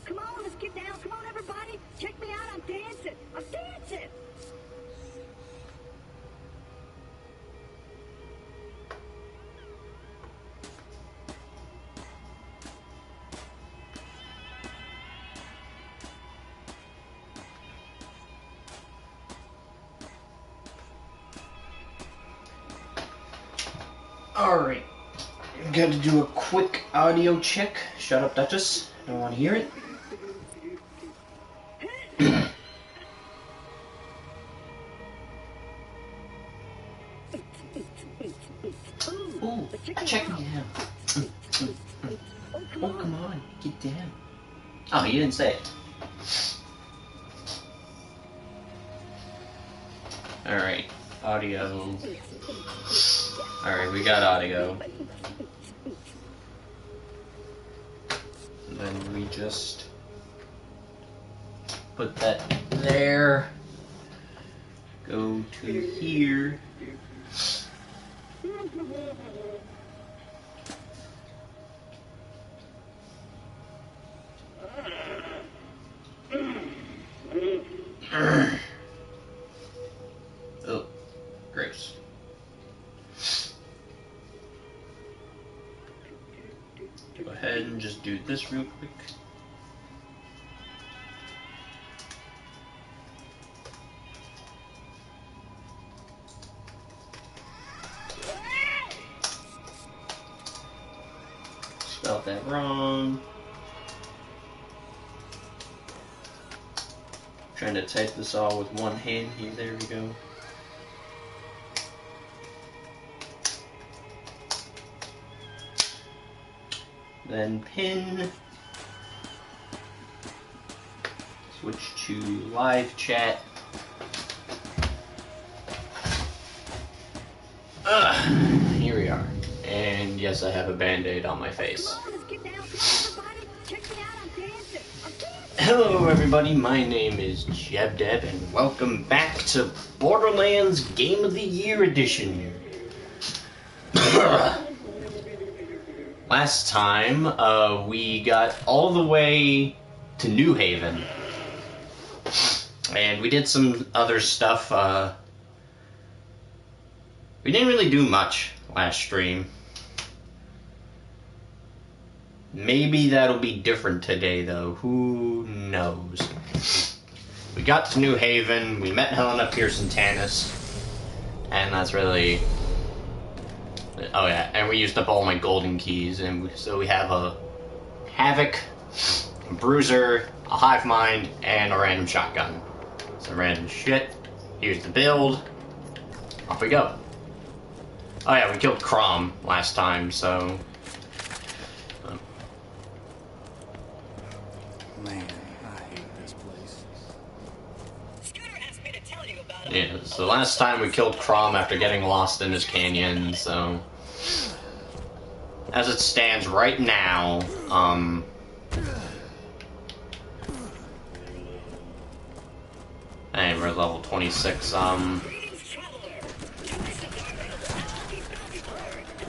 Come on, let's get down. Come on, everybody. Check me out. I'm dancing. I'm dancing. Alright, got to do a quick audio check. Shut up, Duchess. I don't want to hear it. Ooh, check me out. Oh, come on, get down. Oh, you didn't say it. Alright, audio. Alright, we got audio. And then we just put that there. Go to here. Oh, gross. Go ahead and just do this real quick. Spelled that wrong. Trying to type this all with one hand here. There we go. Then pin. Switch to live chat. Here we are. And yes, I have a band-aid on my face. Hello everybody, my name is JebDeb and welcome back to Borderlands Game of the Year Edition. Last time, we got all the way to New Haven. And we did some other stuff. We didn't really do much last stream. Maybe that'll be different today, though. Who knows? We got to New Haven, we met Helena Pearson Tannis, and that's really... Oh yeah, and we used up all my golden keys, and so we have a Havoc, a Bruiser, a Hive Mind, and a random shotgun. Some random shit. Here's the build. Off we go. Oh yeah, we killed Crom last time, so... Man, I hate this place. Scooter asked me to tell you about it. Yeah, so last time we killed Crom after getting lost in his canyon, so... As it stands right now, and we're level 26,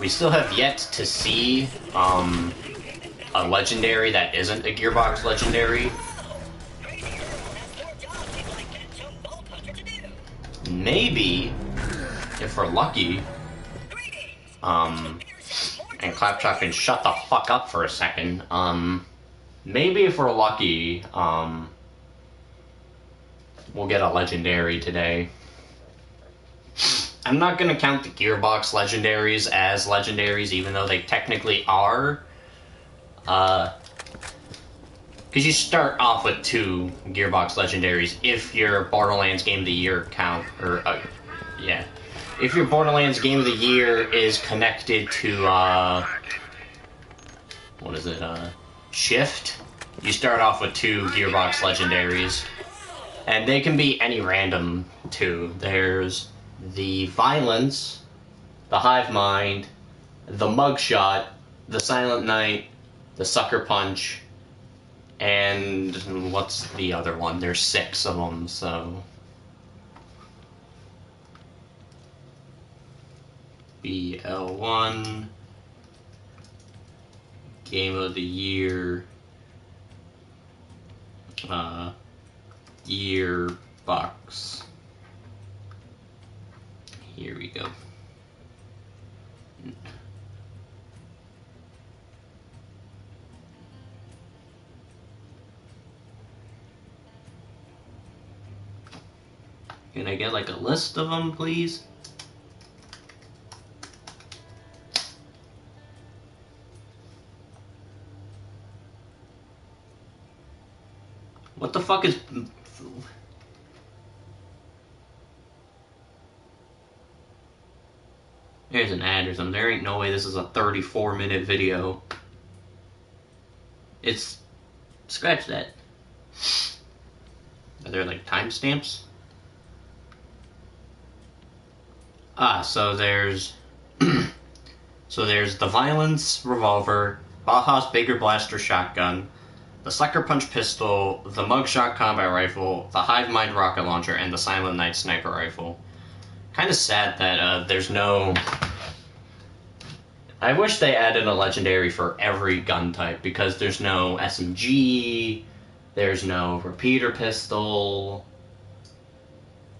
we still have yet to see, a legendary that isn't a Gearbox legendary. Maybe, if we're lucky, and Claptrap can shut the fuck up for a second, maybe if we're lucky, we'll get a legendary today. I'm not gonna count the Gearbox legendaries as legendaries, even though they technically are. Because you start off with 2 Gearbox legendaries if your Borderlands Game of the Year count, or, yeah. If your Borderlands Game of the Year is connected to, what is it, Shift, you start off with 2 Gearbox legendaries. And they can be any random, too. There's the Violence, the Hive Mind, the Mugshot, the Silent Knight, the Sucker Punch, and what's the other one? There's 6 of them, so... BL1, Game of the Year, Gearbox. Here we go. Can I get like a list of them, please? What the fuck is... There's an ad or something. There ain't no way this is a 34-minute video. It's... Scratch that. Are there like timestamps? Ah, so there's... so there's the Violence Revolver, Baja's Bigger Blaster Shotgun, the Sucker Punch Pistol, the Mugshot Combat Rifle, the Hive Mind Rocket Launcher, and the Silent Night Sniper Rifle. Kind of sad that there's no... I wish they added a legendary for every gun type, because there's no SMG, there's no repeater pistol,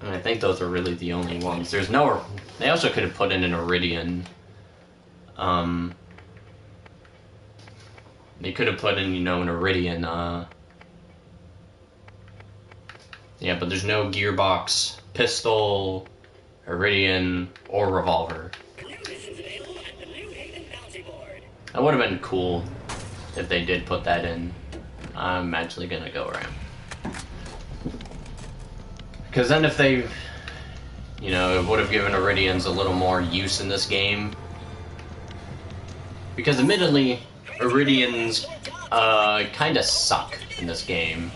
and I think those are really the only ones. There's no... They also could have put in an Iridian. They could have put in, you know, an Iridian, yeah, but there's no gearbox, pistol, Iridian, or revolver. That would have been cool if they did put that in. I'm actually gonna go around. Because then if they, you know, it would have given Iridians a little more use in this game. Because admittedly, Iridians kind of suck in this game.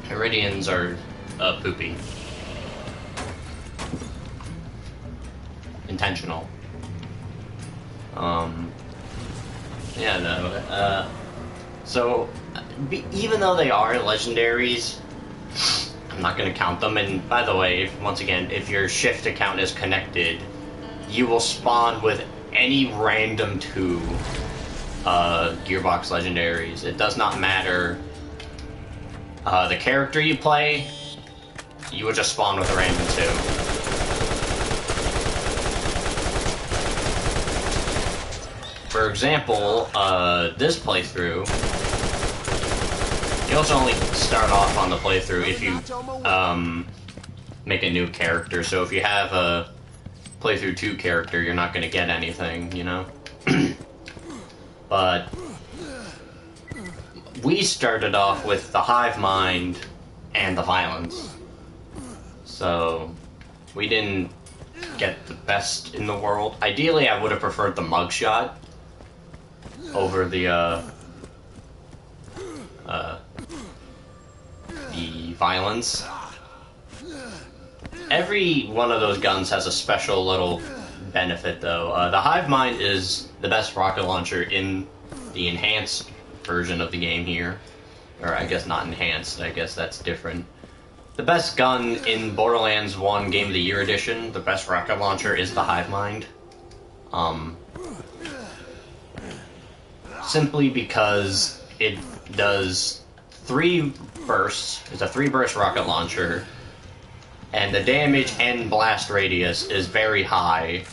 Iridians are poopy. Intentional. Yeah, no, so, even though they are legendaries, I'm not gonna count them, and by the way, once again, if your shift account is connected, you will spawn with any random 2 Gearbox legendaries. It does not matter the character you play, you will just spawn with a random 2. For example, this playthrough, you also only start off on the playthrough if you make a new character. So if you have a playthrough 2 character, you're not going to get anything, you know? But we started off with the Hive Mind and the Violence. So we didn't get the best in the world. Ideally, I would have preferred the Mugshot over the Violence. Every one of those guns has a special little benefit, though. The Hive Mind is the best rocket launcher in the enhanced version of the game here. Or I guess not enhanced, I guess that's different. The best gun in Borderlands 1 Game of the Year Edition, the best rocket launcher, is the Hive Mind. Simply because it does 3 bursts, it's a 3-burst rocket launcher, and the damage and blast radius is very high.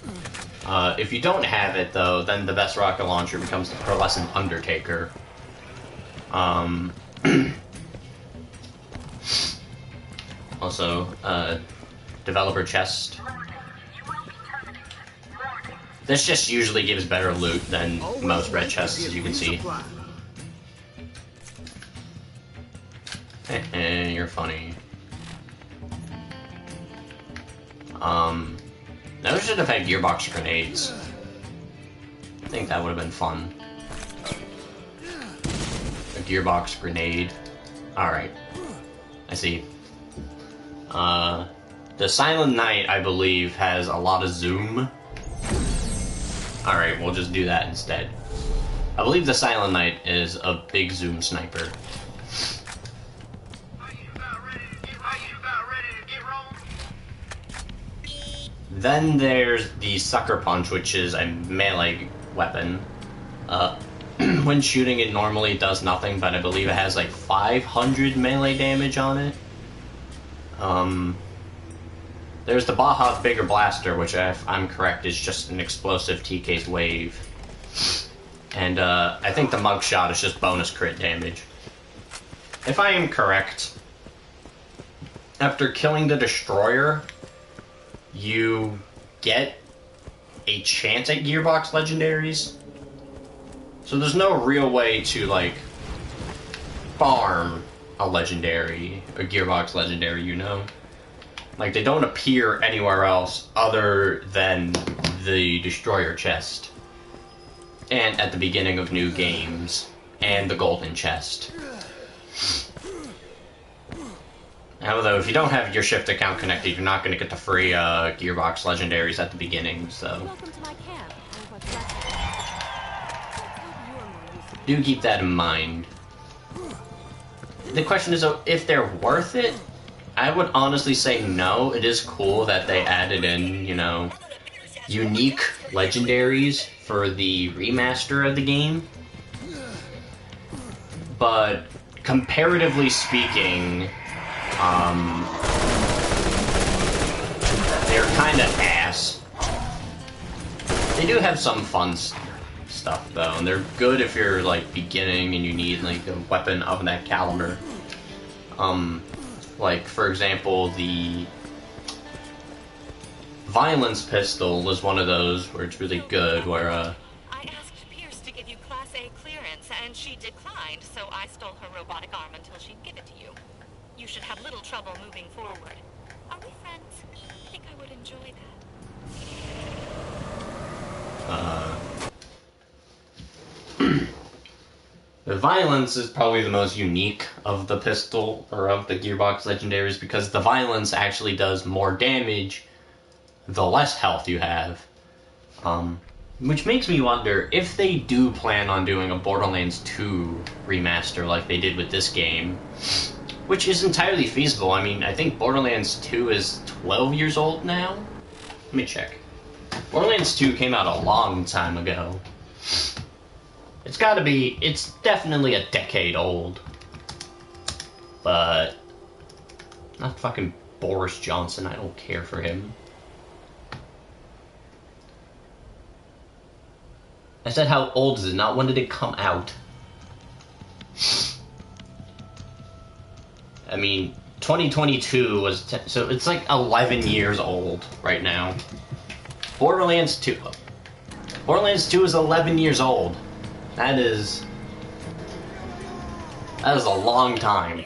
If you don't have it, though, then the best rocket launcher becomes the Pearlescent Undertaker. Also, developer chest. This just usually gives better loot than most red chests, as you can see. You're funny. Those should have had gearbox grenades. I think that would have been fun. A gearbox grenade. Alright. I see. The Silent Night, I believe, has a lot of zoom. Alright, we'll just do that instead. I believe the Silent Night is a big zoom sniper. Then there's the Sucker Punch, which is a melee weapon. when shooting it normally does nothing, but I believe it has like 500 melee damage on it. There's the Baja's Bigger Blaster, which, if I'm correct, is just an explosive TK's wave. And I think the Mugshot is just bonus crit damage. If I am correct, after killing the Destroyer, you get a chance at Gearbox Legendaries. So there's no real way to, like, farm a Legendary, a Gearbox Legendary, you know? Like, they don't appear anywhere else other than the Destroyer chest. And at the beginning of new games. And the Golden Chest. Although, if you don't have your Shift account connected, you're not going to get the free Gearbox Legendaries at the beginning, so... Welcome to my camp. Do keep that in mind. The question is, if they're worth it, I would honestly say no. It is cool that they added in, you know, unique legendaries for the remaster of the game. But, comparatively speaking, they're kind of ass. They do have some fun stuff, though, and they're good if you're, like, beginning and you need, like, a weapon of that caliber. Like, for example, the Violence Pistol is one of those where it's really good, where, I asked Pierce to give you Class A clearance, and she declined, so I stole her robotic arm until she'd give it to you. You should have little trouble moving forward. Are we friends? I think I would enjoy that. The Violence is probably the most unique of the pistol, or of the Gearbox Legendaries, because the Violence actually does more damage the less health you have. Which makes me wonder if they do plan on doing a Borderlands 2 remaster like they did with this game, which is entirely feasible. I mean, I think Borderlands 2 is 12 years old now? Let me check. Borderlands 2 came out a long time ago. It's gotta be, it's definitely a decade old. But, not fucking Boris Johnson, I don't care for him. I said how old is it, not when did it come out. I mean, 2022 was, so it's like 11 years old right now. Borderlands 2 is 11 years old. That is a long time.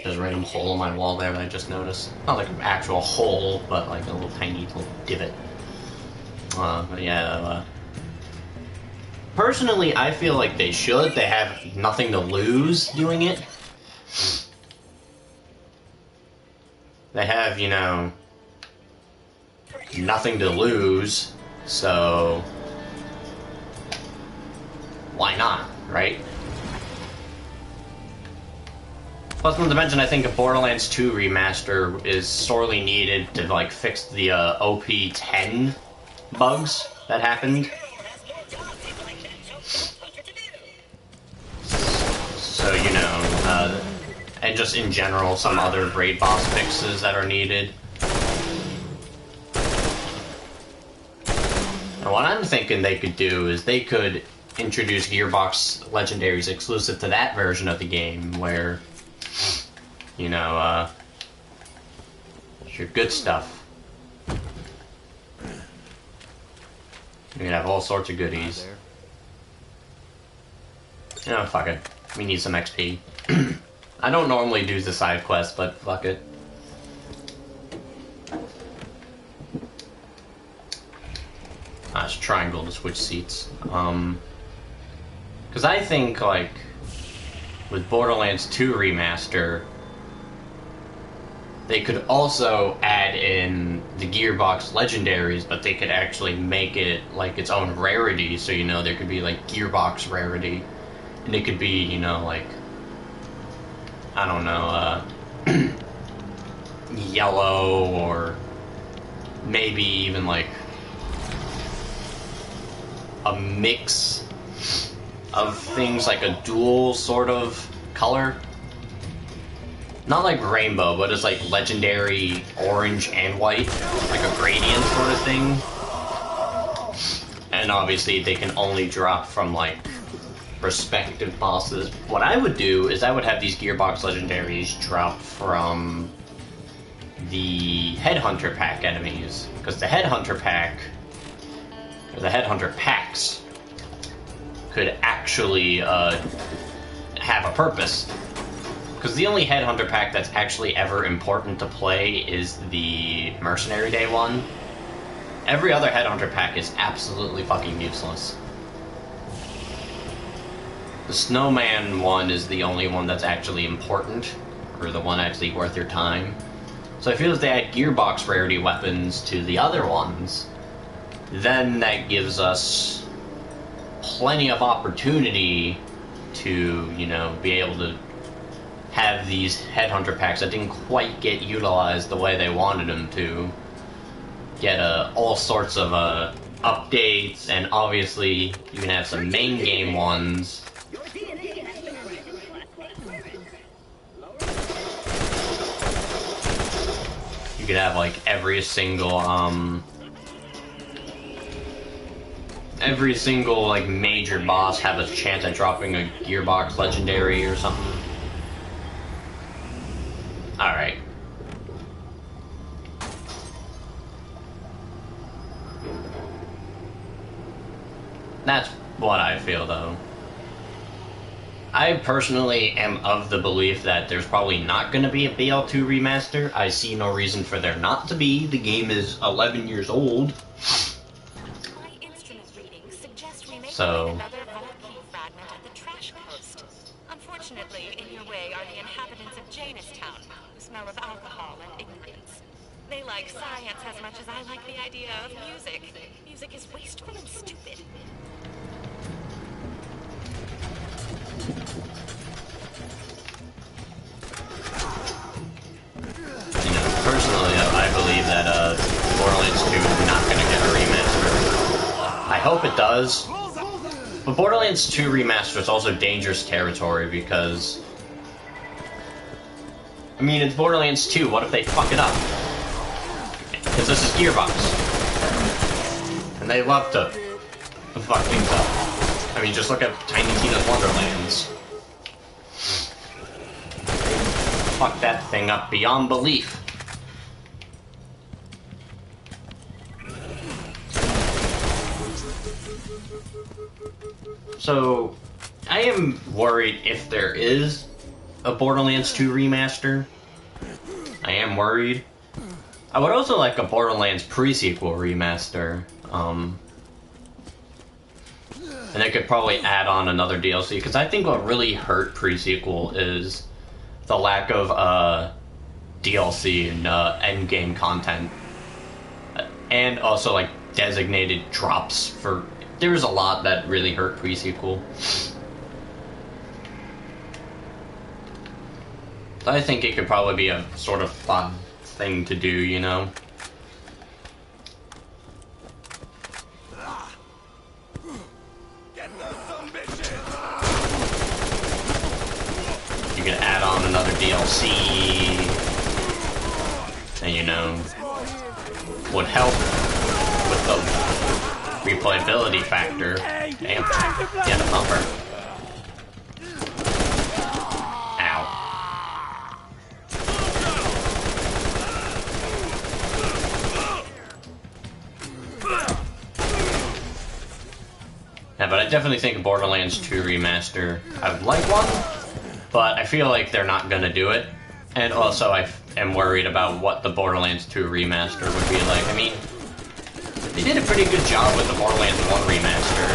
There's a random hole in my wall there that I just noticed. Not like an actual hole, but like a little tiny little divot. But yeah, personally, I feel like they should. They have nothing to lose doing it. They have, you know, nothing to lose, so why not, right? Plus, not to mention, I think a Borderlands 2 remaster is sorely needed to, like, fix the OP10 bugs that happened. So, you know, and just in general, some other raid boss fixes that are needed. And what I'm thinking they could do is they could introduce Gearbox Legendaries exclusive to that version of the game, where, you know, your good stuff. You can have all sorts of goodies. You know, fuck it. We need some XP. I don't normally do the side quest, but fuck it. It's triangle to switch seats. Because I think, like, with Borderlands 2 Remaster, they could also add in the Gearbox Legendaries, but they could actually make it, like, its own rarity. So, you know, there could be, like, Gearbox rarity. And it could be, you know, like, I don't know, yellow, or maybe even, like, a mix of things like a dual sort of color. Not like rainbow, but it's like legendary orange and white, like a gradient sort of thing. And obviously they can only drop from like respective bosses. What I would do is I would have these Gearbox legendaries drop from the Headhunter pack enemies, because the Headhunter pack, or the Headhunter packs, could actually have a purpose. Because the only Headhunter pack that's actually ever important to play is the Mercenary Day one. Every other Headhunter pack is absolutely fucking useless. The Snowman one is the only one that's actually important, or the one actually worth your time. So I feel if they add Gearbox rarity weapons to the other ones, then that gives us plenty of opportunity to, you know, be able to have these Headhunter packs that didn't quite get utilized the way they wanted them to get all sorts of updates, and obviously you can have some main game ones. You could have like every single like major boss have a chance at dropping a Gearbox legendary or something. Alright. That's what I feel, though. I personally am of the belief that there's probably not going to be a BL2 remaster. I see no reason for there not to be. The game is 11 years old. My instrument readings suggest we may So find another vault key fragment at the trash coast. Unfortunately, in your way are the inhabitants of Janestown, who smell of alcohol and ignorance. They like science as much as I like the idea of music. Music is wasteful and stupid. You know, personally, I believe that Borderlands 2 is not going to get a remaster. I hope it does. But Borderlands 2 remaster is also dangerous territory because, I mean, it's Borderlands 2. What if they fuck it up? Because this is Gearbox, and they love to fuck things up. I mean, just look at Tiny Tina's Wonderlands. Fuck that thing up beyond belief. So, I am worried if there is a Borderlands 2 remaster. I am worried. I would also like a Borderlands pre-sequel remaster. And they could probably add on another DLC, because I think what really hurt pre-sequel is the lack of DLC and endgame content. And also, like, designated drops for... There was a lot that really hurt pre-sequel. I think it could probably be a sort of fun thing to do, you know? You could add on another DLC, and you know, would help with the replayability factor. Damn. Yeah, the bumper. Yeah, but I definitely think a Borderlands 2 remaster, I would like one, but I feel like they're not gonna do it. And also, I am worried about what the Borderlands 2 remaster would be like. I mean, they did a pretty good job with the Borderlands 1 remaster.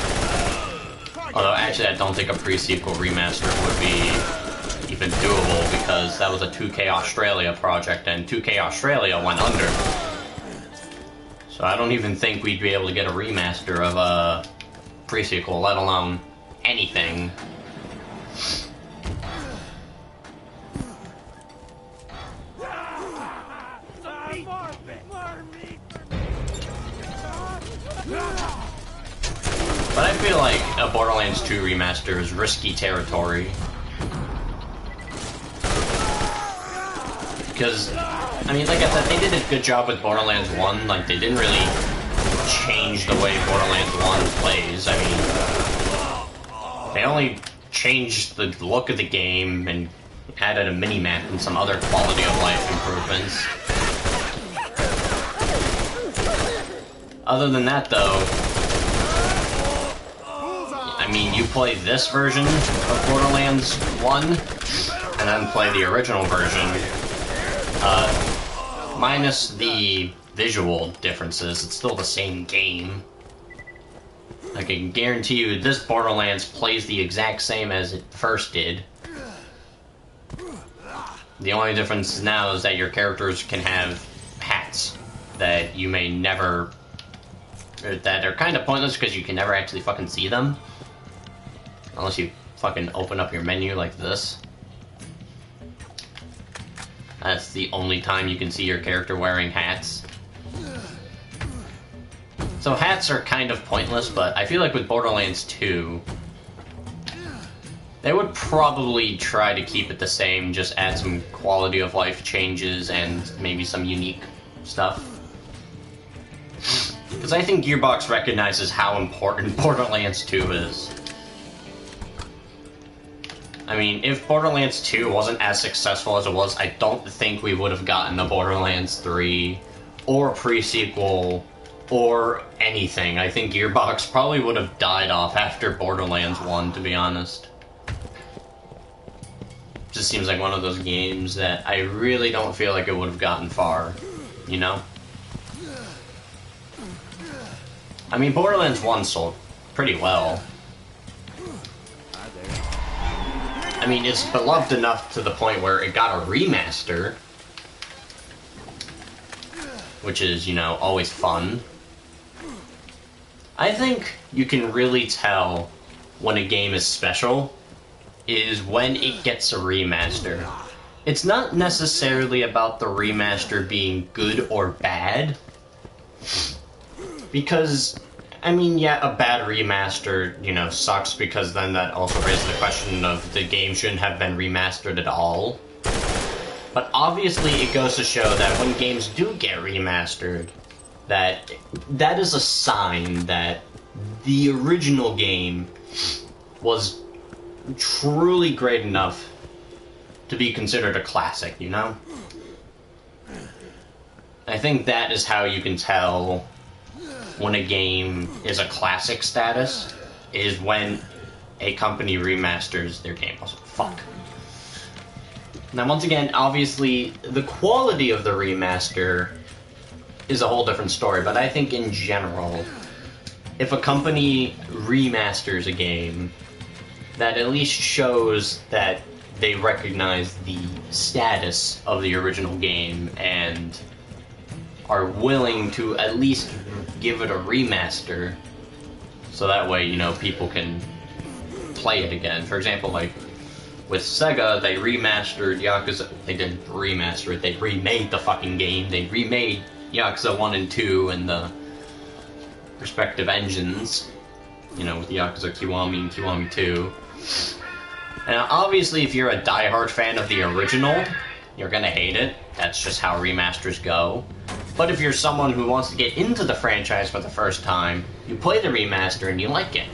Although, actually, I don't think a pre-sequel remaster would be even doable, because that was a 2K Australia project, and 2K Australia went under. So I don't even think we'd be able to get a remaster of a pre-sequel, let alone anything. But I feel like a Borderlands 2 remaster is risky territory. Because, I mean, like I said, they did a good job with Borderlands 1. Like, they didn't really change the way Borderlands 1 plays. I mean, they only changed the look of the game and added a mini-map and some other quality of life improvements. Other than that, though, I mean, you play this version of Borderlands 1, and then play the original version, minus the visual differences, it's still the same game. I can guarantee you this Borderlands plays the exact same as it first did. The only difference now is that your characters can have hats that you may never... that are kind of pointless because you can never actually fucking see them. Unless you fucking open up your menu like this. That's the only time you can see your character wearing hats. So hats are kind of pointless, but I feel like with Borderlands 2, they would probably try to keep it the same, just add some quality of life changes and maybe some unique stuff. Because I think Gearbox recognizes how important Borderlands 2 is. I mean, if Borderlands 2 wasn't as successful as it was, I don't think we would have gotten a Borderlands 3, or a pre-sequel, or anything. I think Gearbox probably would have died off after Borderlands 1, to be honest. Just seems like one of those games that I really don't feel like it would have gotten far, you know? I mean, Borderlands 1 sold pretty well. I mean, it's beloved enough to the point where it got a remaster, which is, you know, always fun. I think you can really tell when a game is special is when it gets a remaster. It's not necessarily about the remaster being good or bad, because, I mean, yeah, a bad remaster, you know, sucks, because then that also raises the question of the game shouldn't have been remastered at all. But obviously it goes to show that when games do get remastered, that is a sign that the original game was truly great enough to be considered a classic, you know? I think that is how you can tell when a game is a classic status, is when a company remasters their game. Also, fuck. Now, once again, obviously, the quality of the remaster is a whole different story, but I think in general, if a company remasters a game, that at least shows that they recognize the status of the original game and are willing to at least give it a remaster, so that way, you know, people can play it again. For example, like, with Sega, they remastered Yakuza... They didn't remaster it, they remade the fucking game. They remade Yakuza 1 and 2 and the respective engines, you know, with Yakuza Kiwami and Kiwami 2. And obviously, if you're a diehard fan of the original, you're gonna hate it. That's just how remasters go. But if you're someone who wants to get into the franchise for the first time, you play the remaster and you like it.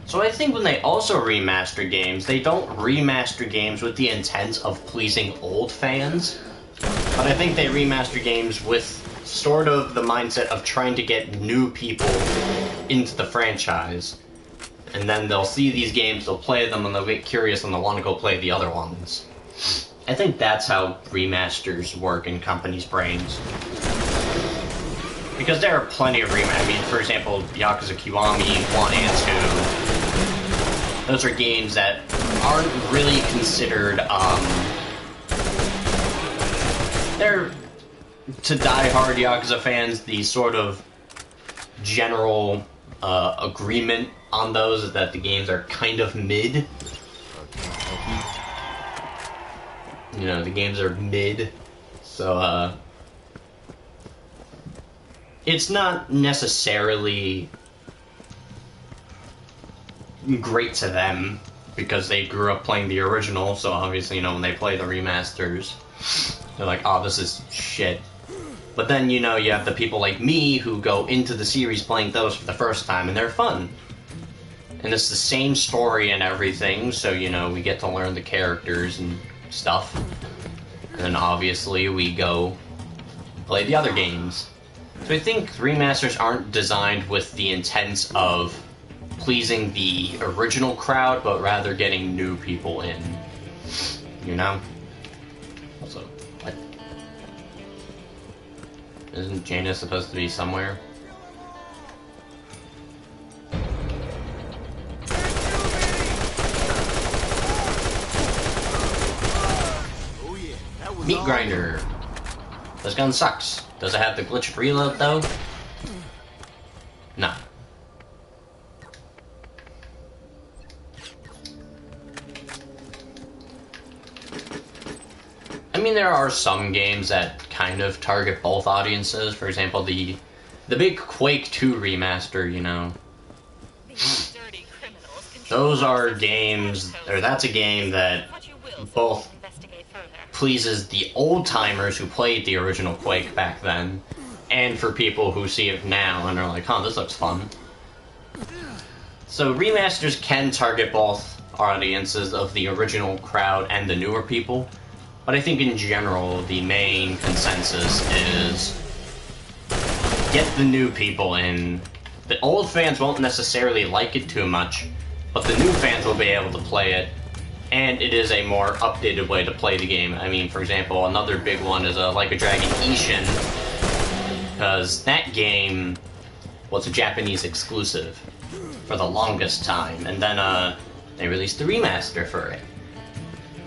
So I think when they also remaster games, they don't remaster games with the intent of pleasing old fans, but I think they remaster games with sort of the mindset of trying to get new people into the franchise. And then they'll see these games, they'll play them, and they'll get curious and they'll want to go play the other ones. I think that's how remasters work in companies' brains. Because there are plenty of remasters. I mean, for example, Yakuza Kiwami 1 and 2. Those are games that aren't really considered, they're, to die-hard Yakuza fans, the sort of general agreement on those is that the games are kind of mid. You know, the games are mid, so, it's not necessarily great to them because they grew up playing the original, so obviously, you know, when they play the remasters, they're like, oh, this is shit. But then, you know, you have the people like me who go into the series playing those for the first time, and they're fun. And it's the same story and everything, so, you know, we get to learn the characters and stuff. And then, obviously, we go play the other games. So I think remasters aren't designed with the intent of pleasing the original crowd, but rather getting new people in. You know? Also, what? Isn't Jaina supposed to be somewhere? Meat grinder. This gun sucks. Does it have the glitched reload though? No. I mean, there are some games that kind of target both audiences. For example, the big Quake 2 remaster, you know. Those are games, or that's a game that both pleases the old-timers who played the original Quake back then, and for people who see it now and are like, huh, this looks fun. So remasters can target both audiences of the original crowd and the newer people, but I think in general the main consensus is get the new people in. The old fans won't necessarily like it too much, but the new fans will be able to play it, and it is a more updated way to play the game. I mean, for example, another big one is Like a Dragon Ishin, because that game was a Japanese exclusive for the longest time, and then they released the remaster for it.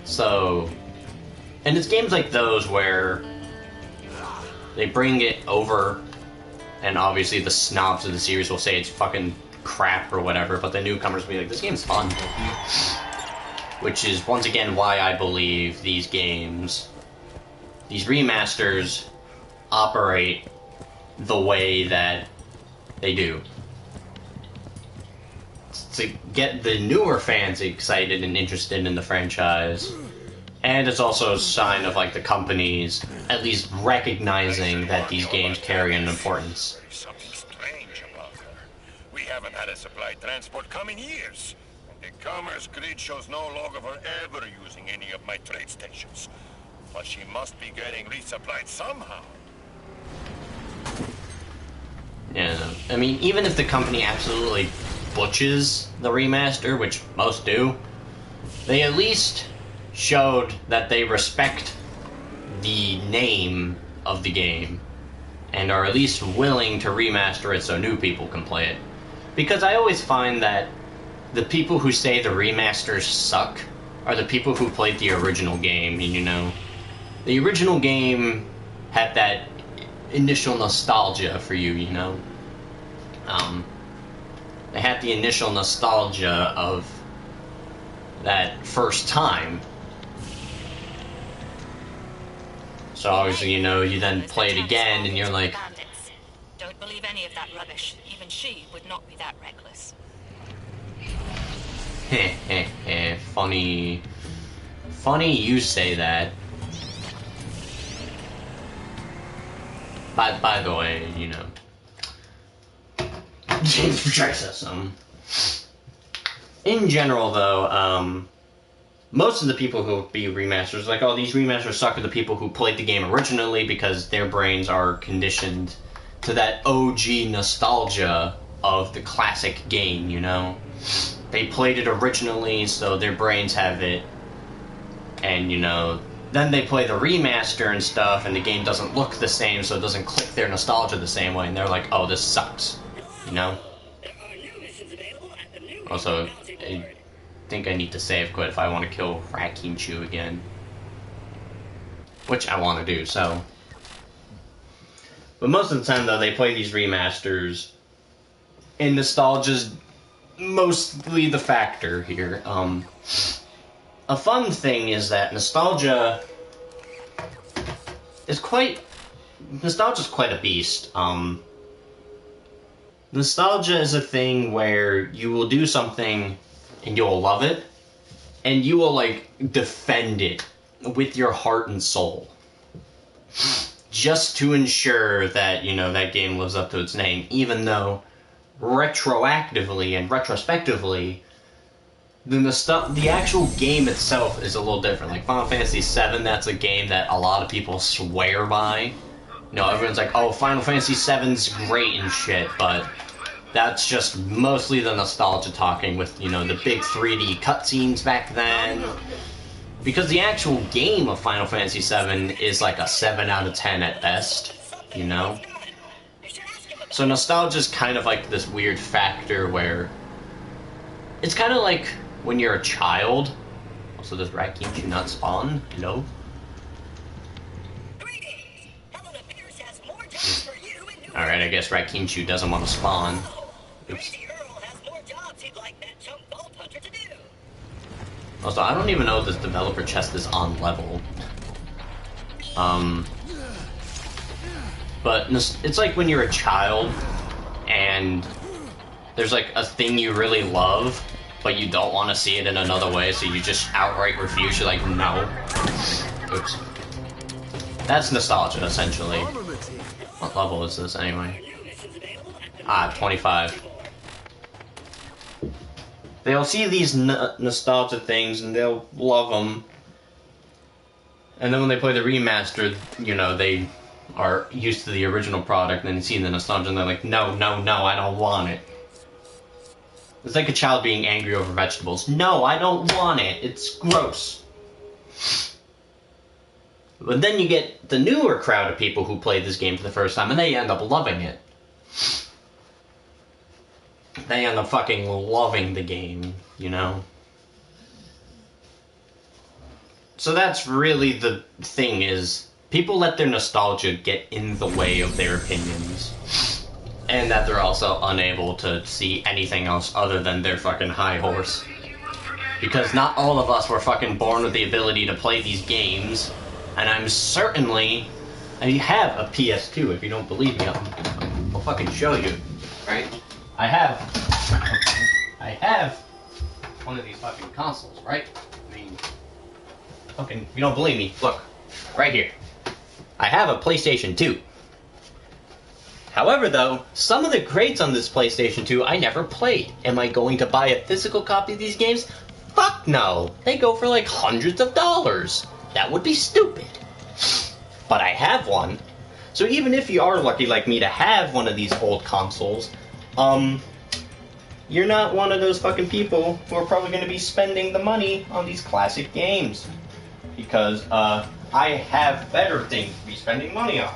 So, and it's games like those where they bring it over, and obviously the snobs of the series will say it's fucking crap or whatever, but the newcomers will be like, this game's fun. Which is, once again, why I believe these games, these remasters, operate the way that they do. To get the newer fans excited and interested in the franchise, and it's also a sign of, like, the companies at least recognizing that these games carry an importance. There's something strange about her. We haven't had a supply transport come in years. The commerce grid shows no log of her ever using any of my trade stations. But she must be getting resupplied somehow. Yeah, I mean, even if the company absolutely butches the remaster, which most do, they at least showed that they respect the name of the game and are at least willing to remaster it so new people can play it. Because I always find that the people who say the remasters suck are the people who played the original game, and you know, the original game had that initial nostalgia for you, you know? They had the initial nostalgia of that first time. So obviously, you know, you then play it again and you're like, Pedantics. Don't believe any of that rubbish. Even she would not be that reckless. heh heh heh, funny. Funny you say that. By the way, you know, in general, though, most of the people who be remasters, like, oh, these remasters suck, are the people who played the game originally because their brains are conditioned to that OG nostalgia of the classic game, you know? They played it originally, so their brains have it, and, you know, then they play the remaster and stuff, and the game doesn't look the same, so it doesn't click their nostalgia the same way, and they're like, oh, this sucks, you know? Also, I think I need to save quit if I want to kill Rakim Chu again. Which I want to do, so. But most of the time, though, they play these remasters, and nostalgia's mostly the factor here. A fun thing is that nostalgia's quite a beast. Nostalgia is a thing where you will do something and you'll love it, and you will, like, defend it with your heart and soul. Just to ensure that, you know, that game lives up to its name, even though retroactively and retrospectively, the actual game itself is a little different. Like Final Fantasy VII, that's a game that a lot of people swear by. You know, everyone's like, oh, Final Fantasy VII's great and shit, but that's just mostly the nostalgia talking with, you know, the big 3D cutscenes back then. Because the actual game of Final Fantasy VII is like a 7 out of 10 at best, you know? So nostalgia's kind of like this weird factor where it's kind of like when you're a child. Also, does Rakinshu not spawn? Hello? Alright, I guess Rakinshu doesn't want to spawn. Oops. Also, I don't even know if this developer chest is on level. But it's like when you're a child and there's like a thing you really love, but you don't want to see it in another way, so you just outright refuse. You're like, no. Oops. That's nostalgia, essentially. What level is this, anyway? Ah, 25. They'll see these nostalgia things, and they'll love them. And then when they play the remastered, you know, they are used to the original product, and they see the nostalgia, and they're like, no, no, no, I don't want it. It's like a child being angry over vegetables. No, I don't want it. It's gross. But then you get the newer crowd of people who play this game for the first time, and they end up loving it. They end up fucking loving the game, you know? So that's really the thing, is people let their nostalgia get in the way of their opinions. And that they're also unable to see anything else other than their fucking high horse. Because not all of us were fucking born with the ability to play these games. And I have a PS2, if you don't believe me, I'll fucking show you, right? I have one of these fucking consoles, right? I mean, fucking, if you don't believe me, look, right here. I have a PlayStation 2. However, though, some of the grades on this PlayStation 2 I never played. Am I going to buy a physical copy of these games? Fuck no! They go for like hundreds of dollars. That would be stupid. But I have one. So even if you are lucky like me to have one of these old consoles, you're not one of those fucking people who are probably going to be spending the money on these classic games. Because, I have better things to be spending money on.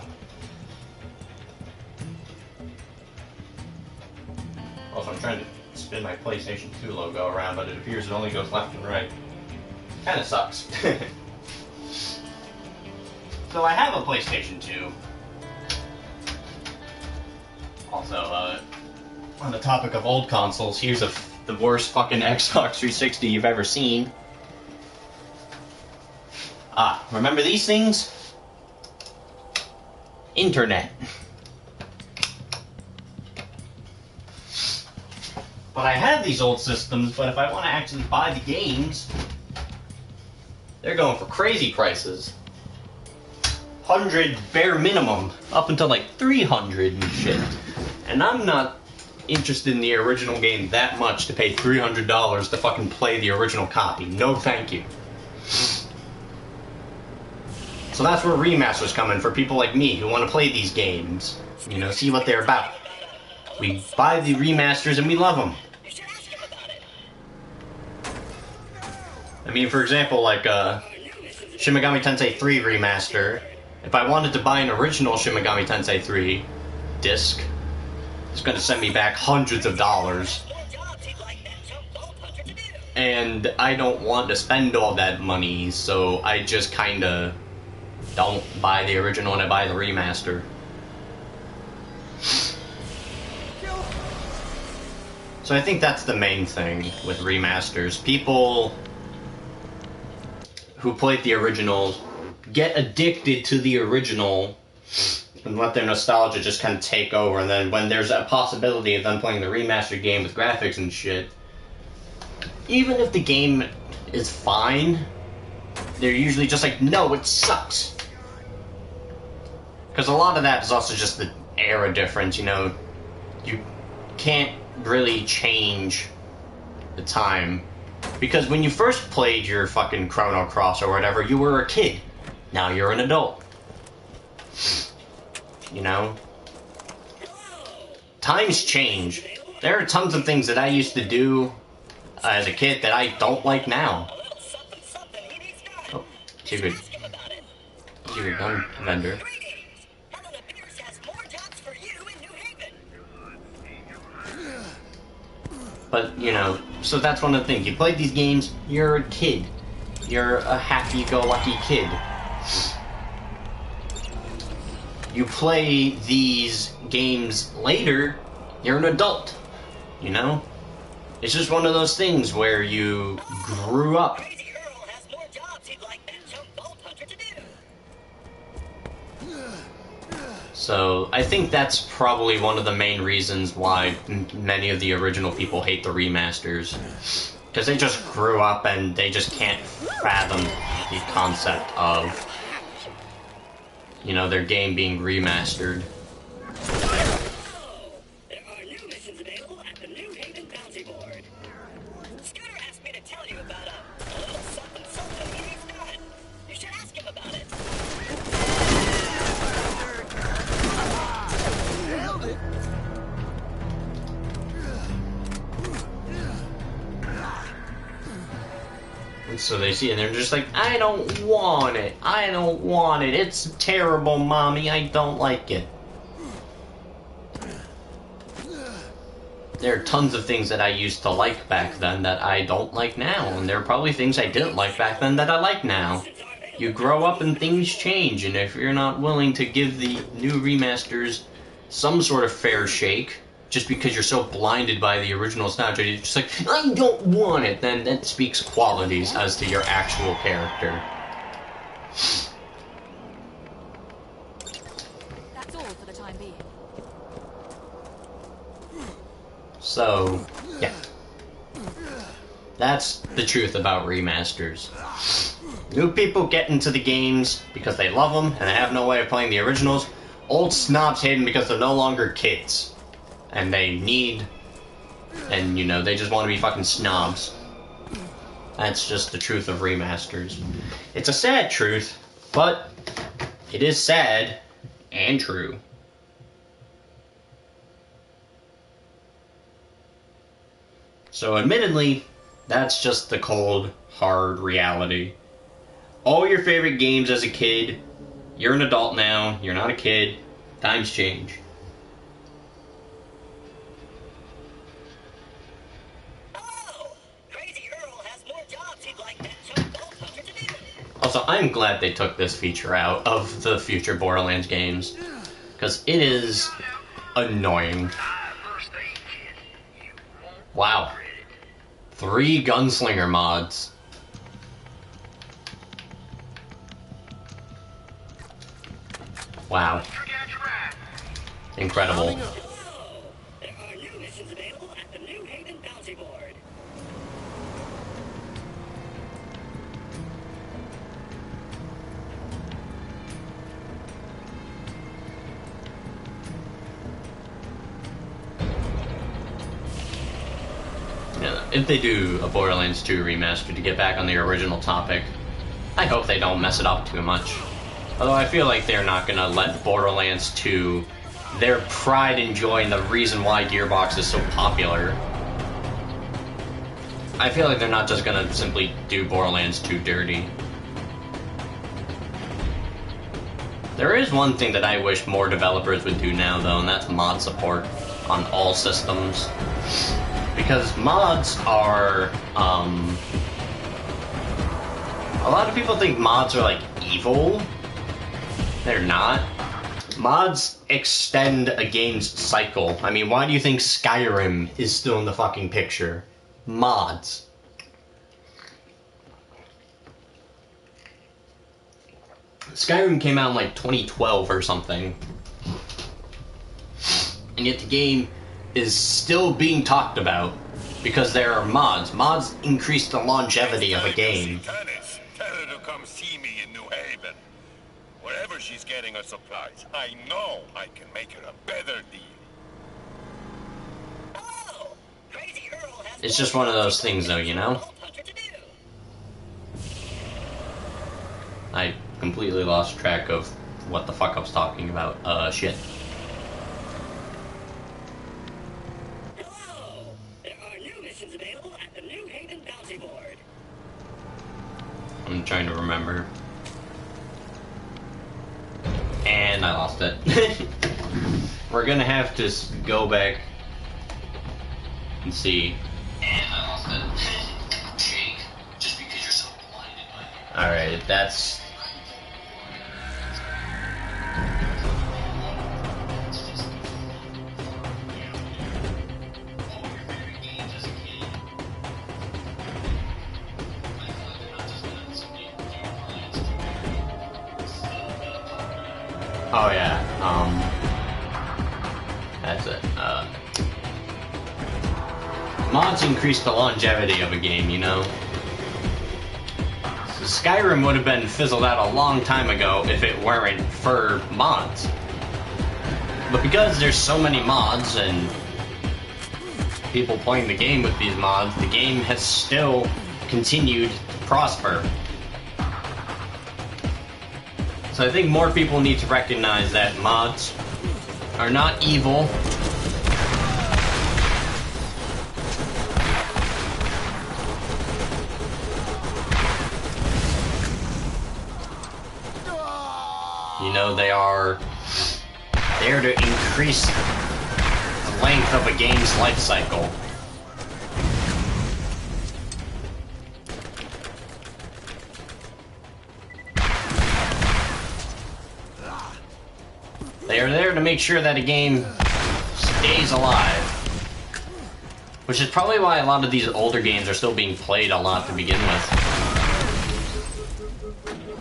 Also, I'm trying to spin my PlayStation 2 logo around, but it appears it only goes left and right. Kinda sucks. So I have a PlayStation 2. Also, on the topic of old consoles, here's the worst fucking Xbox 360 you've ever seen. Ah, remember these things? Internet. But I have these old systems, but if I want to actually buy the games, they're going for crazy prices. 100 bare minimum, up until like 300 and shit. And I'm not interested in the original game that much to pay $300 to fucking play the original copy. No thank you. So that's where remasters come in for people like me who want to play these games. You know, see what they're about. We buy the remasters and we love them. I mean, for example, like Shin Megami Tensei 3 remaster. If I wanted to buy an original Shin Megami Tensei 3 disc, it's going to send me back hundreds of dollars. And I don't want to spend all that money, so I just kinda don't buy the original and I buy the remaster. So I think that's the main thing with remasters. People who played the original get addicted to the original and let their nostalgia just kind of take over, and then when there's a possibility of them playing the remastered game with graphics and shit, even if the game is fine, they're usually just like, no, it sucks. Because a lot of that is also just the era difference, you know. You can't really change the time. Because when you first played your fucking Chrono Cross or whatever, you were a kid. Now you're an adult. You know? Times change. There are tons of things that I used to do as a kid that I don't like now. Oh, secret gun vendor. But, you know, so that's one of the things. You play these games, you're a kid. You're a happy-go-lucky kid. You play these games later, you're an adult. You know? It's just one of those things where you grew up. So, I think that's probably one of the main reasons why many of the original people hate the remasters. Because they just grew up and they just can't fathom the concept of, you know, their game being remastered. There are new missions available at the New Haven bounty board. Scooter asked me to tell you about a little something he's done. You should ask him about it. And so they see it and they're just like, I don't want it. I don't want it. It's terrible, Mommy. I don't like it. There are tons of things that I used to like back then that I don't like now. And there are probably things I didn't like back then that I like now. You grow up and things change. And if you're not willing to give the new remasters some sort of fair shake, just because you're so blinded by the original nostalgia, you're just like, I don't want it, then that speaks qualities as to your actual character. That's all for the time being. So, yeah. That's the truth about remasters. New people get into the games because they love them and they have no way of playing the originals. Old snobs hate them because they're no longer kids. And they need, and you know, they just want to be fucking snobs. That's just the truth of remasters. It's a sad truth, but it is sad and true. So admittedly, that's just the cold, hard reality. All your favorite games as a kid, you're an adult now, you're not a kid, times change. Also, I'm glad they took this feature out of the future Borderlands games, because it is annoying. Wow. 3 gunslinger mods. Wow. Incredible. There are new missions available at the New Haven bounty board. If they do a Borderlands 2 remaster to get back on the original topic, I hope they don't mess it up too much. Although I feel like they're not gonna let Borderlands 2, their pride and joy and the reason why Gearbox is so popular, I feel like they're not just gonna simply do Borderlands 2 dirty. There is one thing that I wish more developers would do now, though, and that's mod support on all systems. Because mods are, a lot of people think mods are, like, evil. They're not. Mods extend a game's cycle. I mean, why do you think Skyrim is still in the fucking picture? Mods. Skyrim came out in, like, 2012 or something. And yet the game is still being talked about Because there are mods. Mods increase the longevity of a game. Tell her to come see me in New Haven. Wherever she's getting her supplies, I know I can make her a better deal. Hello! Crazy Earl has It's just one of those things, though, you know? I completely lost track of what the fuck I was talking about. Shit. Hello! There are new missions available at the New Haven Bounty Board. I'm trying to remember. And I lost it. We're gonna have to go back and see. And I lost it. Jake, just because you're so blinded by it. Alright, that's... Oh yeah, that's it. Mods increase the longevity of a game, you know? So Skyrim would have been fizzled out a long time ago if it weren't for mods. But because there's so many mods and people playing the game with these mods, the game has still continued to prosper. So I think more people need to recognize that mods are not evil. You know, they are there to increase the length of a game's life cycle. They are there to make sure that a game stays alive. Which is probably why a lot of these older games are still being played a lot to begin with.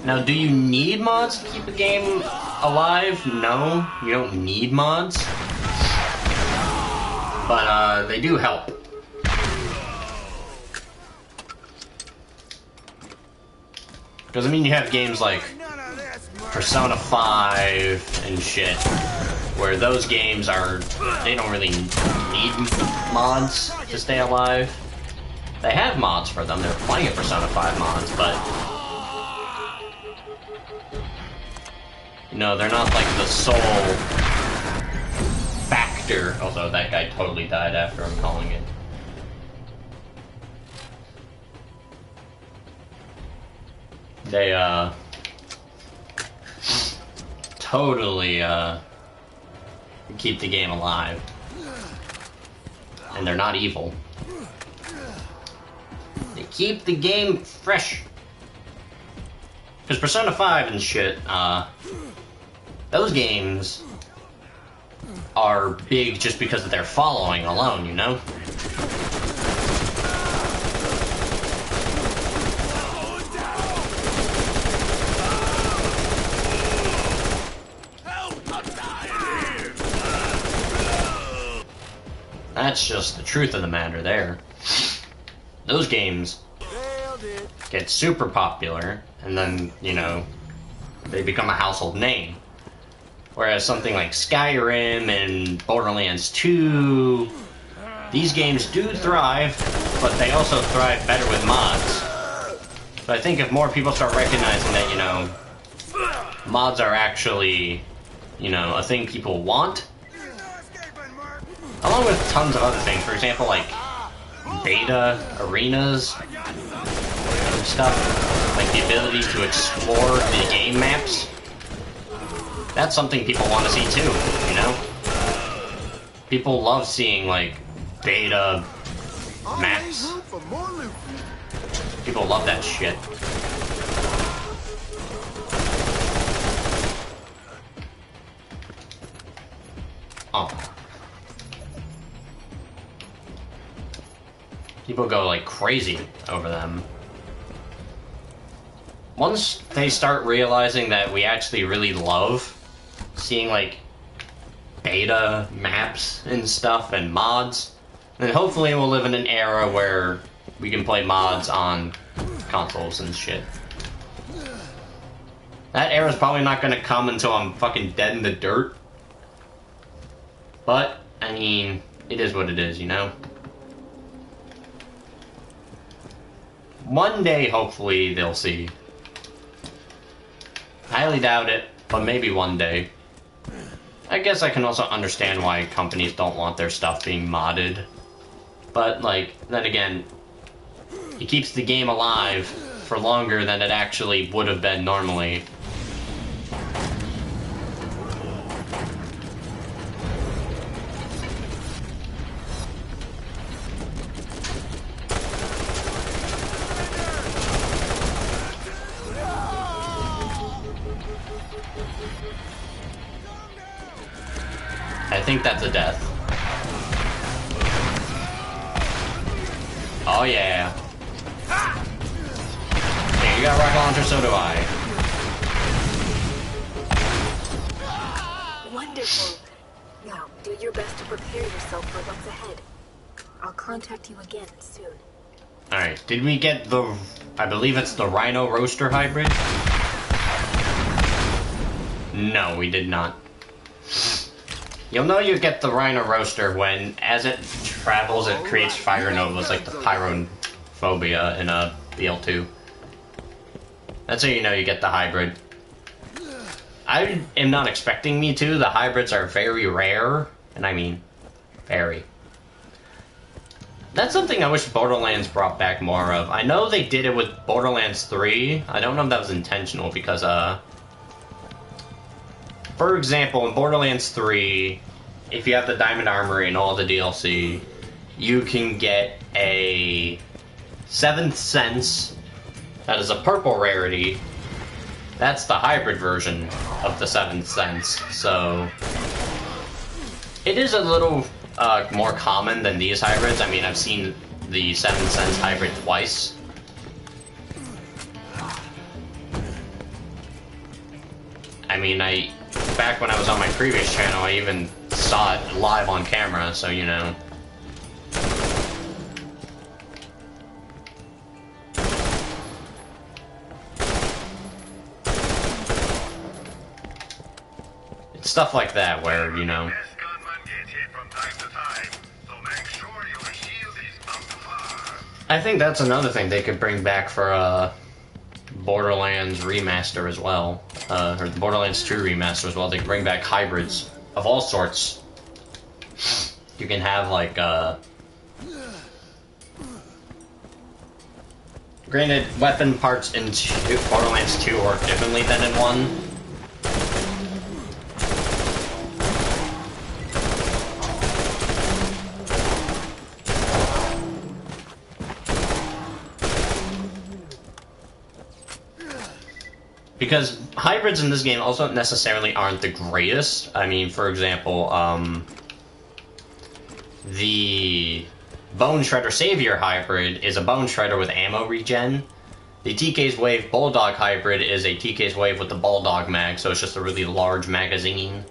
Now, do you need mods to keep a game alive? No, you don't need mods. But, they do help. Because, I mean, you have games like Persona 5 and shit, where those games are, they don't really need mods to stay alive. They have mods for them, there are plenty of Persona 5 mods, but, you know, they're not like the sole factor, although that guy totally died after I'm calling it. They, totally, keep the game alive. And they're not evil. They keep the game fresh. Because Persona 5 and shit, those games are big just because of their following alone, you know? That's just the truth of the matter there. Those games get super popular, and then, you know, they become a household name. Whereas something like Skyrim and Borderlands 2, these games do thrive, but they also thrive better with mods. So I think if more people start recognizing that, you know, mods are actually, you know, a thing people want, along with tons of other things, for example, like beta arenas and stuff, like the ability to explore the game maps. That's something people want to see too, you know? People love seeing, like, beta maps. People love that shit. Oh. People go, like, crazy over them. Once they start realizing that we actually really love seeing, like, beta maps and stuff and mods, And hopefully we'll live in an era where we can play mods on consoles and shit. That era's probably not gonna come until I'm fucking dead in the dirt. But, I mean, it is what it is, you know? One day, hopefully, they'll see. Highly doubt it, but maybe one day. I guess I can also understand why companies don't want their stuff being modded. But, like, then again, it keeps the game alive for longer than it actually would have been normally. I think that's a death. Oh yeah. Hey, you got a rocket launcher, so do I. Wonderful. Now, do your best to prepare yourself for what's ahead. I'll contact you again soon. Alright, did we get the... I believe it's the Rhino Roaster hybrid? No, we did not. You'll know you get the Rhino Roaster when, as it travels, it creates fire novas like the pyrophobia in BL2. That's how you know you get the hybrid. I am not expecting me to. The hybrids are very rare, and I mean, very. That's something I wish Borderlands brought back more of. I know they did it with Borderlands 3. I don't know if that was intentional because, for example, in Borderlands 3, if you have the Diamond Armory and all the DLC, you can get a 7th Sense that is a purple rarity. That's the hybrid version of the 7th Sense, so it is a little more common than these hybrids. I mean, I've seen the 7th Sense hybrid twice. I mean, back when I was on my previous channel, I even saw it live on camera, so you know. It's stuff like that where, you know. I think that's another thing they could bring back for Borderlands remaster as well, or the Borderlands 2 remaster as well. They can bring back hybrids of all sorts. You can have like granted, weapon parts in Borderlands 2 work differently than in 1. Because hybrids in this game also necessarily aren't the greatest. I mean, for example, the Bone Shredder Savior hybrid is a Bone Shredder with ammo regen. The TK's Wave Bulldog hybrid is a TK's Wave with the Bulldog mag, so it's just a really large magazine.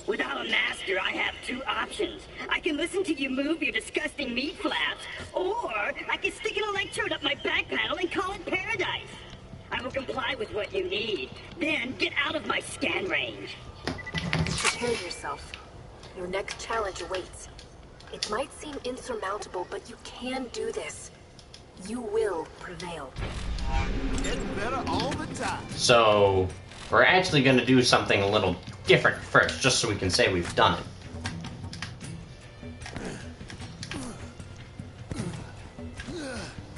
Without a master, I have two options. I can listen to you move your disgusting meat flaps, or I can stick an electrode up my back panel and call it paradise. I will comply with what you need. Then get out of my scan range. Prepare yourself. Your next challenge awaits. It might seem insurmountable, but you can do this. You will prevail. Getting better all the time. So, we're actually going to do something a little different first, just so we can say we've done it.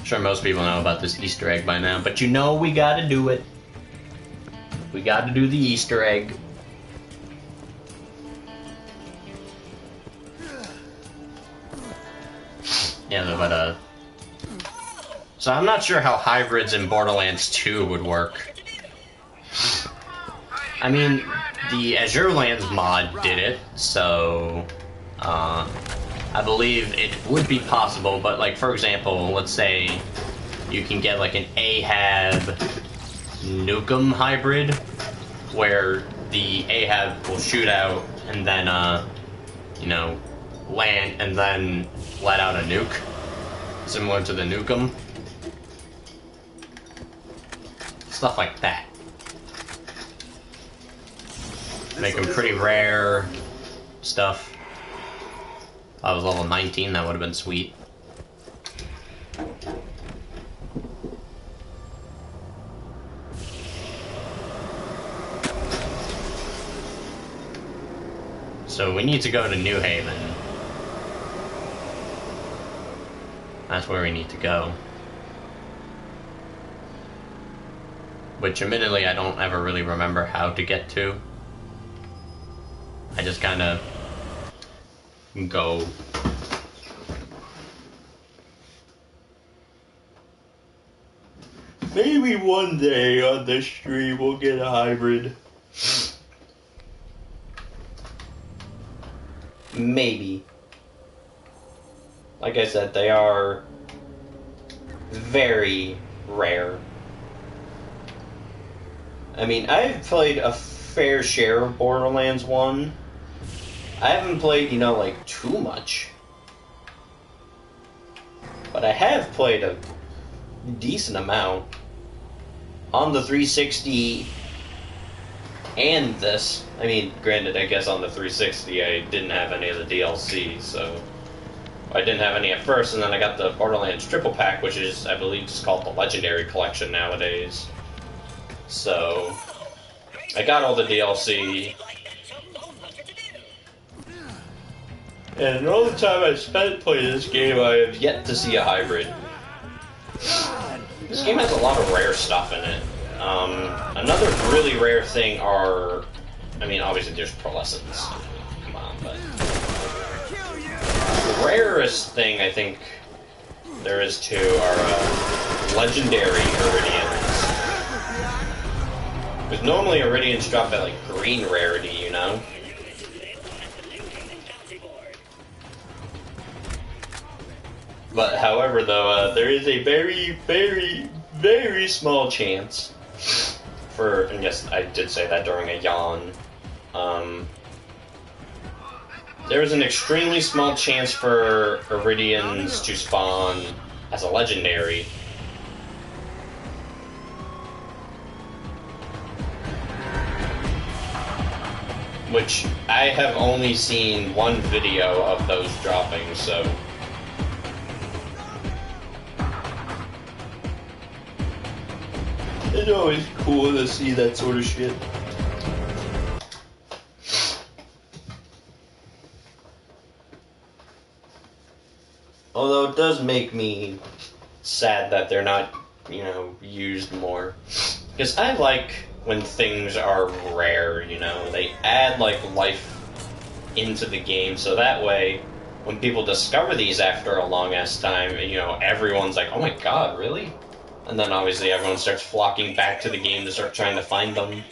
I'm sure most people know about this Easter egg by now, but you know we gotta do it. We gotta do the Easter egg. Yeah, but so I'm not sure how hybrids in Borderlands 2 would work. I mean, the Azure Lands mod did it, so I believe it would be possible, but like, for example, let's say you can get like an Ahab Nukem hybrid, where the Ahab will shoot out and then, you know, land and then let out a nuke, similar to the Nukem. Stuff like that. Make them pretty rare stuff. If I was level 19, that would have been sweet. So we need to go to New Haven. That's where we need to go. Which, admittedly, I don't ever really remember how to get to. I just kind of go. Maybe one day on this stream we'll get a hybrid. Maybe. Like I said, they are very rare. I mean, I've played a fair share of Borderlands 1. I haven't played, like, too much. But I have played a decent amount. On the 360 and this. I mean, granted, I guess on the 360 I didn't have any of the DLC, so... I didn't have any at first, and then I got the Borderlands Triple Pack, which is, I believe, just called the Legendary Collection nowadays. So... I got all the DLC. And all the time I spent playing this game, I have yet to see a hybrid. This game has a lot of rare stuff in it. Another really rare thing are... I mean, obviously there's pearlescents. Come on, but... The rarest thing I think there is too are legendary Iridians. Because normally Iridians drop at like green rarity, you know? But however though, there is a very, very, very small chance for, and yes, I did say that during a yawn, there is an extremely small chance for Iridians to spawn as a legendary. Which I have only seen one video of those dropping, so... It's always cool to see that sort of shit. Although it does make me sad that they're not, used more. Because I like when things are rare, they add, life into the game, so that way, when people discover these after a long-ass time, everyone's like, oh my god, really? And then obviously everyone starts flocking back to the game to start trying to find them.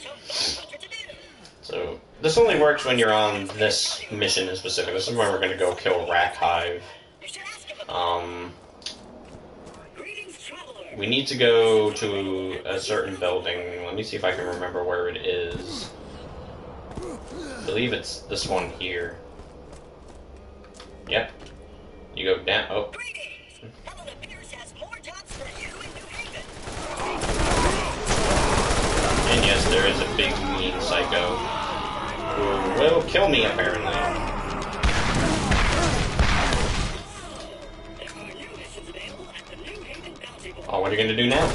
So, this only works when you're on this mission in specific. This is where we're gonna go kill Rack Hive. We need to go to a certain building. Let me see if I can remember where it is. I believe it's this one here. Yep. You go down. Oh. And yes, there is a big mean psycho who will kill me apparently. Oh, what are you gonna do now?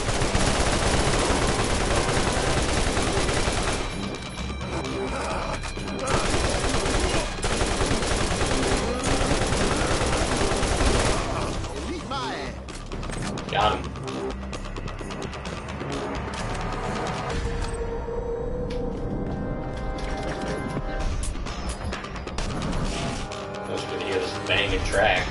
Got him. Those videos bang a track.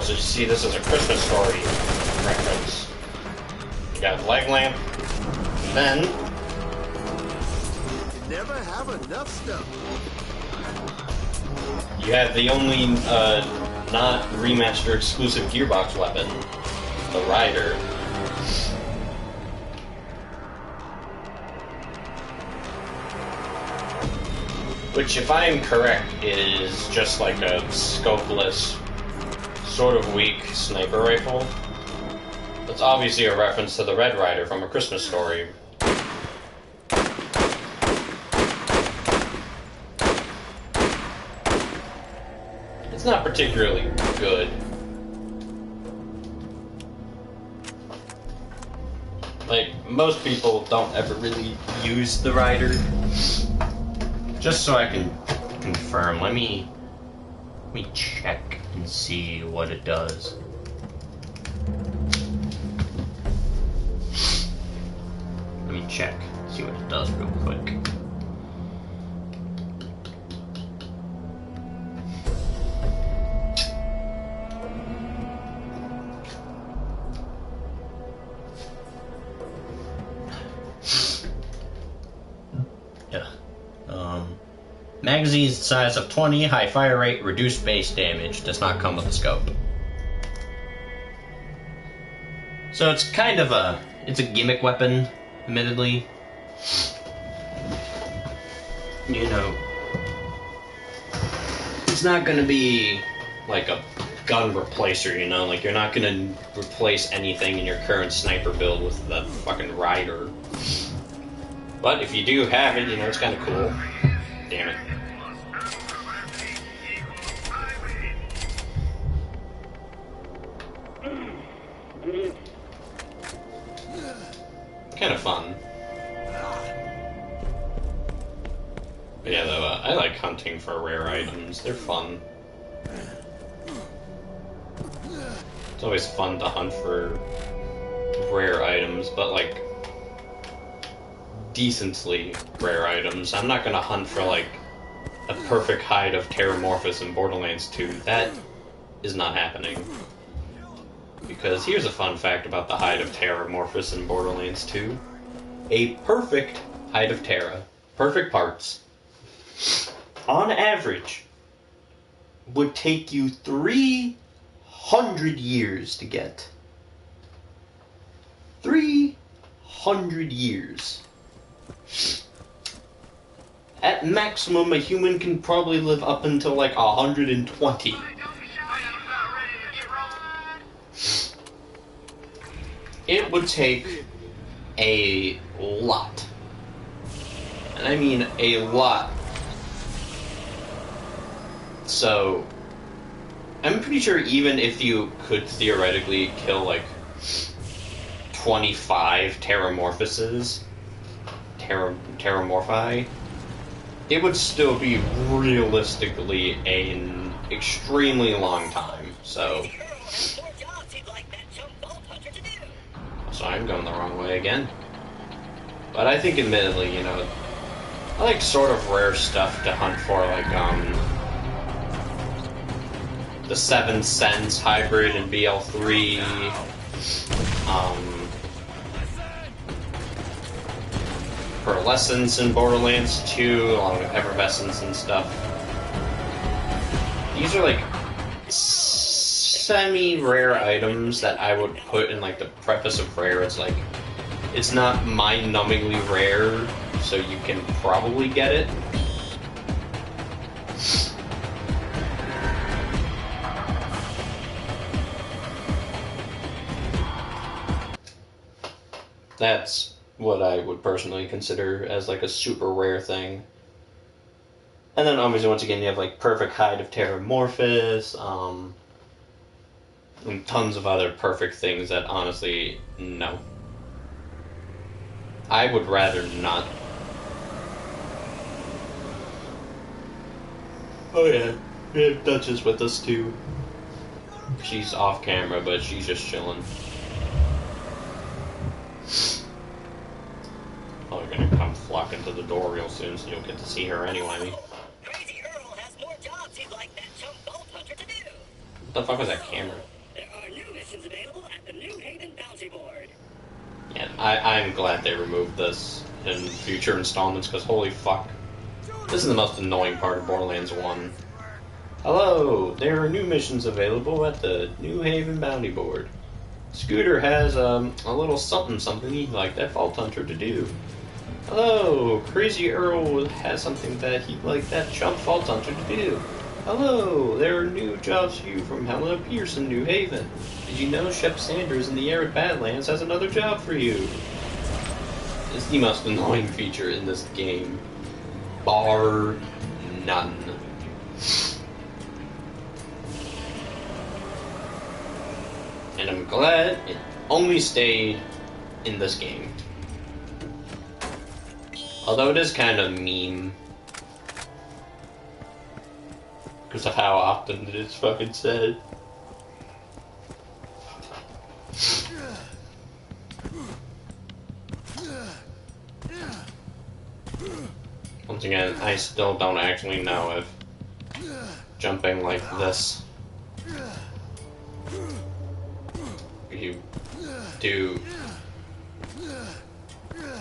So you see this as a Christmas Story reference. You got leg lamp, then You never have enough stuff. you have the only not remaster exclusive Gearbox weapon, the Rider. Which, if I am correct, is just like a scopeless, sort of weak sniper rifle. That's obviously a reference to the Red Ryder from A Christmas Story. It's not particularly good. Like, most people don't ever really use the Ryder. Just so I can confirm, let me check and see what it does. Let me check, see what it does real quick. Magazine size of 20, high fire rate, reduced base damage, does not come with a scope. So it's kind of it's a gimmick weapon, admittedly. You know, it's not gonna be like a gun replacer, you know? Like, you're not gonna replace anything in your current sniper build with the fucking Ryder. But if you do have it, you know, it's kinda cool. Damn it. Kind of fun. But yeah, though, I like hunting for rare items. They're fun. It's always fun to hunt for rare items, but like decently rare items. I'm not gonna hunt for like a perfect hide of Terramorphous in Borderlands 2. That is not happening. Because here's a fun fact about the hide of Terramorphous in Borderlands 2. A perfect hide of Terra, perfect parts, on average, would take you 300 years to get. 300 years. At maximum, a human can probably live up until like 120. It would take a lot. And I mean a lot. So, I'm pretty sure even if you could theoretically kill like 25 Terramorphouses, Terramorphi, it would still be realistically an extremely long time. So I'm going the wrong way again. But I think admittedly, you know, I like sort of rare stuff to hunt for, like the 7 Sense hybrid in BL3, Pearlescence in Borderlands 2, along with Effervescence and stuff. These are like semi-rare items that I would put in like the preface of rare. It's like, it's not mind-numbingly rare, so you can probably get it. That's what I would personally consider as like a super rare thing. And then obviously once again you have like perfect hide of Terramorphous, and tons of other perfect things that honestly, no. I would rather not. Oh yeah, we have Duchess with us too. She's off camera, but she's just chilling. Oh, you're gonna come flocking to the door real soon, so you'll get to see her anyway. Crazy Earl has more jobs he'd like that chump Bolt Hunter to do. What the fuck was that camera? There are new missions available at the New Haven Bounty Board. Yeah, I'm glad they removed this in future installments, because holy fuck. This is the most annoying part of Borderlands 1. Hello, there are new missions available at the New Haven Bounty Board. Scooter has a little something he'd like that Vault Hunter to do. Hello, Crazy Earl has something that he'd like that jump Vault Hunter to do. Hello, there are new jobs for you from Helena Pearson, New Haven. Did you know Shep Sanders in the Arid Badlands has another job for you? It's the most annoying feature in this game. Bar none. And I'm glad it only stayed in this game. Although it is kind of meme. Because of how often it is fucking said. Once again, I still don't actually know if jumping like this you do.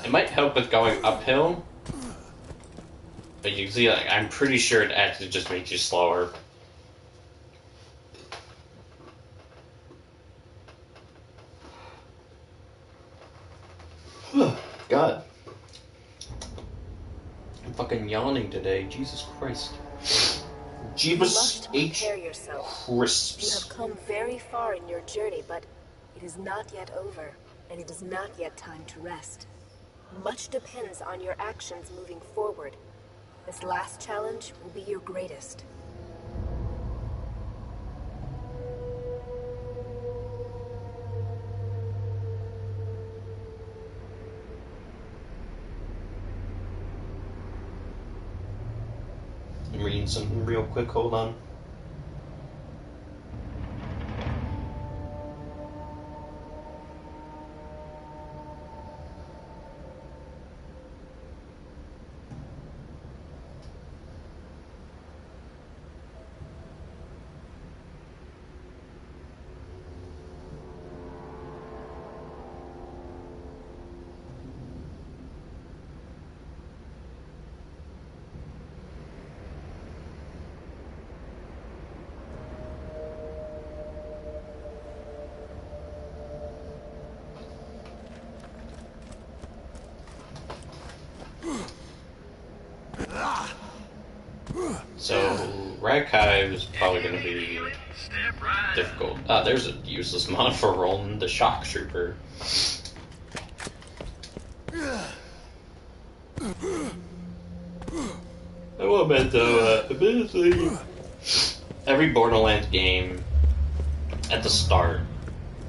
It might help with going uphill, but you can see, like, I'm pretty sure it actually just makes you slower. God. I'm fucking yawning today, Jesus Christ. Jeebus H. Yourself. You Crisps. have come very far in your journey, but it is not yet over, and it is not yet time to rest. Much depends on your actions moving forward. This last challenge will be your greatest. I'm reading something real quick, hold on. So, Rakai is probably going to be difficult. Ah, there's a useless mod for Roland the Shock Trooper. I will admit though, admittedly, every Borderlands game at the start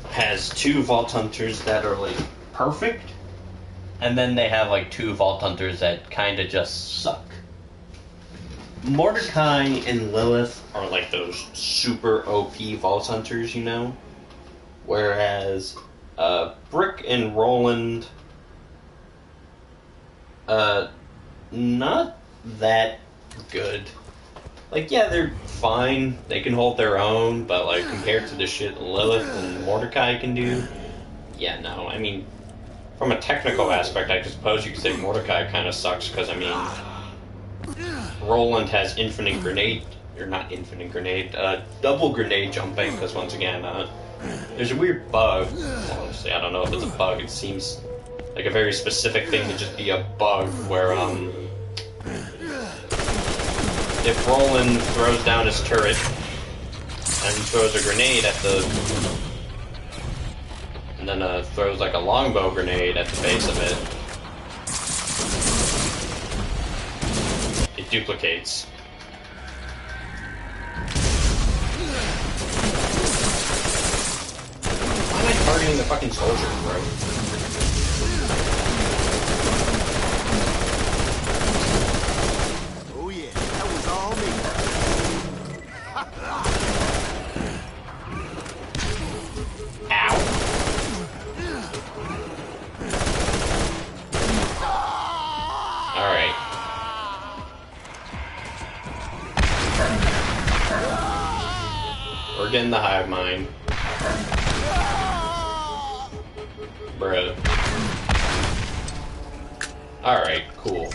has two Vault Hunters that are like perfect, and then they have like two Vault Hunters that kind of just suck. Mordecai and Lilith are like those super OP Vault Hunters, you know? Whereas Brick and Roland, not that good. Like, yeah, they're fine, they can hold their own, but like compared to the shit Lilith and Mordecai can do, yeah, no. I mean, from a technical aspect, I suppose you could say Mordecai kind of sucks, because I mean, Roland has infinite grenade, or not infinite grenade, double grenade jumping, because once again, there's a weird bug. Well, honestly, I don't know if it's a bug, it seems like a very specific thing to just be a bug, where, if Roland throws down his turret, and throws a grenade at the, and then, throws like a longbow grenade at the base of it, it duplicates. Why am I targeting the fucking soldiers, bro? Oh yeah, that was all me. Ow! Alright. We're getting the hive mind. Bruh. Alright, cool.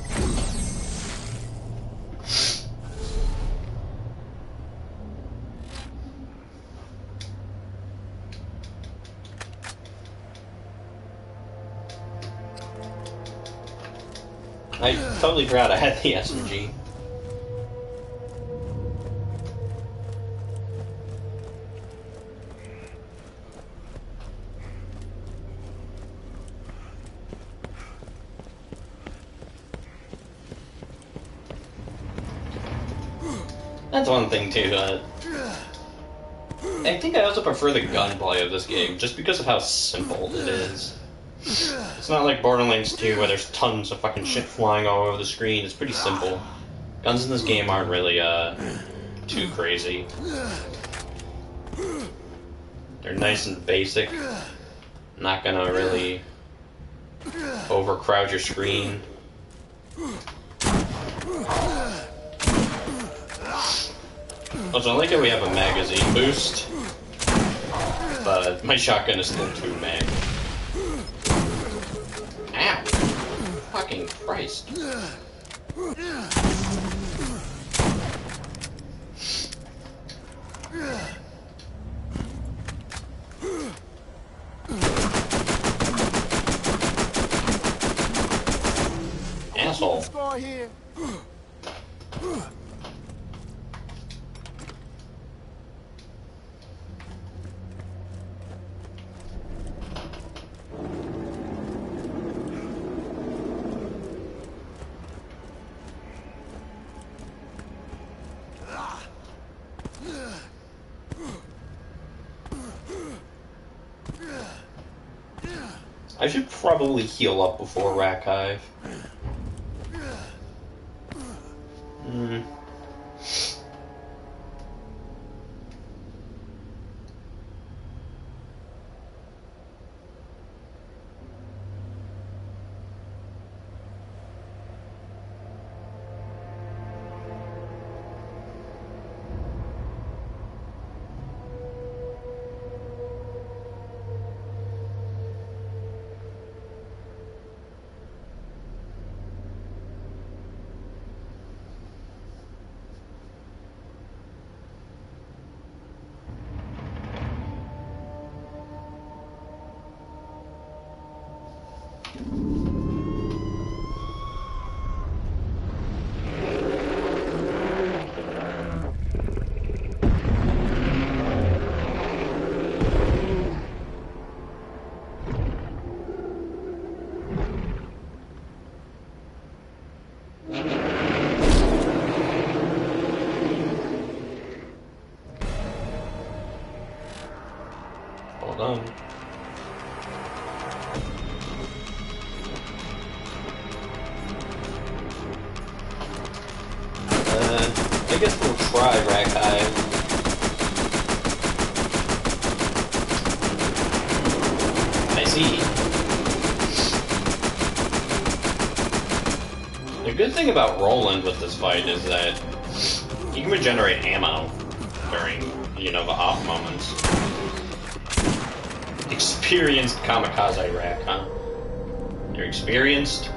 I totally forgot I had the SMG. That's one thing too. I think I also prefer the gunplay of this game, just because of how simple it is. It's not like Borderlands 2 where there's tons of fucking shit flying all over the screen. It's pretty simple. Guns in this game aren't really, too crazy. They're nice and basic. Not gonna really overcrowd your screen. Also, I like how we have a magazine boost, but my shotgun is still 2 mag. Ow! Fucking Christ. Asshole. Score here. I should probably heal up before Rack Hive. Hold on. I guess we'll try Rack Hive. I see. The good thing about Roland with this fight is that you can regenerate ammo during, you know, the off moments. Experienced kamikaze Rack, huh? You're experienced?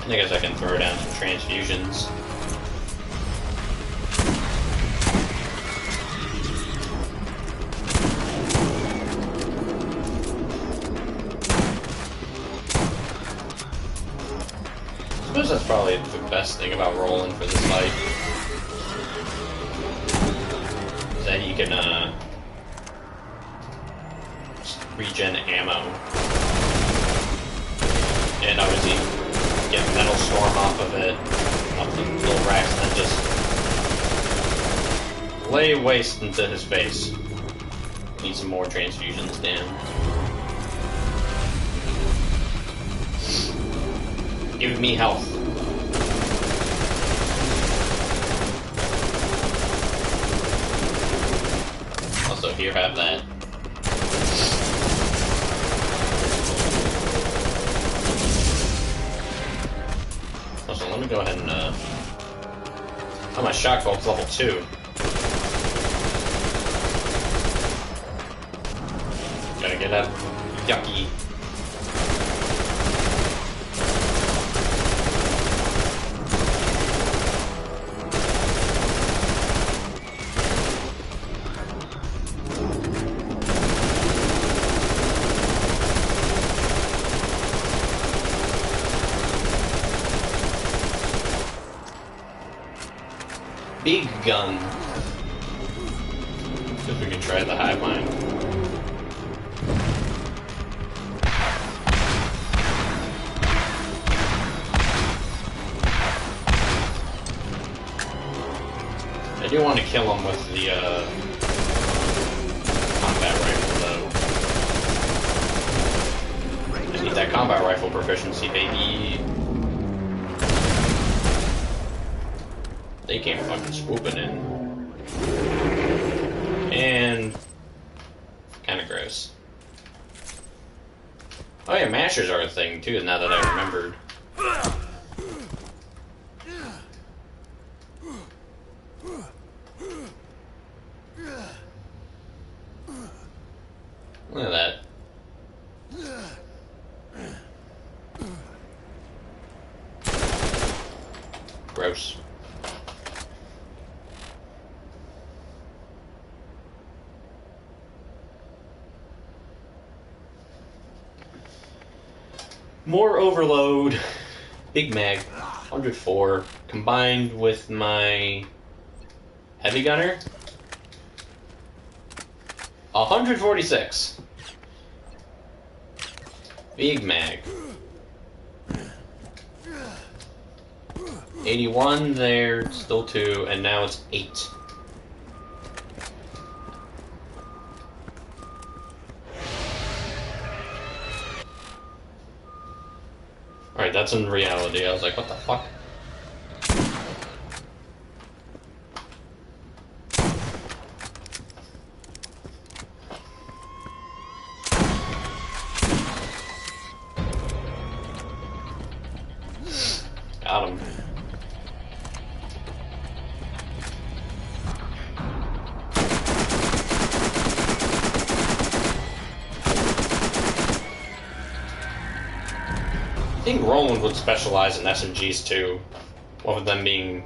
I guess I can throw down some transfusions. I suppose that's probably the best thing about rolling for this fight. Is that you can, just regen ammo. And obviously get Metal Storm off of it, off the little racks, and then just lay waste into his face. Need some more transfusions, damn. Give me health. Also, here, have that. Also, let me go ahead and, oh, my shock bolt's level 2. Gotta get that yucky. Big gun. See if we can try the hive mind. I do want to kill him with the combat rifle, though. I need that combat rifle proficiency, baby. They came fucking swooping in. And kinda gross. Oh yeah, mashers are a thing too, now that I remembered. Look at that. Gross. More overload. Big mag. 104. Combined with my heavy gunner. 146. Big mag. 81 there, still 2, and now it's 8. Alright, that's in reality. I was like, what the fuck? Got him. I think Roland would specialize in SMGs too. One of them being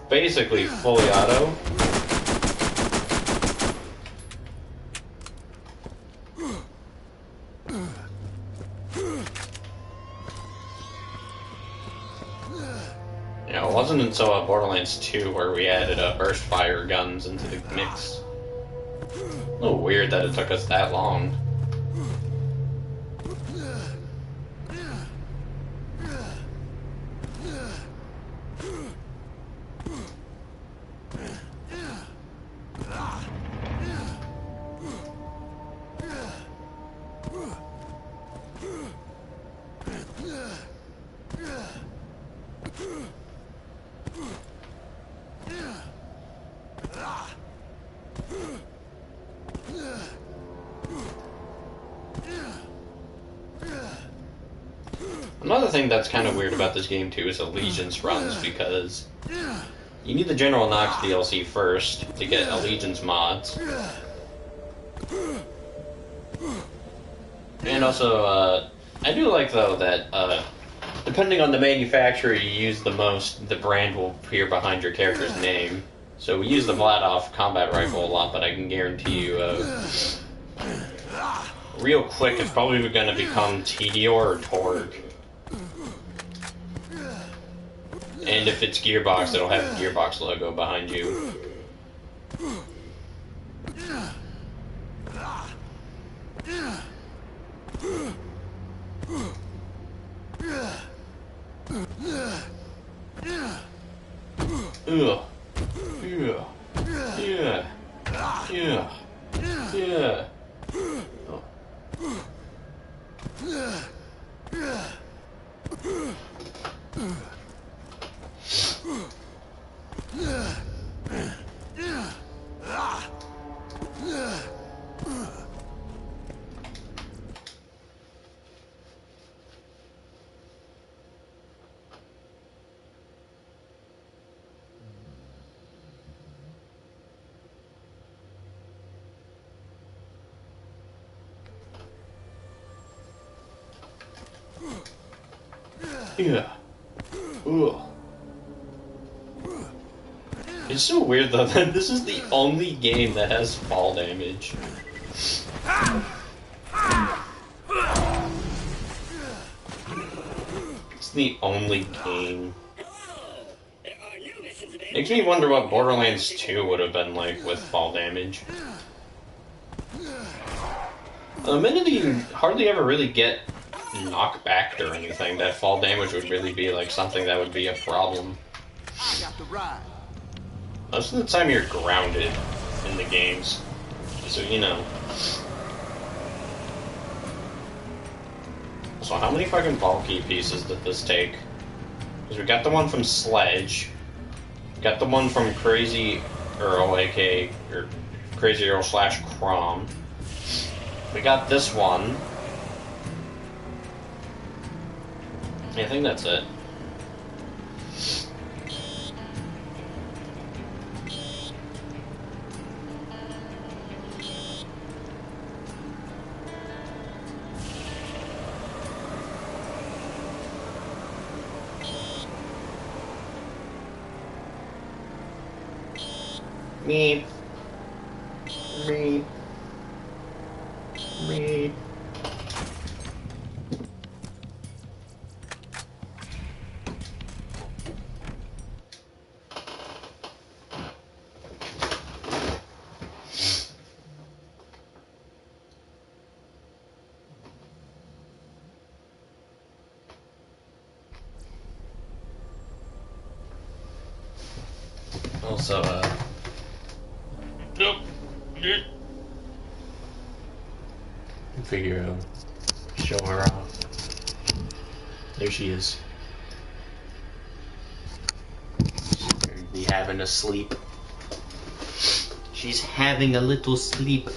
basically fully auto. You know, it wasn't until Borderlands 2 where we added burst fire guns into the mix. A little weird that it took us that long. Another thing that's kind of weird about this game too is allegiance runs, because you need the General Knox DLC first to get allegiance mods. And also, I do like though that depending on the manufacturer you use the most, the brand will appear behind your character's name. So we use the Vladov combat rifle a lot, but I can guarantee you, real quick, it's probably going to become Tedior or Torg. And if it's Gearbox, it'll have the Gearbox logo behind you. Ugh. Yeah. Yeah. Yeah. Yeah. Oh. Yeah. Ugh. It's so weird though that this is the only game that has fall damage. It's the only game. Makes me wonder what Borderlands 2 would have been like with fall damage. Admittedly, you hardly ever really get knockback or anything. That fall damage would really be like something that would be a problem. I got the ride. Most of the time you're grounded in the games, so you know. So how many fucking bulky pieces did this take? Because we got the one from Sledge, we got the one from Crazy Earl, aka or Crazy Earl / Crom. We got this one. I think that's it. Meep. Meep. Meep. Also, figure out, show her off. There she is. She's having a sleep. She's having a little sleep.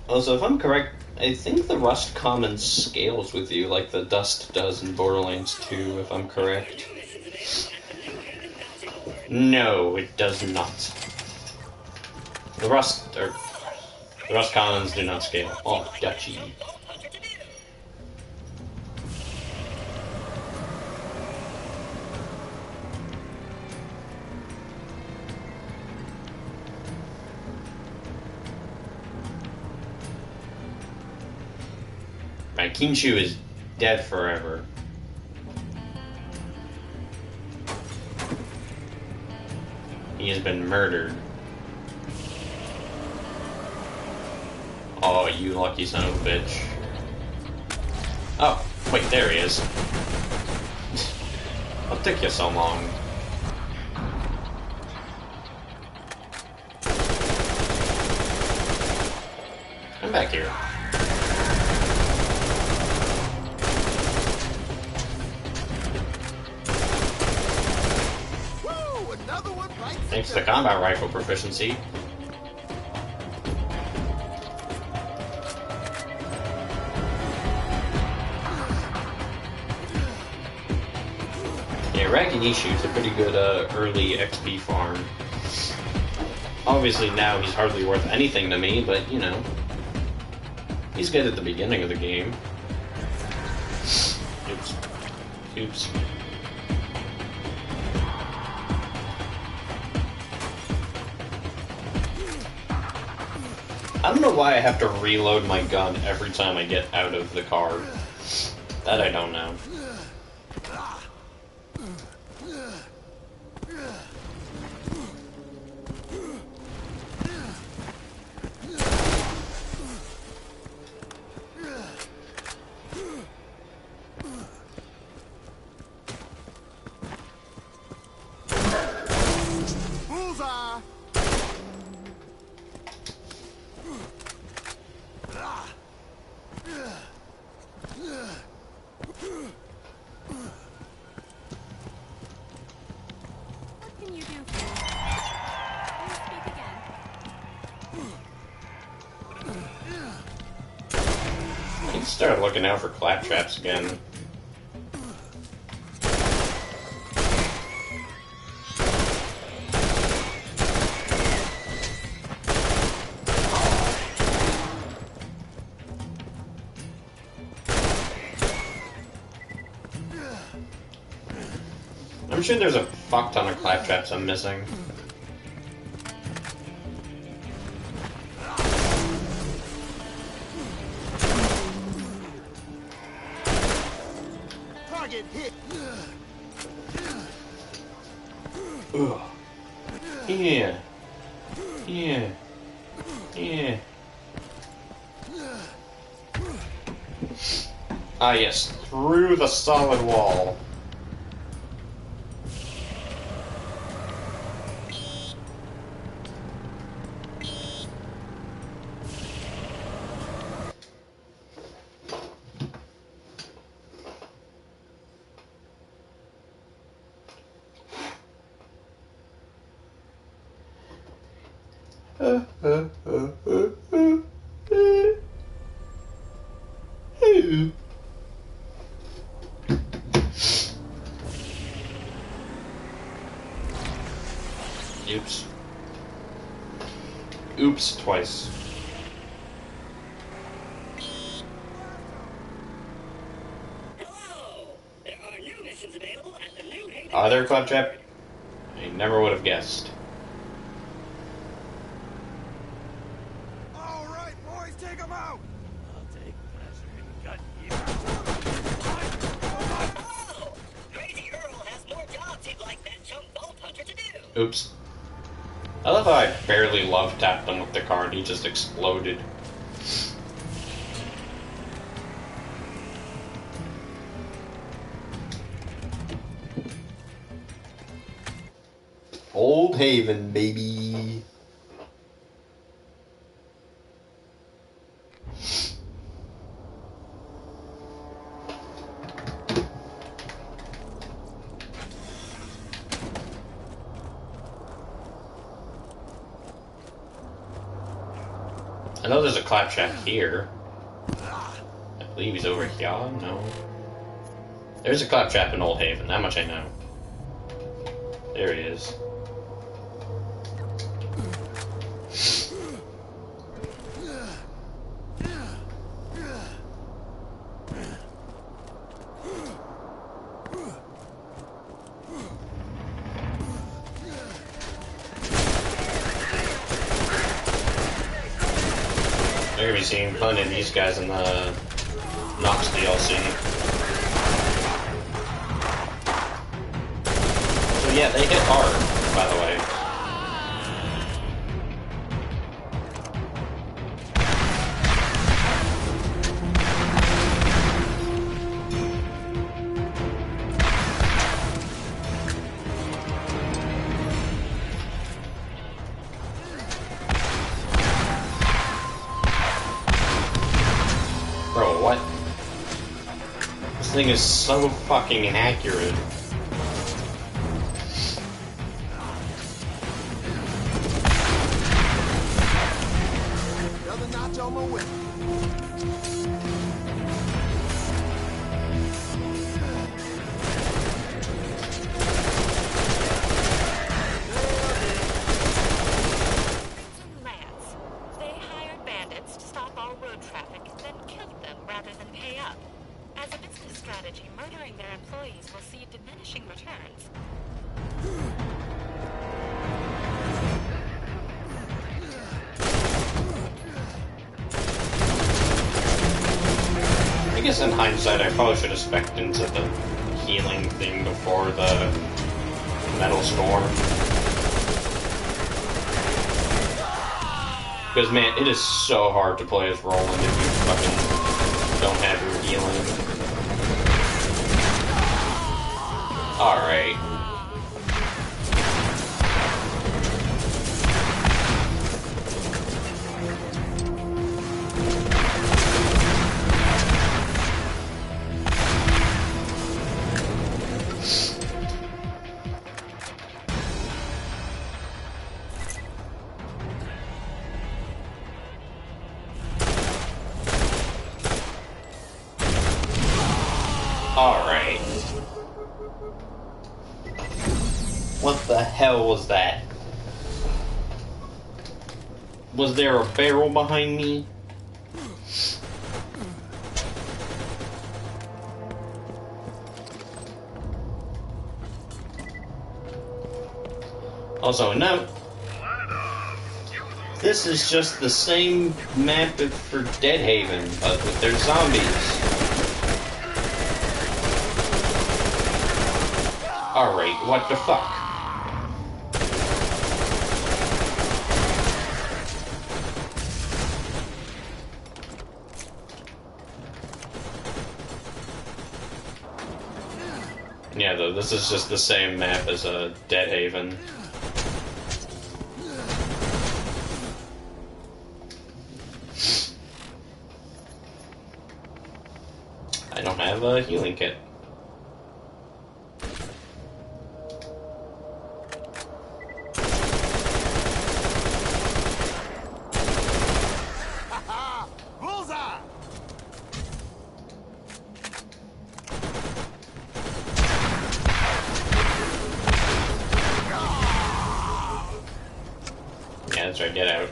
Also, if I'm correct, I think the rust common scales with you like the dust does in Borderlands 2, if I'm correct. No, it does not. The rust commons do not scale. Oh, duchy. My Kinshu is dead forever. He has been murdered. Oh, you lucky son of a bitch. Oh, wait, there he is. What took you so long? Come back here. Woo, another one right. Thanks to combat rifle proficiency. Raginishu's a pretty good early XP farm. Obviously now he's hardly worth anything to me, but you know, he's good at the beginning of the game. Oops. Oops. I don't know why I have to reload my gun every time I get out of the car. That I don't know. Bullseye. What can you do for me? Will you speak again? I need to start looking out for claptraps again. I'm sure there's a fuck ton of claptraps I'm missing. Target get hit. Ugh. Yeah. Yeah. Yeah. Ah, yes. Through the solid wall. Oops. Oops twice. Hello! There are new missions available at the new Haven. Are there, Claptrap? I never would have guessed. All right, boys, take them out. I'll take pleasure in gutting you. Hello! Crazy Earl has more jobs he'd like that chump bolt hunter to do. Oops. I love how I barely love tapped him with the car and he just exploded. Old Haven, baby. I know there's a Claptrap here. I believe he's over here. No. There's a Claptrap in Old Haven, that much I know. There he is. They're gonna be seeing plenty of these guys in the Nox DLC. So yeah, they hit hard, by the way. Bro, what? This thing is so fucking inaccurate. Another notch on my weapon. Lance. They hired bandits to stop all road traffic, then killed them rather than pay up. As a business strategy, murdering their employees will see diminishing returns. I guess in hindsight, I probably should have spec'd into the healing thing before the metal storm. Because man, it is so hard to play as Roland if you fucking don't have your healing. Alright. Alright. What the hell was that? Was there a barrel behind me? Also, note, this is just the same map for Dead Haven, but with their zombies. Alright, what the fuck? Yeah, though, this is just the same map as a Dead Haven. I don't have a healing kit. Bullseye! Yeah, that's right, get out.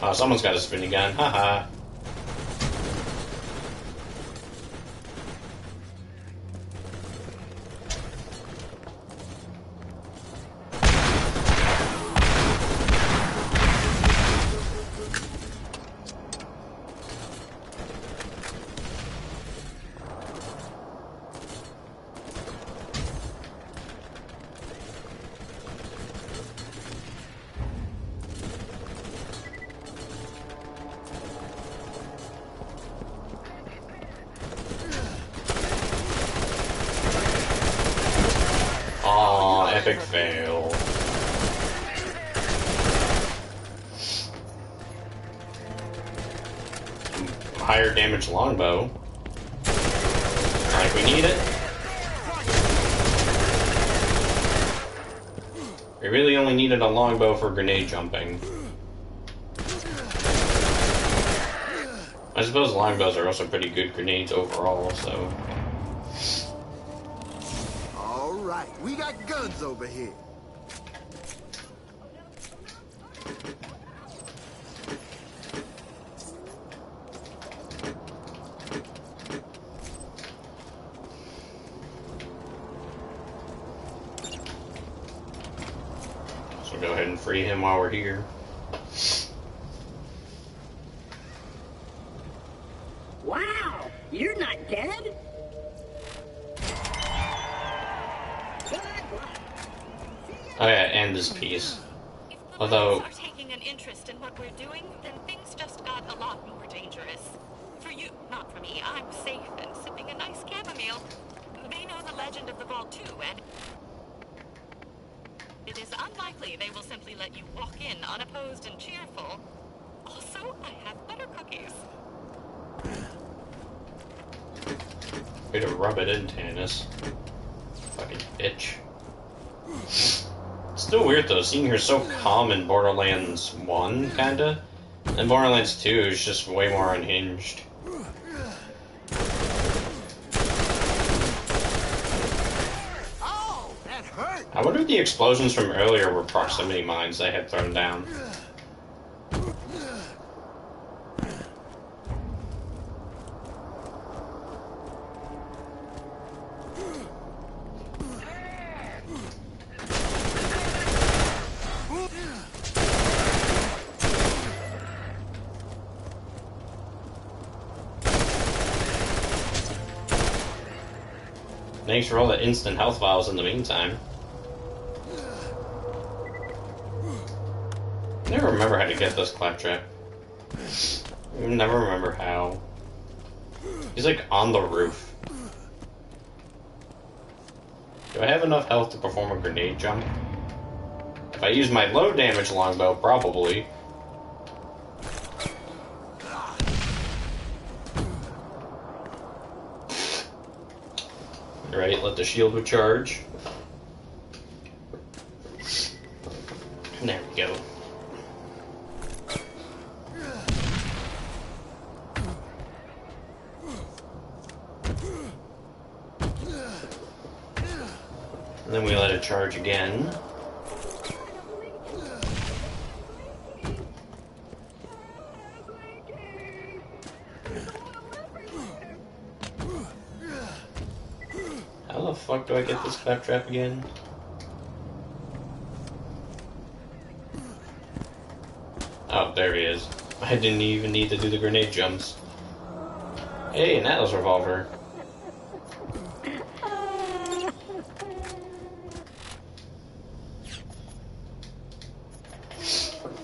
Oh, someone's got a spinning gun, haha. Aw, epic fail. Higher damage longbow. Like we need it. We really only needed a longbow for grenade jumping. I suppose longbows are also pretty good grenades overall, so... Alright, we got guns over here. So go ahead and free him while we're here. Wow, you're not dead? Oh yeah, and this piece. If the Although- Lions are taking an interest in what we're doing, then things just got a lot more dangerous. For you, not for me. I'm safe and sipping a nice chamomile. They know the legend of the vault too, and it is unlikely they will simply let you walk in unopposed and cheerful. Also, I have butter cookies. Way to rub it in, Tannis. Fucking bitch. It's still weird though, seeing her so calm in Borderlands 1, kinda. And Borderlands 2 is just way more unhinged. Oh, that hurt! I wonder if the explosions from earlier were proximity mines they had thrown down. Thanks for all the instant health vials in the meantime. I never remember how to get this claptrap. I never remember how. He's like on the roof. Do I have enough health to perform a grenade jump? If I use my low damage longbow, probably. Right, let the shield recharge. There we go. And then we let it charge again. How the fuck do I get this claptrap again? Oh, Oh, there he is. I didn't even need to do the grenade jumps. Hey, an Atlas revolver.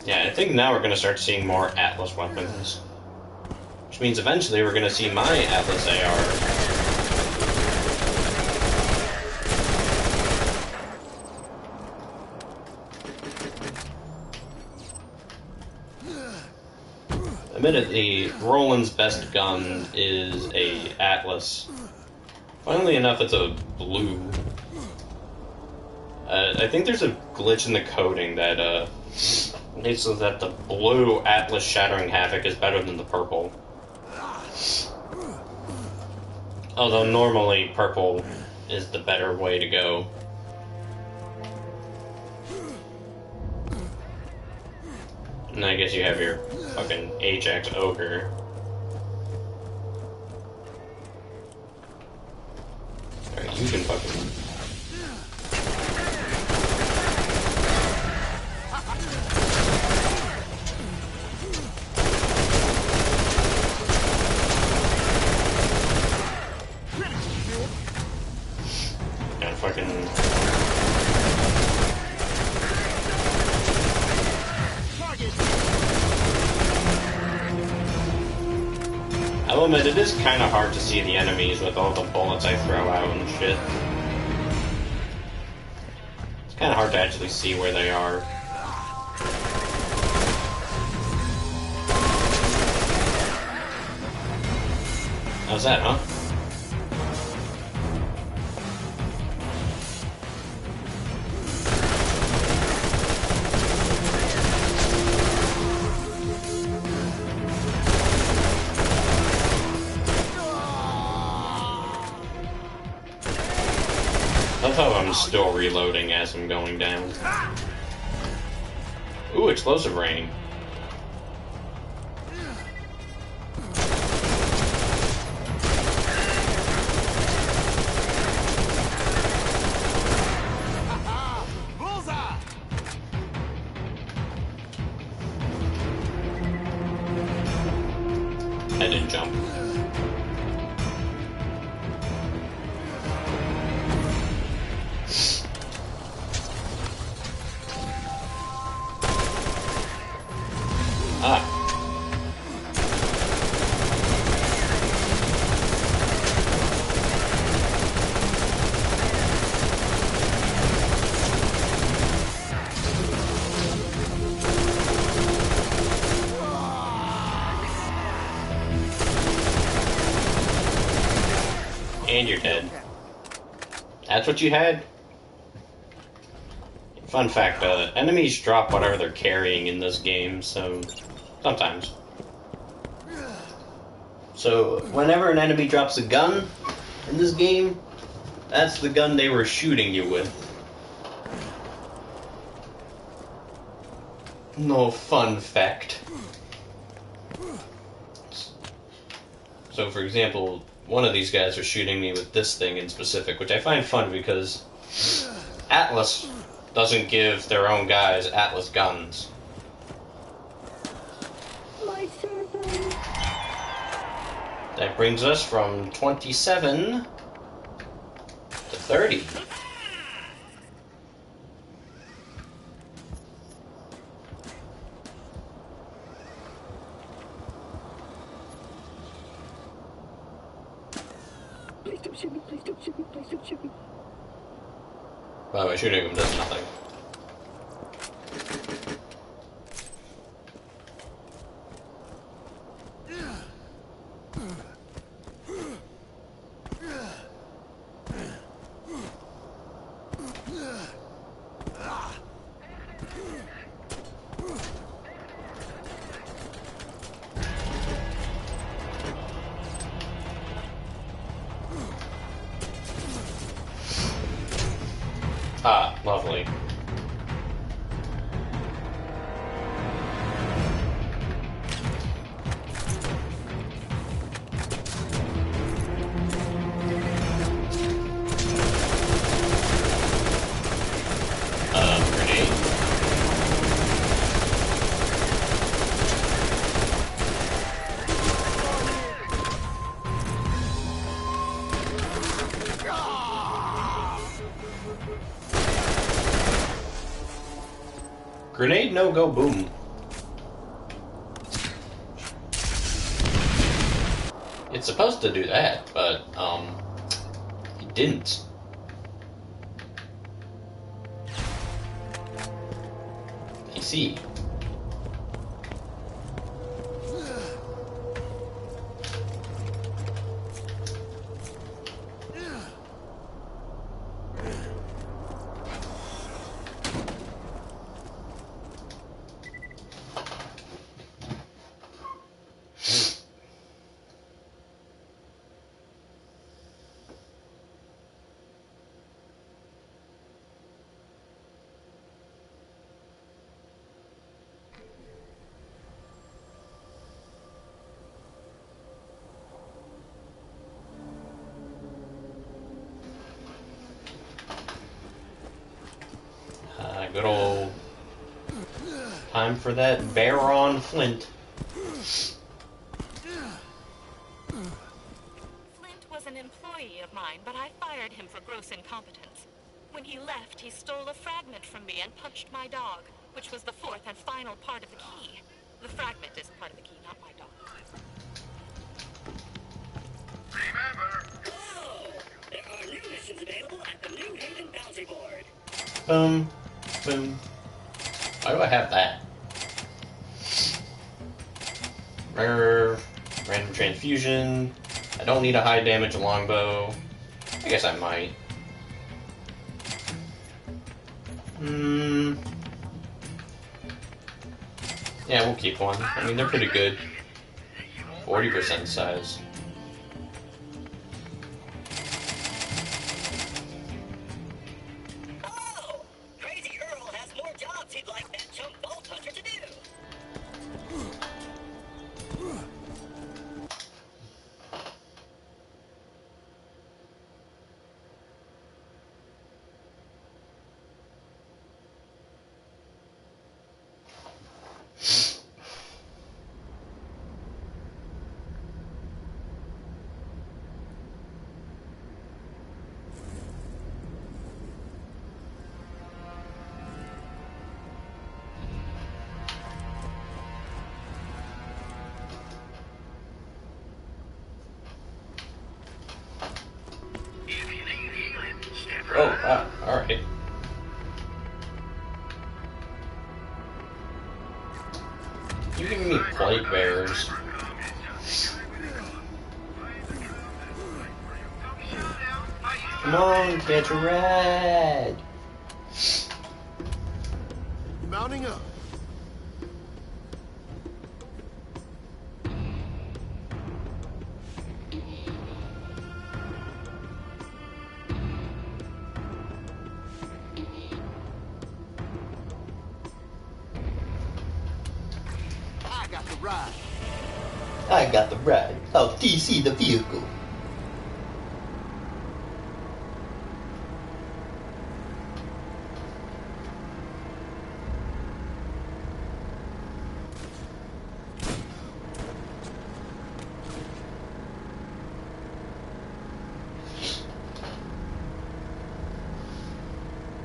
Yeah, I think now we're going to start seeing more Atlas weapons. Which means eventually we're going to see my Atlas AR. Admittedly, Roland's best gun is a Atlas. Funnily enough, it's a blue. I think there's a glitch in the coding that makes so that the blue Atlas Shattering Havoc is better than the purple. Although normally purple is the better way to go. And I guess you have your fucking Ajax Ogre. Alright, you can fucking... Yeah, fucking... I'll admit, it is kind of hard to see the enemies with all the bullets I throw out and shit. It's kind of hard to actually see where they are. How's that, huh? I love how I'm still reloading as I'm going down. Ooh, explosive rain. Bullseye! I didn't jump. Ah. And you're dead. That's what you had? Fun fact, enemies drop whatever they're carrying in this game, so... sometimes. So, whenever an enemy drops a gun in this game, that's the gun they were shooting you with. No fun fact. So, for example, one of these guys are shooting me with this thing in specific, which I find fun because Atlas doesn't give their own guys Atlas guns. That brings us from 27 to 30. Please don't shoot me, please don't shoot me, please don't shoot me. By the way, shooting him does nothing. Ah, lovely. Grenade. Grenade no go boom. It's supposed to do that, but it didn't. I see. Good old time for that bear on Flint. Flint was an employee of mine, but I fired him for gross incompetence. When he left, he stole a fragment from me and punched my dog, which was the fourth and final part of the key. The fragment is part of the key, not my dog. Remember! Oh! There are new missions available at the New Haven Bounty Board. Boom. Boom. Why do I have that? Random transfusion. I don't need a high damage longbow. I guess I might. Yeah, we'll keep one. I mean, they're pretty good. 40% size. Oh! Crazy Earl has more jobs he'd like that chump Vault Hunter to do. Oh, wow. Alright. You're giving me plague bearers. Come on, catch a ride. Mounting up. I got the ride. I'll TC the vehicle.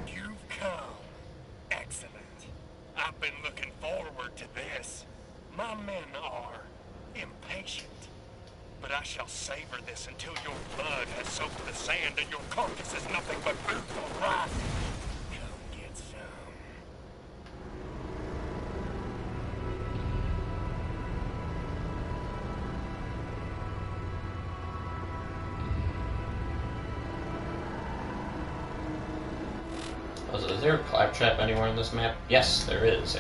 You've come. Excellent. I've been looking forward to this. My men are impatient. But I shall savor this until your blood has soaked the sand and your carcass is nothing but food for wrath. Come get some. Is there a claptrap anywhere on this map? Yes, there is.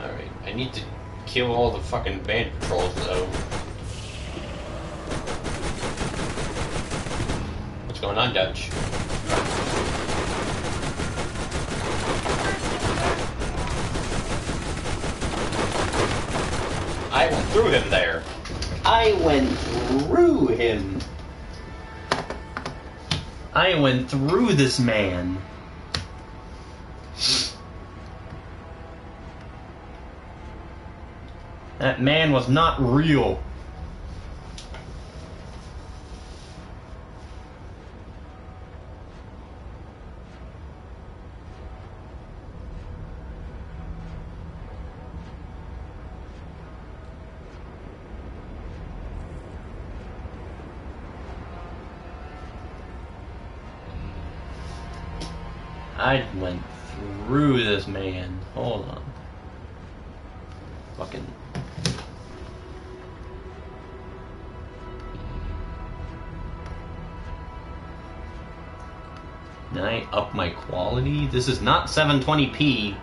Alright, I need to kill all the fucking band patrols, though. What's going on, Dutch? I went through him there. I went through him. I went through this man. That man was not real. I went through this man. Hold on. Fucking. Can I up my quality? This is not 720p.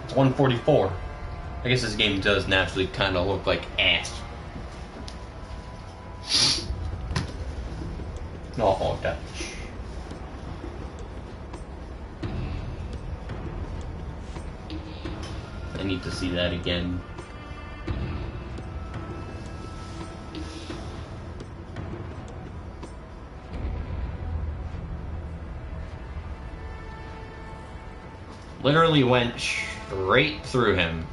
It's 144. I guess this game does naturally kind of look like ass. Oh, Dutch. I need to see that again. Literally went straight through him.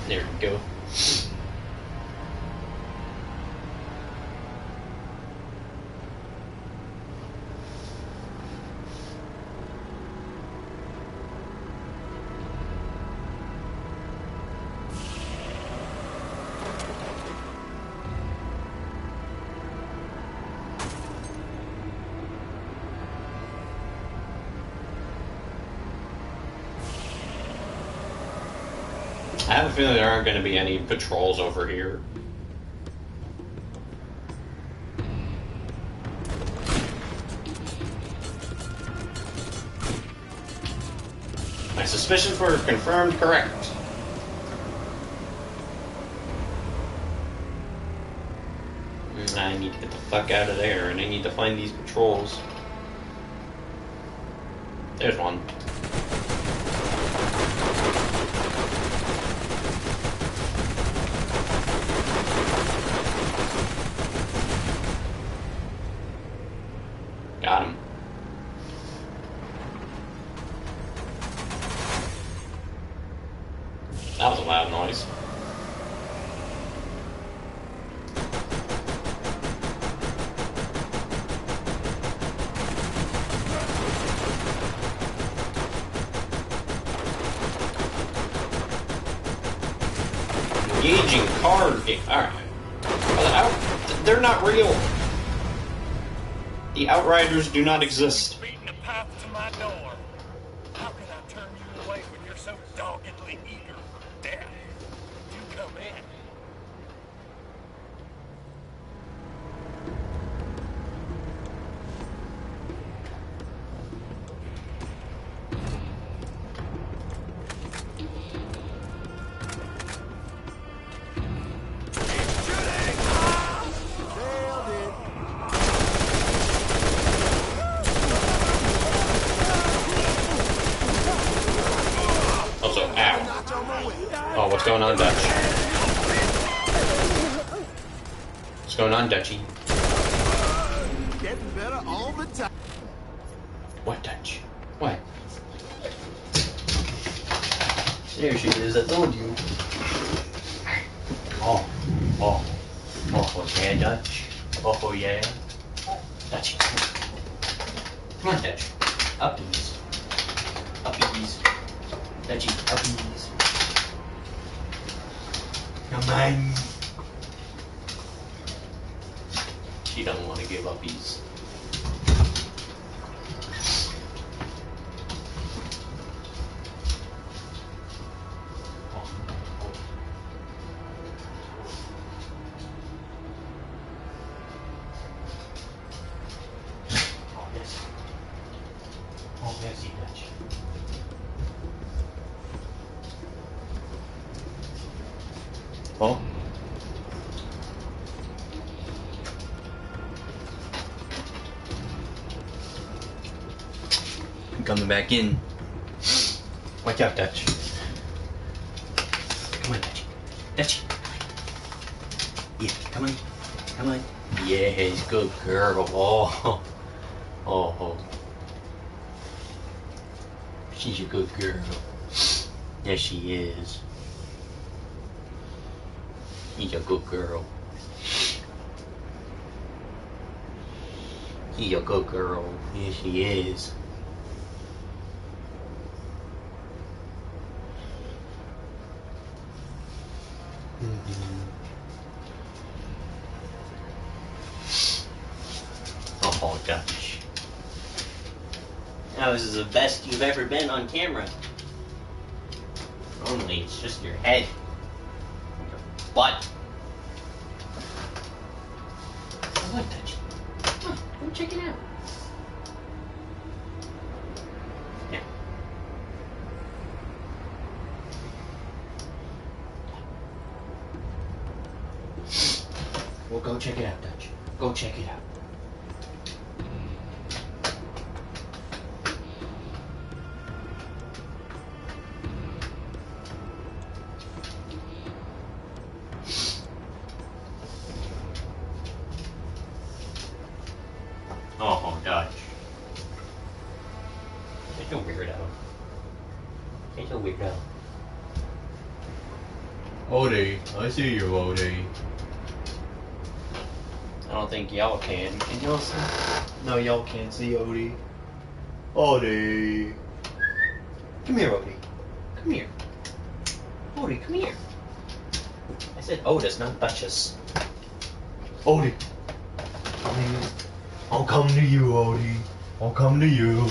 There we go. I have a feeling there aren't going to be any patrols over here. My suspicions were confirmed correct. I need to get the fuck out of there, and I need to find these patrols. There's one. Got him. That was a loud noise. Engaging card game. Alright. They're not real. The Outriders do not exist. Beating a path to my door. How can I turn you away when you're so doggedly eager for death? You come in. Also, ow. Oh, what's going on, Dutch? What's going on, Dutchy? Getting better all the time. What, Dutch? What? There she is, I told you. Oh, oh, oh, yeah, Dutch. Oh, yeah. Dutchy. Come on, Dutch. Uppies. Uppies. Dutchy, uppies. Come on. She doesn't want to give uppies. Oh, yes. Oh, yes, you Dutch. Oh. I'm coming back in. Watch out, Dutch. Come on, Dutch. Dutch. Yeah, come on. Come on. Yes, good girl. Oh. Oh. She's a good girl. Yes, she is. She's a good girl. She's a good girl. Yes, she is. Oh gosh. Now this is the best you've ever been on camera. Normally it's just your head. Your butt. I like that. Huh, go check it out. Yeah. Well, go check it out, Dutch. Go check it out. Oh, Dutch. Such a weirdo. Such a weirdo. Odie, I see you, Odie. I don't think y'all can. Can y'all see? No, y'all can't see Odie. Odie. Come here, Odie. Come here. Odie, come here. I said Otis, not Duchess. Odie. I'll come to you, Odie. I'll come to you.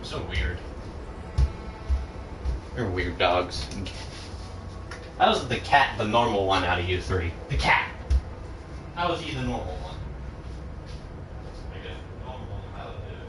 So weird. They're weird dogs. That was the cat, the normal one out of you three. The cat. How was he the normal one? I guess normal relative.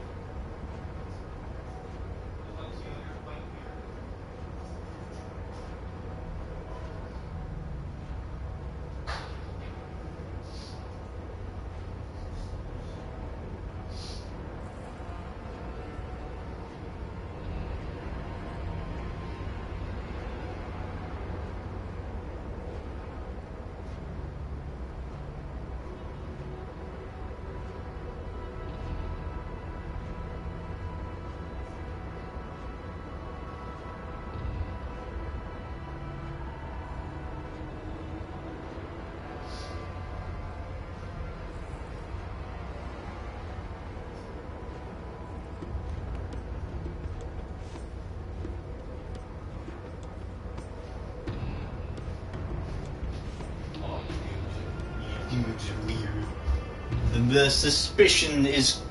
The suspicion is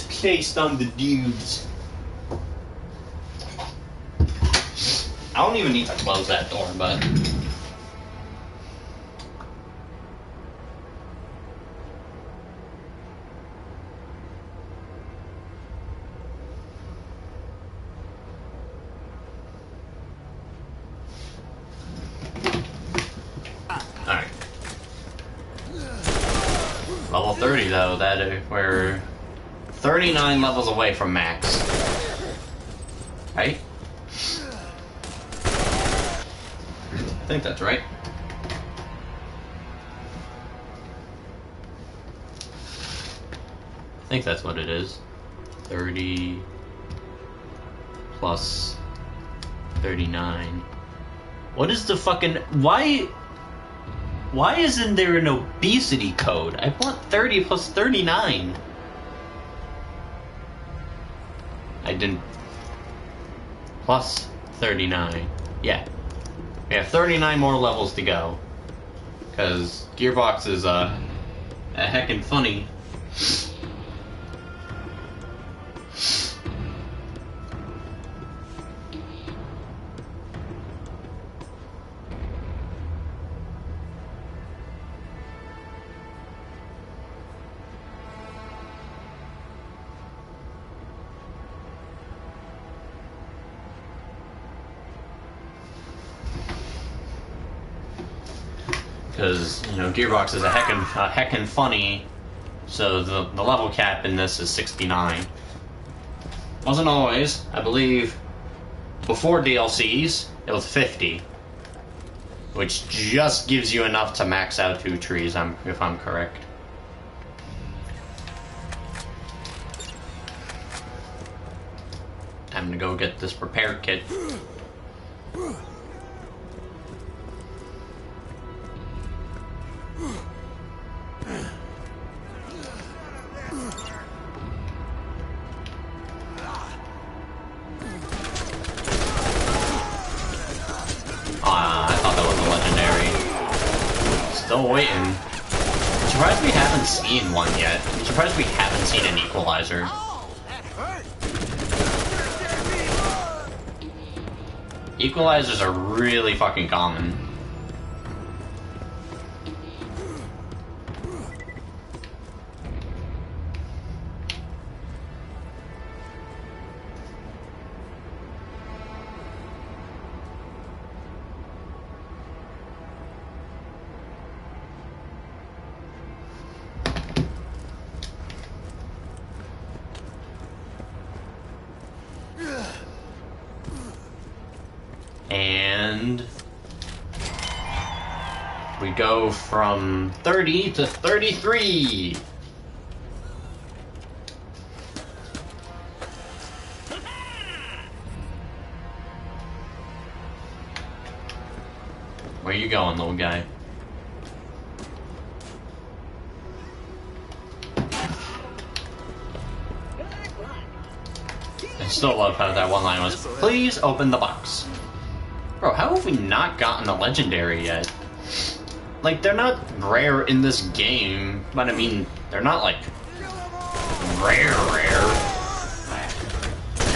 placed on the dudes. I don't even need to close that door, but alright. Level 30 though, we're 39 levels away from max. Right? I think that's right. I think that's what it is. 30 plus 39. What is the fucking... Why isn't there an obesity code? I want 30 plus 39. I didn't... Plus 39. Yeah. We have 39 more levels to go. Because Gearbox is, a heckin' funny. because, you know, Gearbox is a heckin' funny, so the level cap in this is 69. Wasn't always. I believe before DLCs, it was 50. Which just gives you enough to max out 2 trees, if I'm correct. I'm gonna go get this repair kit. I thought that was a legendary. Still waiting. I'm surprised we haven't seen one yet. I'm surprised we haven't seen an equalizer. Equalizers are really fucking common. And we go from 30 to 33. Where you going, little guy? I still love how that one line was, "Please open the box." Bro, how have we not gotten a legendary yet? Like, they're not rare in this game, but I mean, they're not like rare.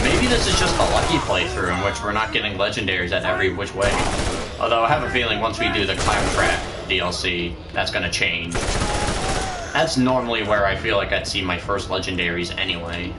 Maybe this is just a lucky playthrough in which we're not getting legendaries at every which way. Although I have a feeling once we do the Cloud Trap DLC, that's gonna change. That's normally where I feel like I'd see my first legendaries anyway.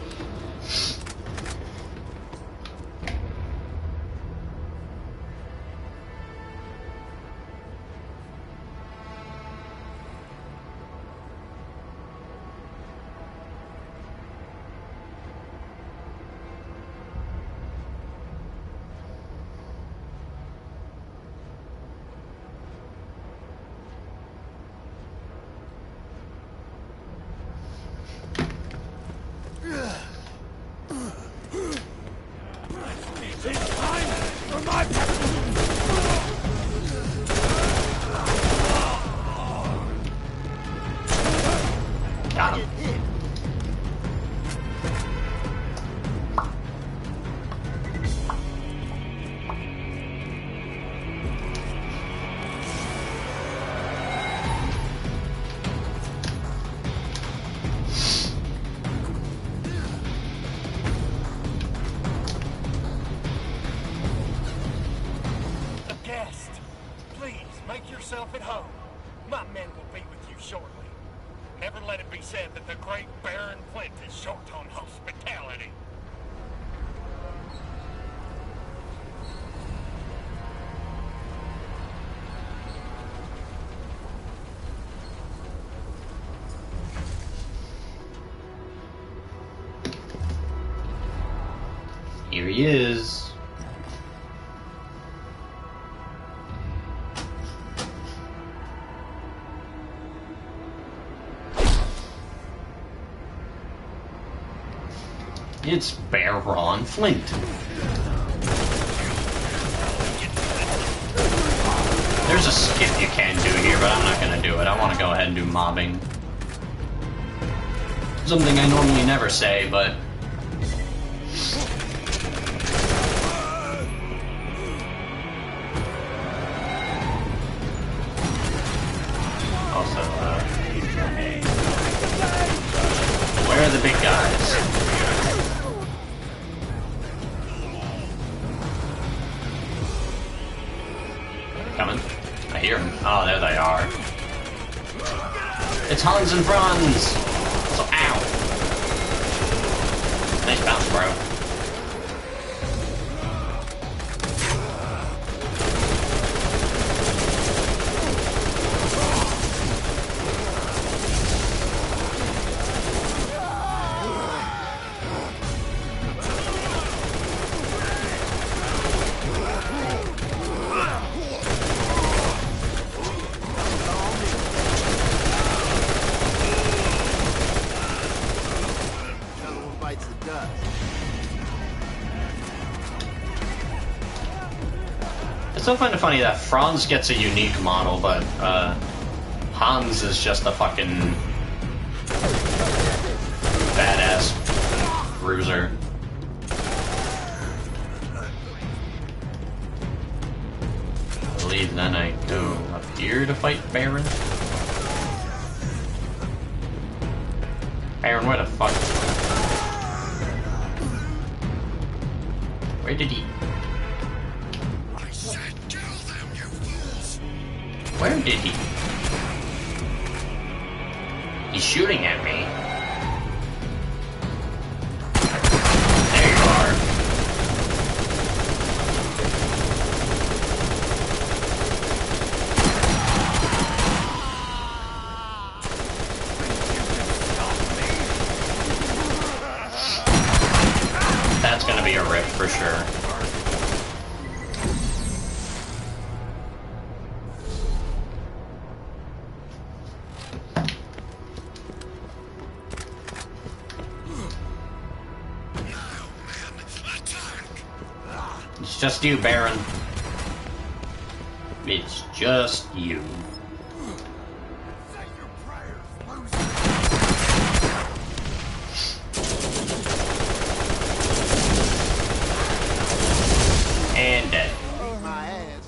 Got him. A guest. Please, make yourself at home. My men will be with you shortly. Never let it be said that the great Baron Flint is short on hospitality. Here he is. It's Baron Flint. There's a skip you can do here, but I'm not gonna do it. I want to go ahead and do mobbing. Something I normally never say, but... also, where are the big guys? Coming. I hear them. Oh, there they are. It's Hans and Franz! So, ow! Nice bounce, bro. still find it funny that Franz gets a unique model, but Hans is just a fucking badass bruiser. I believe then I go up here to fight Baron. Baron, where the fuck? Where did he? I said kill them, you fools! Where did he? He's shooting at me. There you are. That's gonna be a rip for sure. It's just you, Baron. It's just you. Say your prayers, And dead. loser. My ass.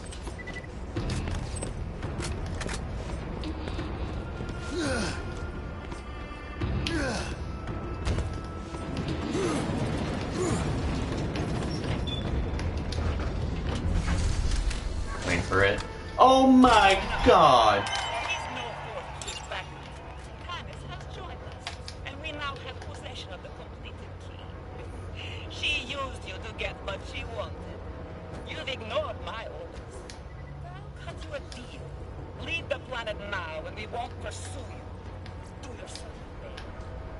Wait for it. Oh my god! There is no fourth key fragment. Canis has joined us, and we now have possession of the completed key. She used you to get what she wanted. You've ignored my orders. I'll cut you a deal. Leave the planet now, and we won't pursue you. Do yourself a favor.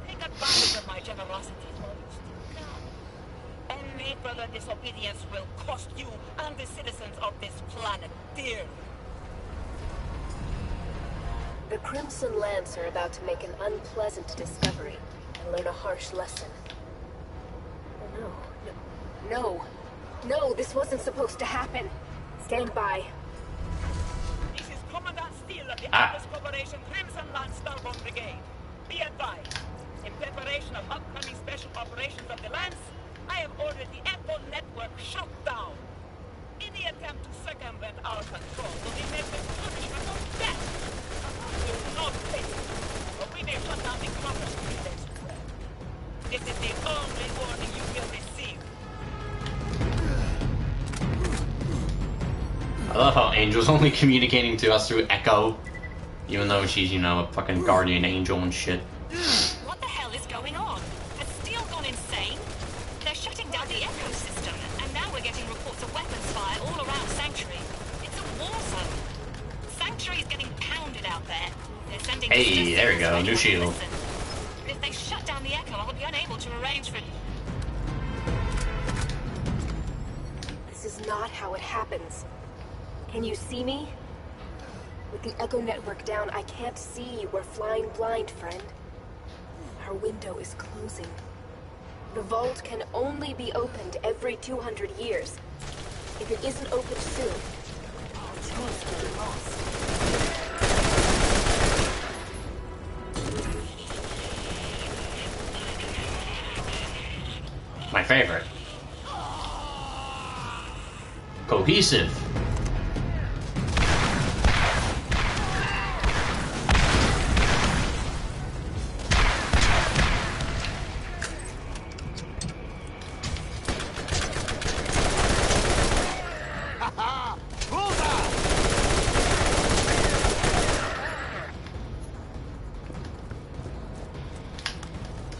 Take advantage of my generosity while you still can. Any further disobedience will cost you and the citizens of this planet dearly. The Crimson Lance are about to make an unpleasant discovery and learn a harsh lesson. No, this wasn't supposed to happen. Stand by. This is Commandant Steele of the Atlas Corporation Crimson Lance Starborn Brigade. Be advised, in preparation of upcoming special operations of the Lance, I have ordered the Echo network shut down. Any attempt to circumvent our control will be met with punishment of death. Do not face it, or we may shut down the commerce relays as well. This is the only warning you will receive. I love how Angel's only communicating to us through Echo, even though she's, you know, a fucking guardian angel and shit. What the hell is going on? Has Steel gone insane? They're shutting down the Echo system, and now we're getting reports of weapons fire all around Sanctuary. It's a war zone. Sanctuary's getting pounded out there. They're sending Hey, there we go, new shield. If they shut down the Echo, I'll be unable to arrange for... This is not how it happens. Can you see me? With the Echo network down, I can't see you. We're flying blind, friend. Our window is closing. The vault can only be opened every 200 years. If it isn't opened soon, our chance will be lost. My favorite. Cohesive.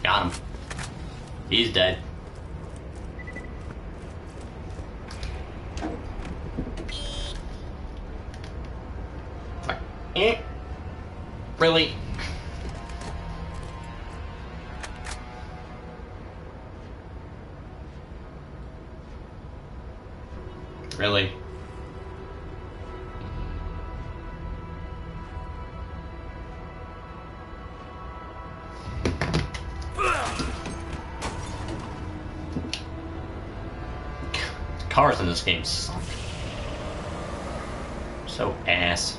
Got him. He's dead. Fuck. Really? Really? Cars in this game suck. So ass.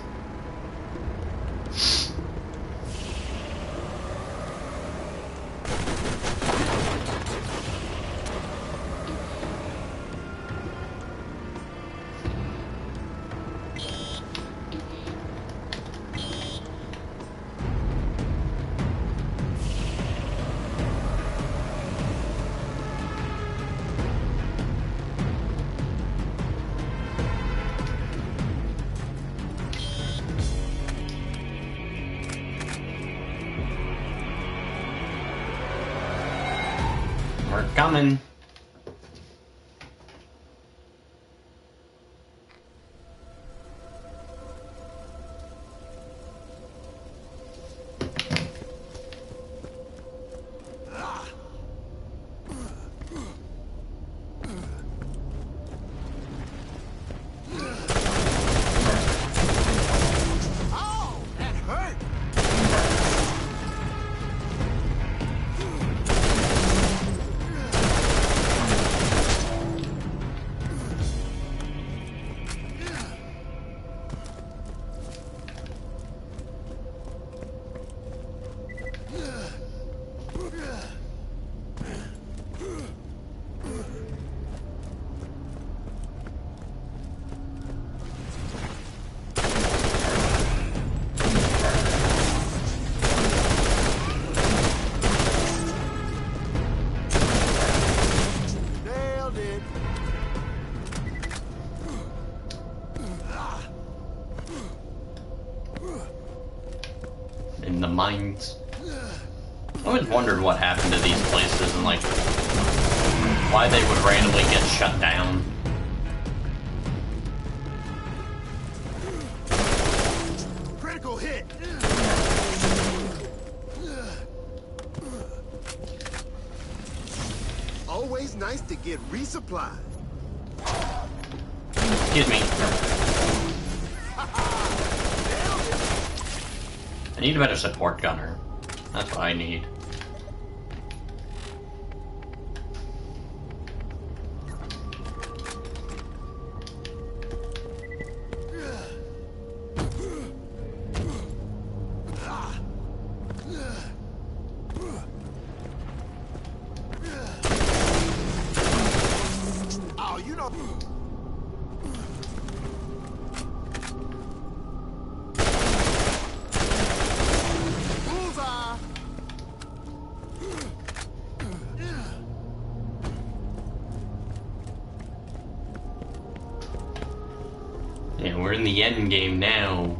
We're coming. Oh, that hurt. Nailed it. In the mines. I always wondered what happened to these places and like why they would randomly get shut down. Critical hit. Always nice to get resupplied. Excuse me. I need a better support gunner. That's what I need. Oh, you know. Bullseye. Yeah, we're in the end game now.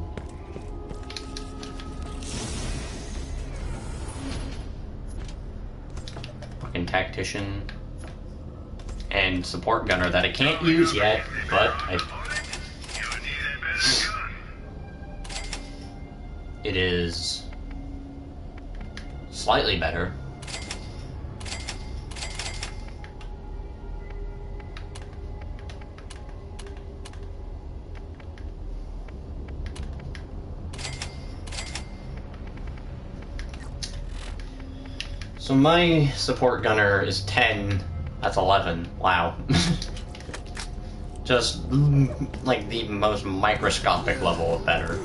Fucking tactician. And support gunner that I can't use yet, but it is slightly better. So my support gunner is 10, that's 11, wow. Just like the most microscopic level of better.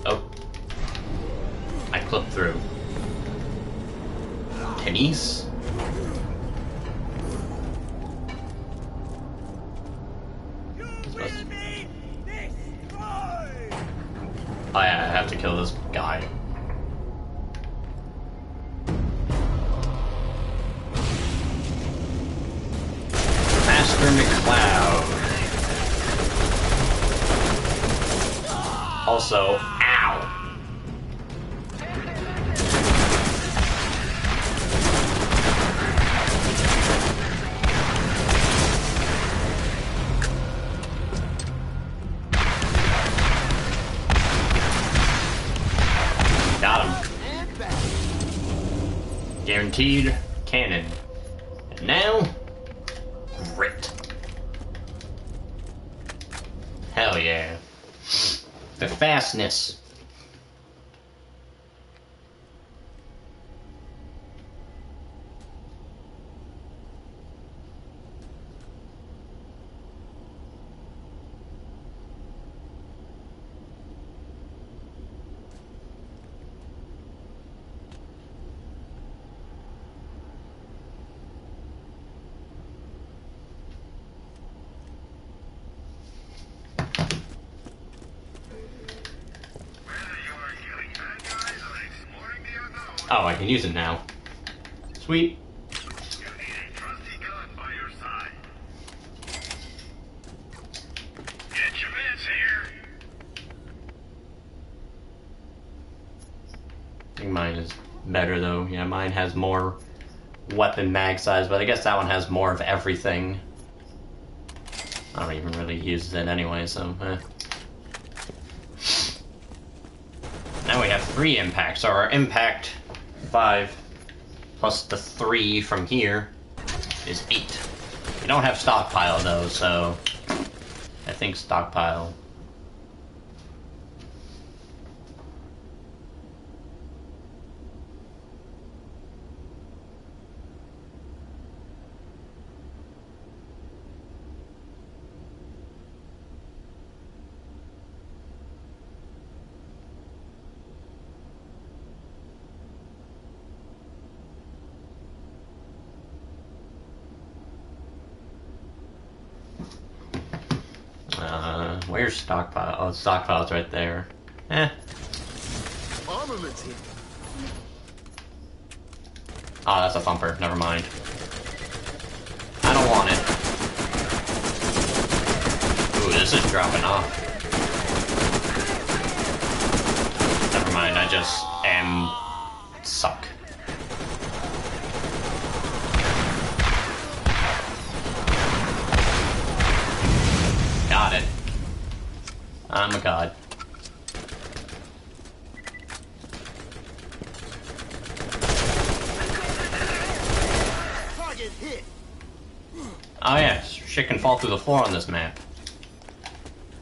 Oh. I clipped through. Tennis? Oh yeah, I have to kill this guy. Master McCloud. Also, ow! Got him. And back. Guaranteed cannon. And now, grit. Hell yeah. The fastness. Oh, I can use it now. Sweet. You need a trusty gun by your side. Get your meds here. I think mine is better though. Yeah, mine has more weapon mag size, but I guess that one has more of everything. I don't even really use it anyway, so Now we have 3 impacts, so our impact 5 plus the 3 from here is 8. We don't have stockpile though, so I think stockpile. Where's stockpile? Oh, stockpile's right there. Armaments here. Oh, that's a thumper. Never mind. I don't want it. Ooh, this is dropping off. Never mind, I just am... suck. Got it. I'm a god. Target hit. Oh yeah, shit can fall through the floor on this map.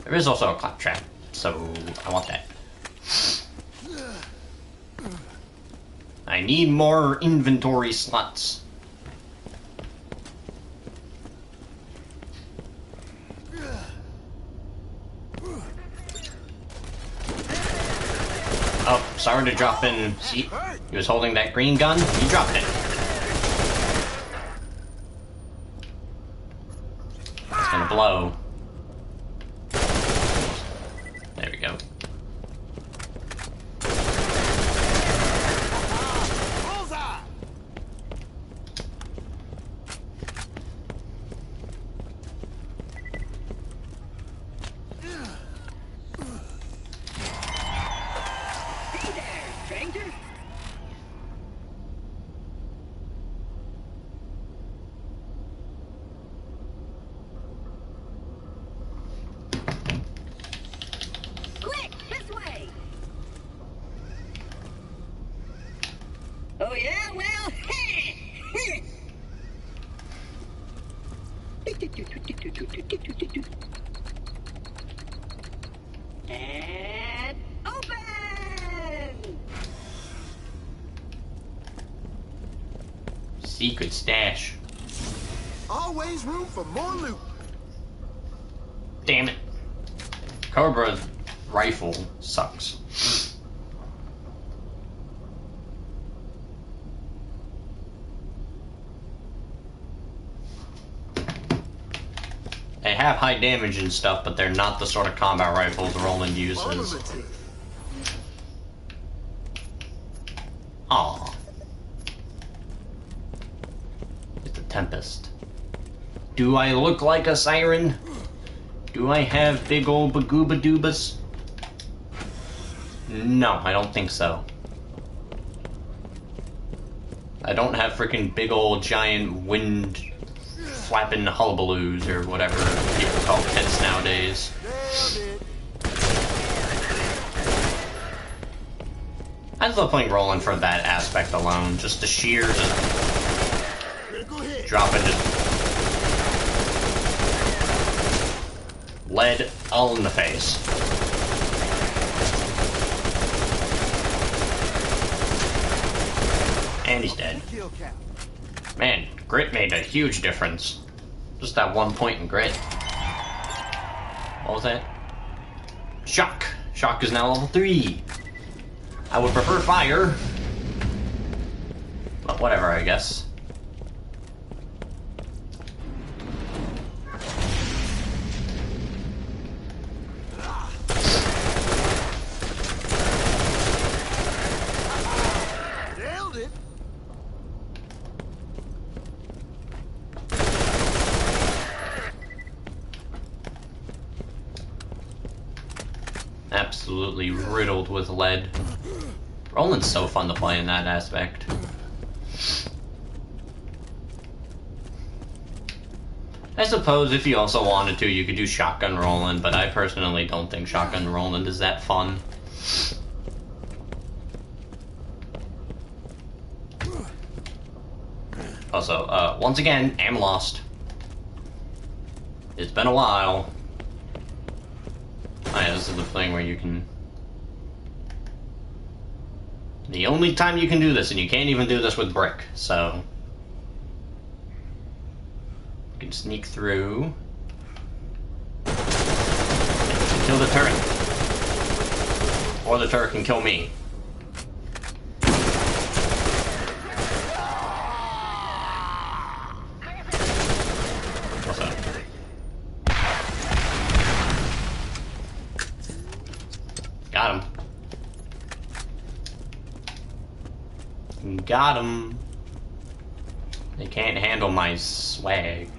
There is also a claptrap, so I want that. I need more inventory slots. Oh, sorry to drop in. See, he was holding that green gun. He dropped it. It's gonna blow. There we go. Bullseye. Hey there, stranger. Quick, this way. Oh yeah, well, and open. Secret stash. Always room for more loot. Damn it. Cobra's rifle sucks. They have high damage and stuff, but they're not the sort of combat rifles Roland uses. Armaments here. Aww. It's a Tempest. Do I look like a siren? Do I have big old bagooba doobas? No, I don't think so. I don't have freaking big old giant wind flapping hullabaloos or whatever people call tits nowadays. Nailed it. I love playing Roland for that aspect alone. Just the sheer Critical hit. dropping just lead all in the face. And he's dead. Kill count. Man, grit made a huge difference. Just that 1 point in grit. What was that? Shock. Shock is now level 3. I would prefer fire. But whatever, I guess. Nailed absolutely riddled with lead. Roland's so fun to play in that aspect. I suppose if you also wanted to, you could do Shotgun Roland, but I personally don't think Shotgun Roland is that fun. Also, once again, am lost. It's been a while. Oh yeah, this is the thing where you can... The only time you can do this, and you can't even do this with brick, so... You can sneak through... and kill the turret. Or the turret can kill me. What's up? Got him. Got him. They can't handle my swag.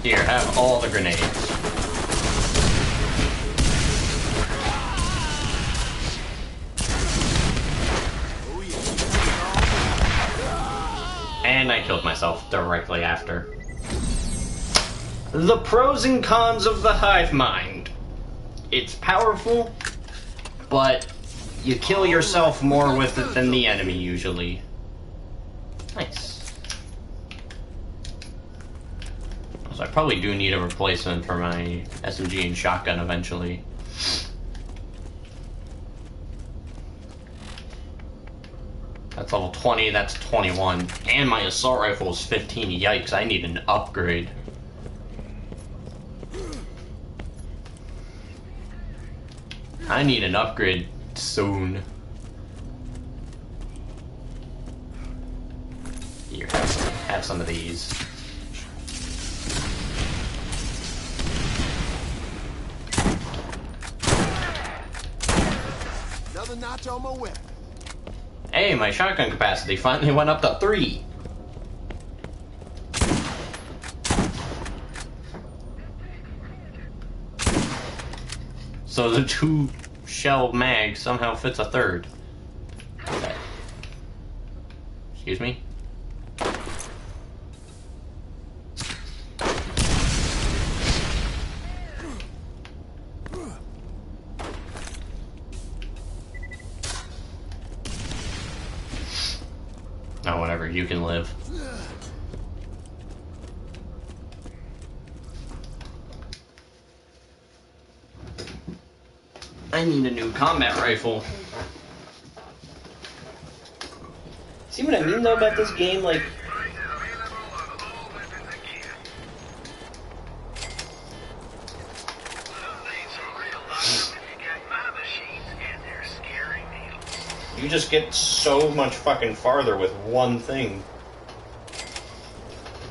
Here, have all the grenades. And I killed myself directly after. The pros and cons of the hive mind. It's powerful, but you kill yourself more with it than the enemy usually. Nice. So I probably do need a replacement for my SMG and shotgun eventually. That's level 20, that's 21. And my assault rifle is 15. Yikes, I need an upgrade. I need an upgrade soon. Here, have some of these. Another notch on my weapon. Hey, my shotgun capacity finally went up to 3. So the 2 shell mag somehow fits a 3rd. Okay. Excuse me? Oh, whatever, you can live. I need a new combat rifle. See what I mean though about this game? Like, you just get so much fucking farther with one thing.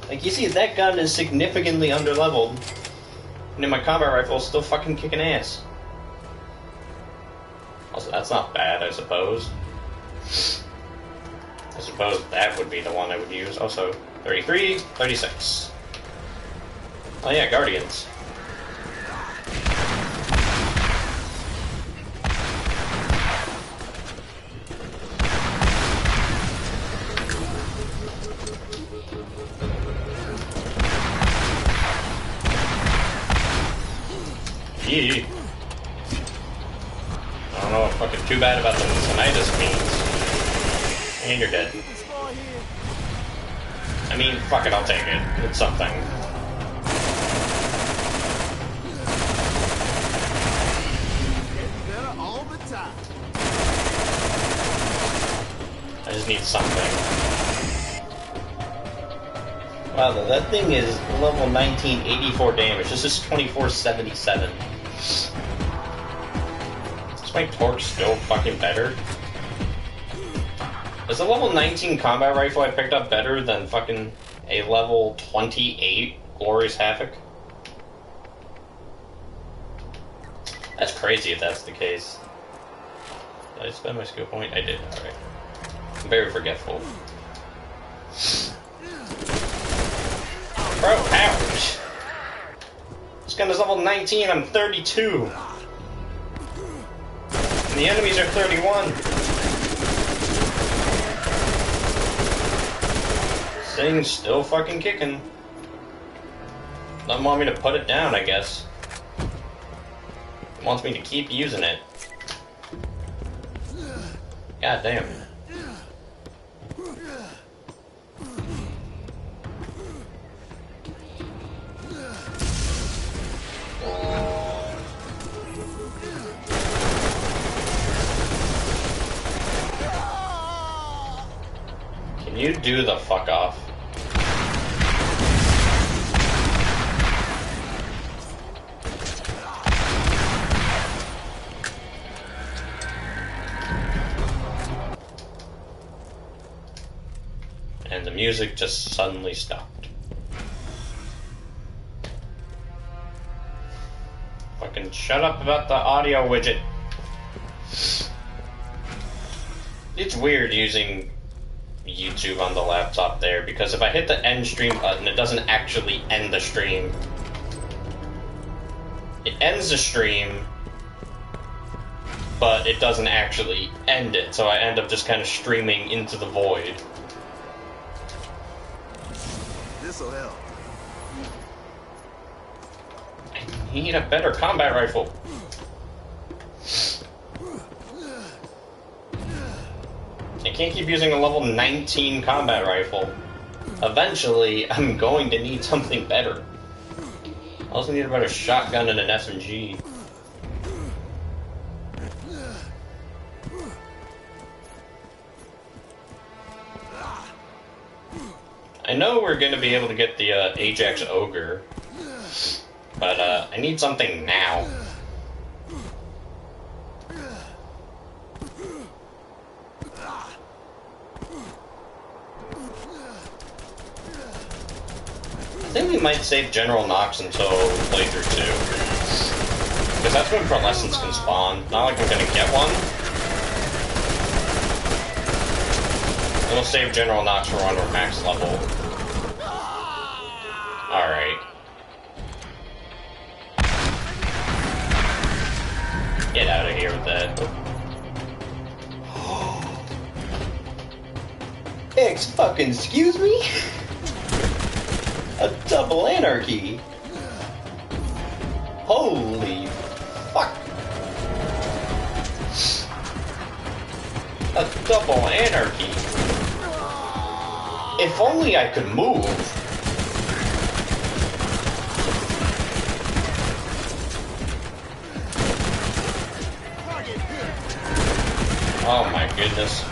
Like, you see, that gun is significantly underleveled, and then my combat rifle is still fucking kicking ass. Also, that's not bad, I suppose. I suppose that would be the one I would use. Also, 33, 36. Oh yeah, Guardians. Yee. I don't know what fucking too bad about the tinnitus means. And you're dead. I mean, fuck it, I'll take it. It's something. Better all the time. I just need something. Wow, that thing is level 19, 84 damage. This is 2477. It's Is my torque still fucking better? Is the level 19 combat rifle I picked up better than fucking a level 28 Glorious Havoc? That's crazy if that's the case. Did I spend my skill point? I did, alright. I'm very forgetful. Bro, ouch! This gun is level 19, I'm 32! And the enemies are 31! This thing's still fucking kicking. Doesn't want me to put it down, I guess. It wants me to keep using it. God damn. Can you do the fuck off? And the music just suddenly stopped. Fucking shut up about the audio widget. It's weird using YouTube on the laptop there, because if I hit the end stream button, it doesn't actually end the stream. It ends the stream, but it doesn't actually end it, so I end up just kind of streaming into the void. This'll help. I need a better combat rifle. I can't keep using a level 19 combat rifle. Eventually, I'm going to need something better. I also need a better shotgun and an SMG. I know we're going to be able to get the Ajax Ogre, but I need something now. I think we might save General Knox until playthrough 2. Because that's when Pearlescence can spawn. Not like we're gonna get one. We'll save General Knox for when we're max level. Alright. Get out of here with that. Excuse me? A double anarchy? Holy fuck. A double anarchy. If only I could move. Oh my goodness.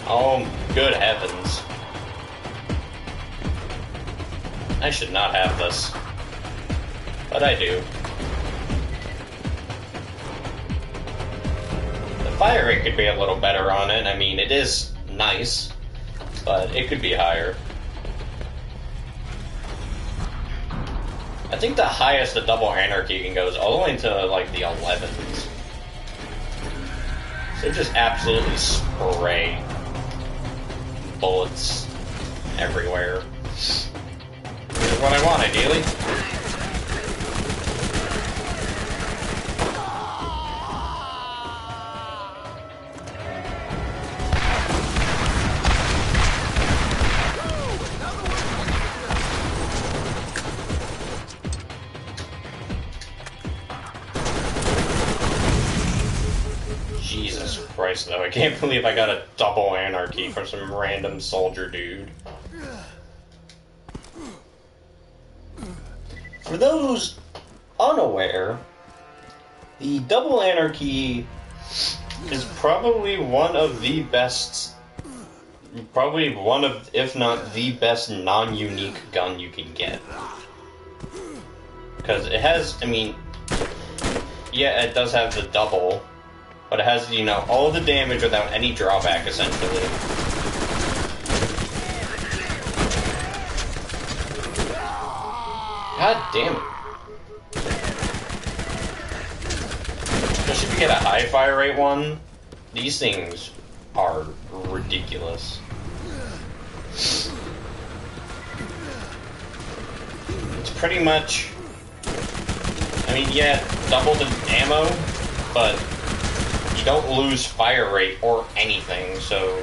Oh, good heavens. I should not have this. But I do. The fire rate could be a little better on it. I mean, it is nice, but it could be higher. I think the highest the double anarchy can go is all the way into like the 11s. So just absolutely spray bullets everywhere. This is what I want, ideally. Jesus Christ, though. I can't believe I got a double anarchy from some random soldier dude. For those unaware, the double anarchy is probably one of the best, probably one of, if not the best non-unique gun you can get. Because it has, I mean, yeah, it does have the double, but it has, you know, all the damage without any drawback, essentially. God damn it. Especially if you get a high fire rate one, these things are ridiculous. It's pretty much, I mean, yeah, double the ammo, but you don't lose fire rate or anything, so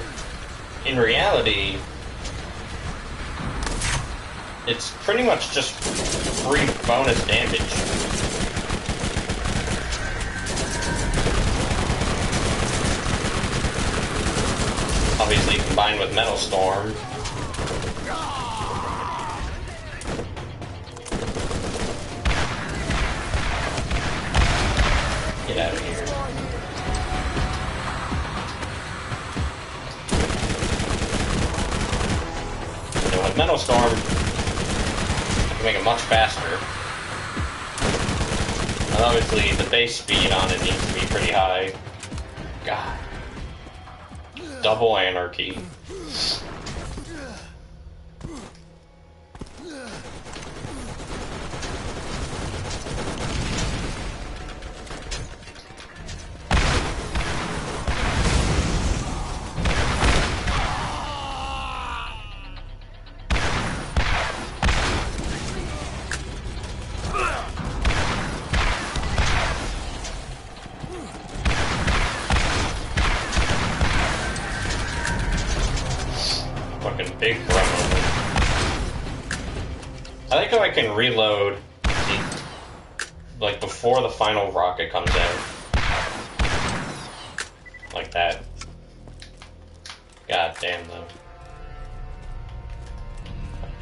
in reality, it's pretty much just free bonus damage. Obviously combined with Metal Storm. Get out of here. And with Metal Storm, I can make it much faster. And obviously the base speed on it needs to be pretty high. God. Double anarchy. Big gremlin. I like how I can reload, like, before the final rocket comes out. Like that. God damn, though.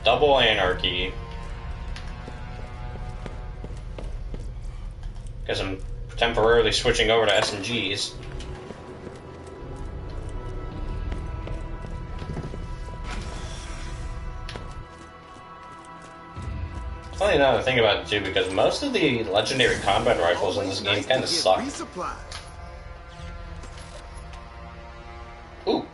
Double anarchy. Guess I'm temporarily switching over to SMGs. Funny now to think about it too, because most of the legendary combat rifles in this game kind of suck. Ooh.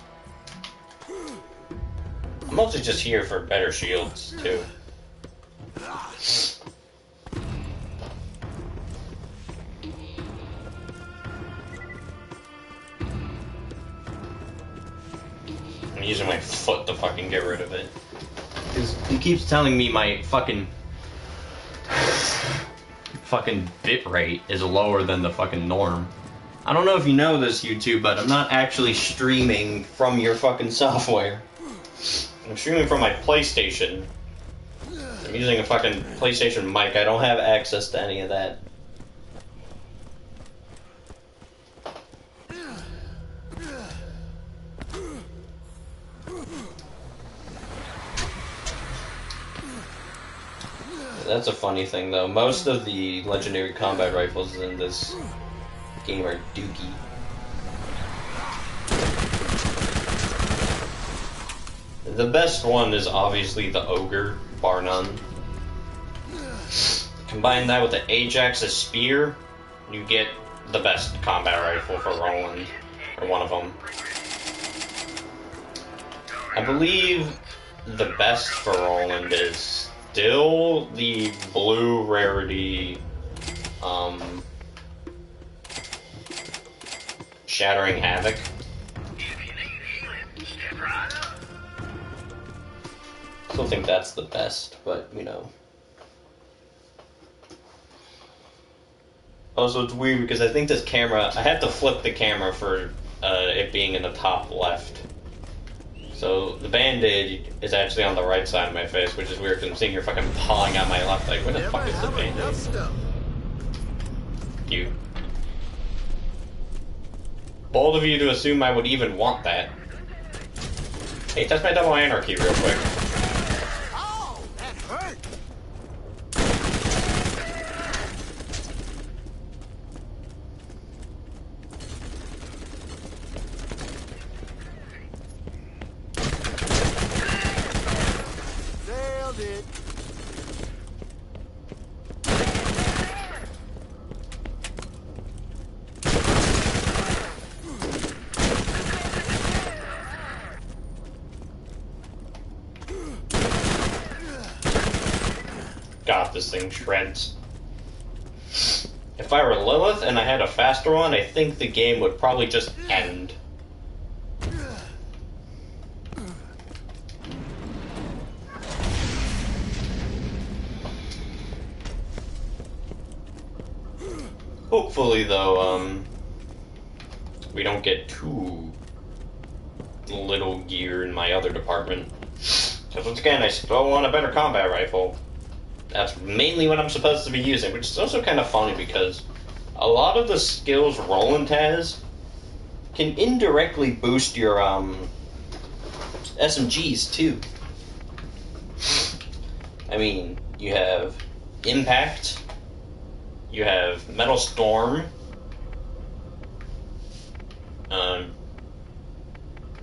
I'm mostly just here for better shields too. I'm using my foot to fucking get rid of it. Because he keeps telling me my fucking bit rate is lower than the fucking norm. I don't know if you know this, YouTube, but I'm not actually streaming from your fucking software. I'm streaming from my PlayStation. I'm using a fucking PlayStation mic. I don't have access to any of that. That's a funny thing, though. Most of the legendary combat rifles in this game are dookie. The best one is obviously the Ogre, bar none. Combine that with the Ajax's Spear, you get the best combat rifle for Roland, or one of them. I believe the best for Roland is still the blue rarity, Shattering Havoc. Still think that's the best, but you know. Also, it's weird because I think this camera, I had to flip the camera for it being in the top left. So the bandage is actually on the right side of my face, which is weird because I'm sitting here fucking pawing at my left. Like, where the fuck is the bandage? You. Bold of you to assume I would even want that. Hey, test my double anarchy real quick. Oh, that hurt. Nailed it. God, this thing shreds. If I were Lilith and I had a faster one, I think the game would probably just end. Hopefully, though, we don't get too little gear in my other department. Because once again, I still want a better combat rifle. That's mainly what I'm supposed to be using, which is also kind of funny because a lot of the skills Roland has can indirectly boost your SMGs too. I mean, you have Impact, you have Metal Storm,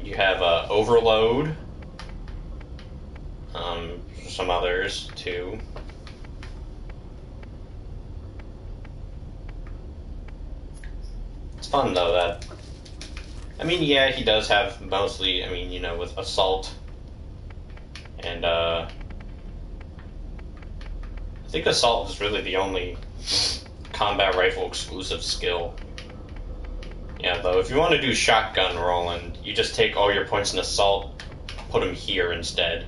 you have Overload, some others too. It's fun though that, I mean, yeah, he does have mostly, I mean, you know, with Assault and I think Assault is really the only combat rifle exclusive skill. Yeah, though, if you want to do Shotgun Roland, you just take all your points in Assault, put them here instead.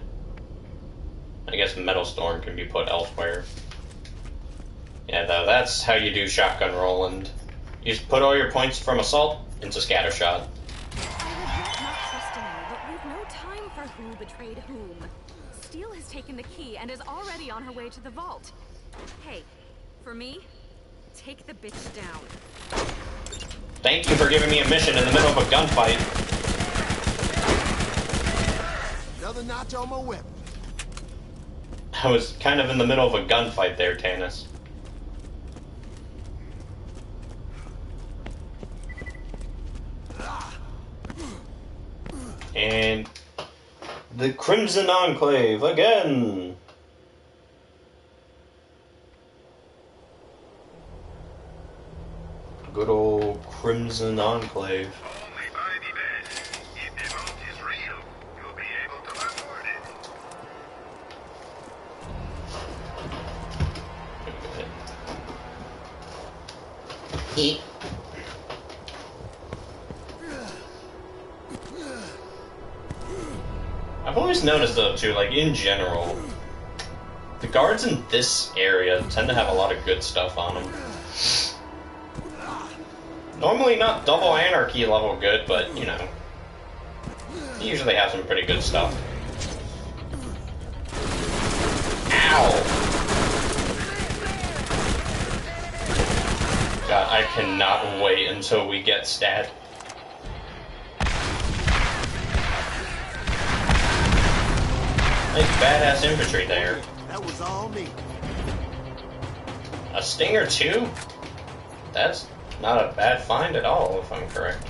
I guess Metal Storm can be put elsewhere. Yeah, though, that's how you do Shotgun Roland. You just put all your points from Assault into Scattershot. I regret not trusting you, but we've no time for who betrayed whom. Steel has taken the key and is already on her way to the vault. Hey, for me, take the bitch down. Thank you for giving me a mission in the middle of a gunfight. Another notch on my weapon. I was kind of in the middle of a gunfight there, Tanis. And the Crimson Enclave again. Good old Crimson Enclave. Only by the bed. If the vault is real, you'll be able to afford it. Eat. I've always noticed though too, like in general, the guards in this area tend to have a lot of good stuff on them. Normally not double anarchy level good, but you know, they usually have some pretty good stuff. Ow! God, I cannot wait until we get stat. Nice badass infantry there. That was all me. A Stinger too? That's not a bad find at all, if I'm correct.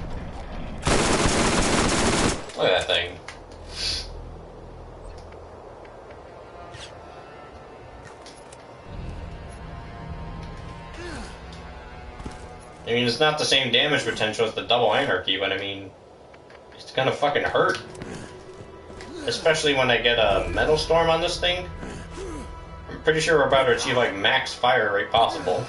Look at that thing. I mean, it's not the same damage potential as the double anarchy, but I mean, it's gonna fucking hurt. Especially when I get a Metal Storm on this thing. I'm pretty sure we're about to achieve like max fire rate possible.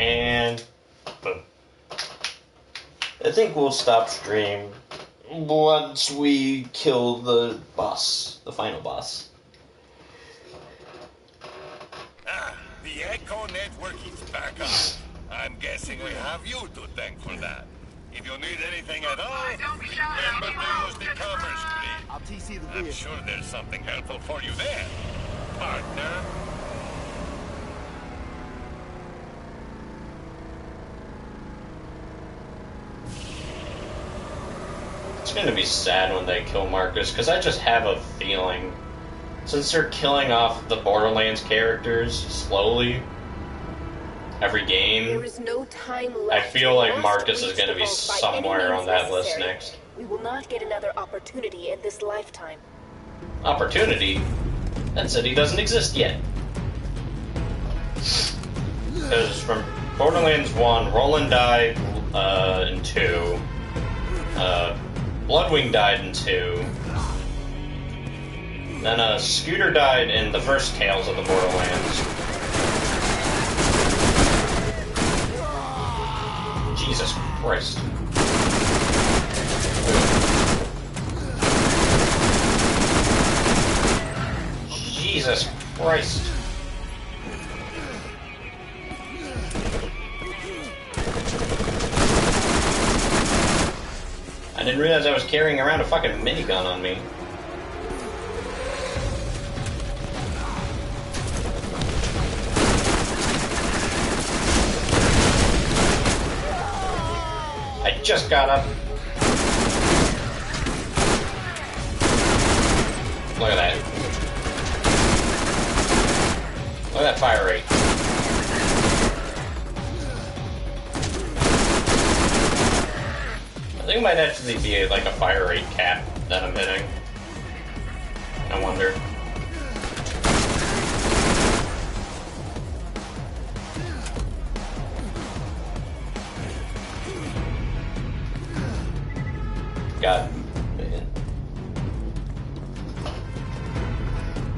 And boom. I think we'll stop stream once we kill the boss, the final boss. The Echo network is back up. I'm guessing we have you to thank for that. If you need anything at all, remember to use the commerce grid. I'll TC the I'm vehicle. sure there's something helpful for you there, partner. It's gonna be sad when they kill Marcus, because I just have a feeling, since they're killing off the Borderlands characters slowly, every game. There is no time left. I feel like We Marcus must is going to reach be the vault by any somewhere means on that list necessary. next. We will not get another opportunity in this lifetime. Opportunity? That city doesn't exist yet. Because from Borderlands 1, Roland died in 2. Bloodwing died in 2. Then Scooter died in the first Tales of the Borderlands. Jesus Christ. Jesus Christ. I didn't realize I was carrying around a fucking minigun on me. I just got up. Look at that. Look at that fire rate. I think it might actually be like a fire rate cap that I'm hitting. I wonder. God.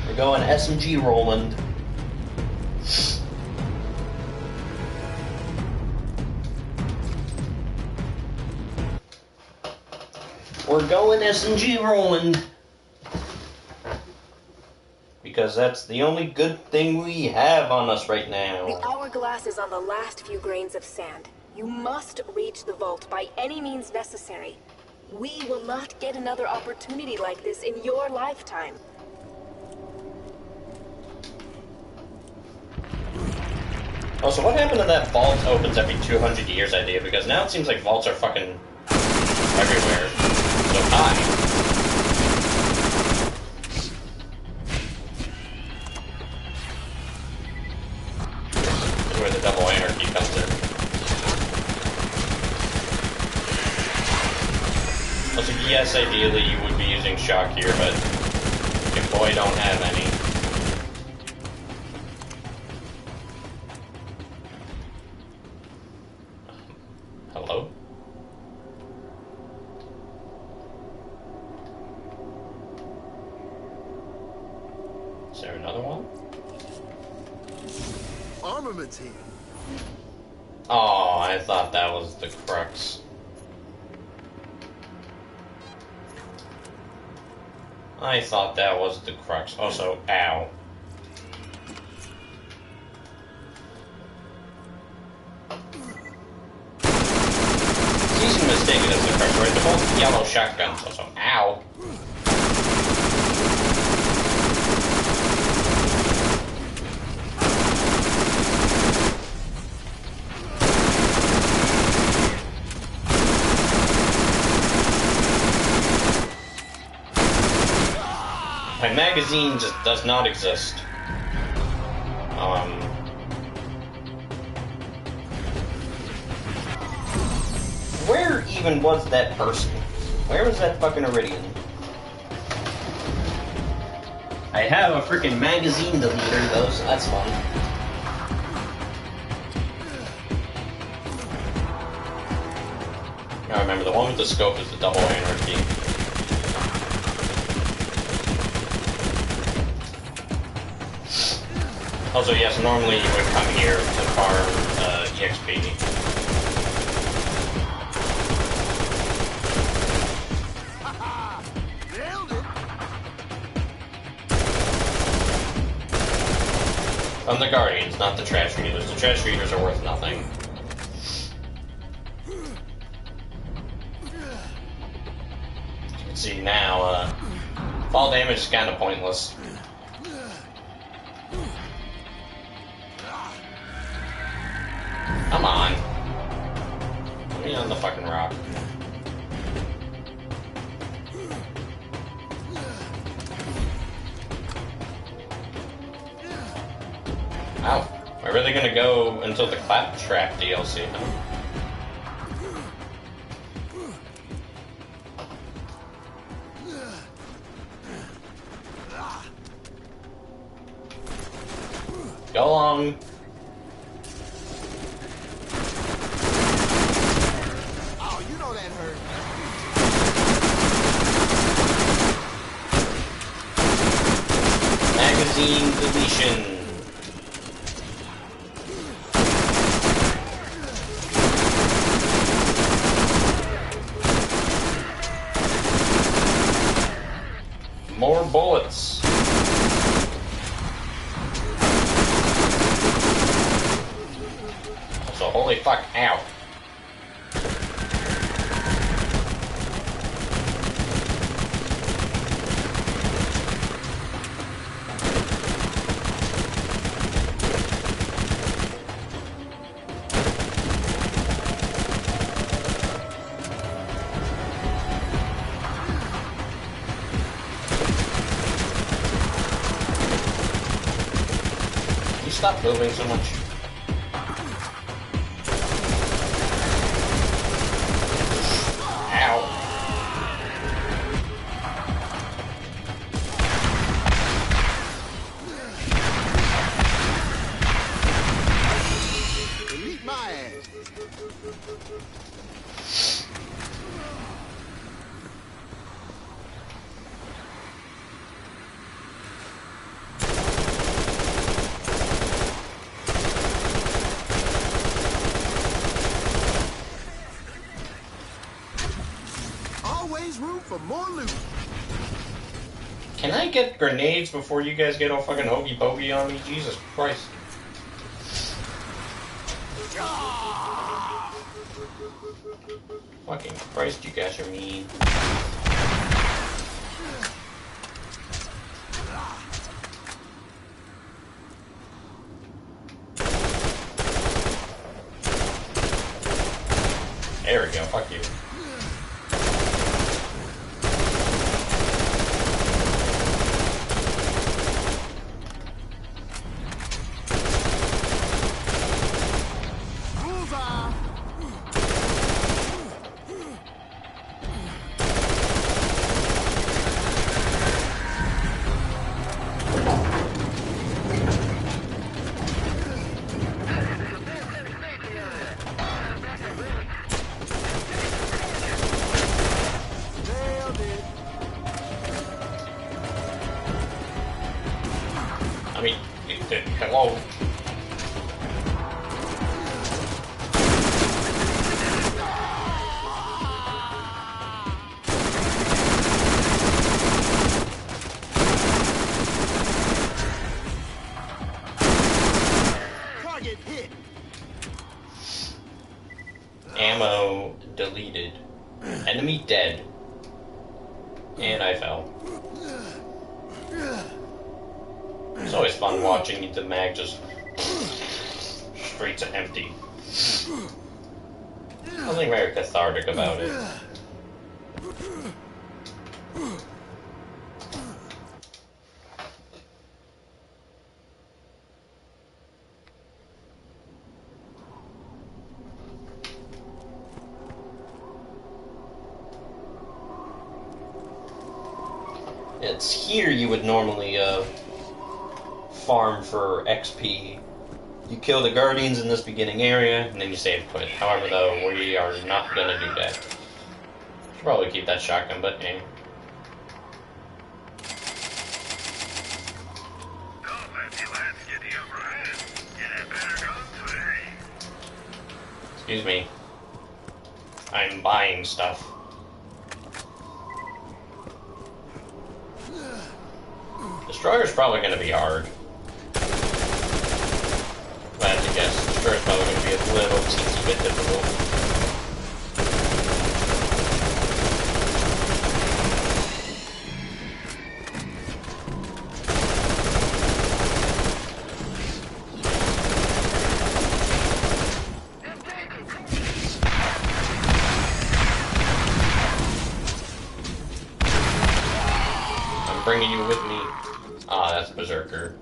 We're going SMG Roland. We're going SMG Roland. Because that's the only good thing we have on us right now. The hourglass is on the last few grains of sand. You must reach the vault by any means necessary. We will not get another opportunity like this in your lifetime. Also, what happened to that vault opens every 200 years idea? Because now it seems like vaults are fucking everywhere. So high. This is where the double anarchy comes in. Also, yes, ideally you would be using shock here, but your boy don't have any. Hello? Is there another one? Armaments here. Oh, I thought that was the crux. I thought that was the crux. Also, ow. It's easy to mistake it as the crux, right? They're both yellow shotguns. Also, ow. My magazine just does not exist. Where even was that person? Where was that fucking Iridian? I have a freaking magazine deleter though, so that's fun. Now remember, the one with the scope is the double anarchy. Also, yes, normally you would come here to farm EXP. Nailed it. From the Guardians, not the trash readers. The trash readers are worth nothing. As you can see now, fall damage is kind of pointless. Come on. Put me on the fucking rock. Ow. Are really gonna go until the Claptrap DLC, huh? Go along. Oh, you know that hurt. Magazine deletion. More bullets. So holy fuck, ow. Can you stop moving so much? Ow. Delete my ass. Always room for more loot. Can I get grenades before you guys get all fucking hokey pokey on me? Jesus Christ. Fucking Christ, you guys are mean. There we go, fuck you. Bullseye. Nailed it. I mean, hello? Target hit. Ammo deleted. Enemy dead. And I fell. It's always fun watching the mag just straight to empty. Something very cathartic about it. It's here you would normally farm for XP. You kill the guardians in this beginning area, and then you save quit. However, though, we are not gonna do that. Should probably keep that shotgun, but eh. Don't let the lads get the upper hand. Get a better gun today. Excuse me. I'm buying stuff. Destroyer's probably gonna be hard. If I have to guess, Destroyer's probably gonna be a little teensy bit difficult. I'm bringing you with me. Ah, that's Berserker.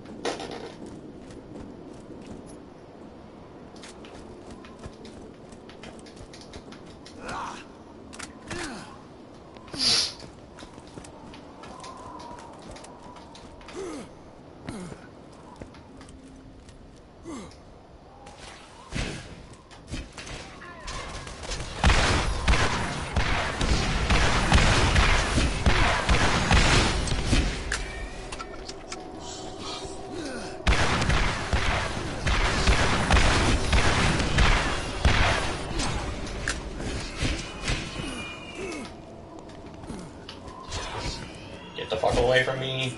Get the fuck away from me.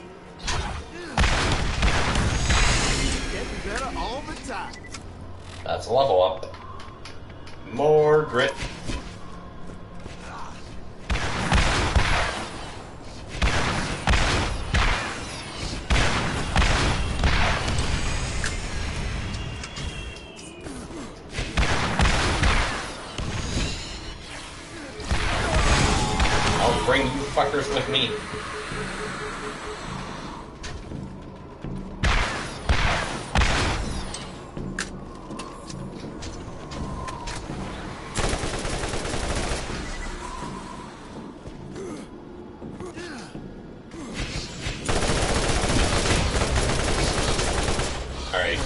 Getting better all the time. That's a level up. More grit. I'll bring you fuckers with me. Alright.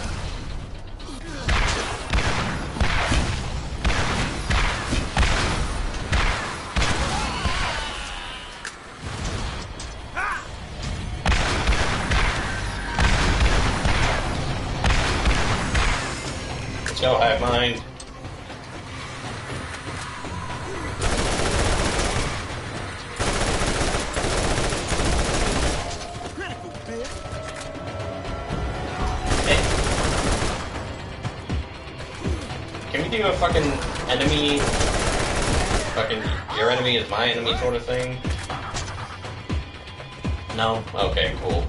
Let's go, Hive Mind. Critical bit. Hey. Can we do a fucking enemy, fucking your enemy is my enemy sort of thing? No? Okay, cool.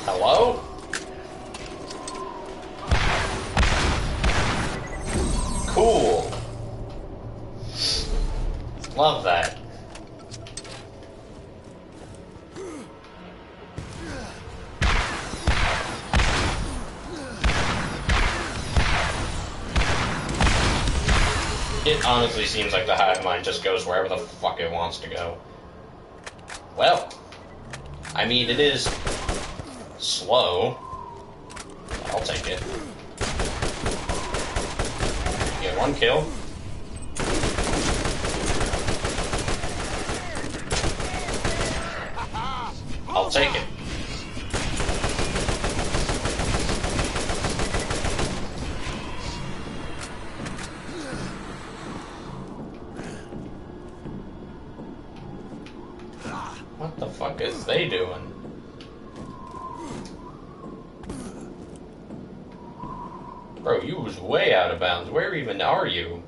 Hello? Cool. Love that. It honestly seems like the hive mind just goes wherever the fuck it wants to go. Well, I mean, it is slow. I'll take it. Get one kill. I'll take it. What the fuck is they doing? Bro, you was way out of bounds. Where even are you?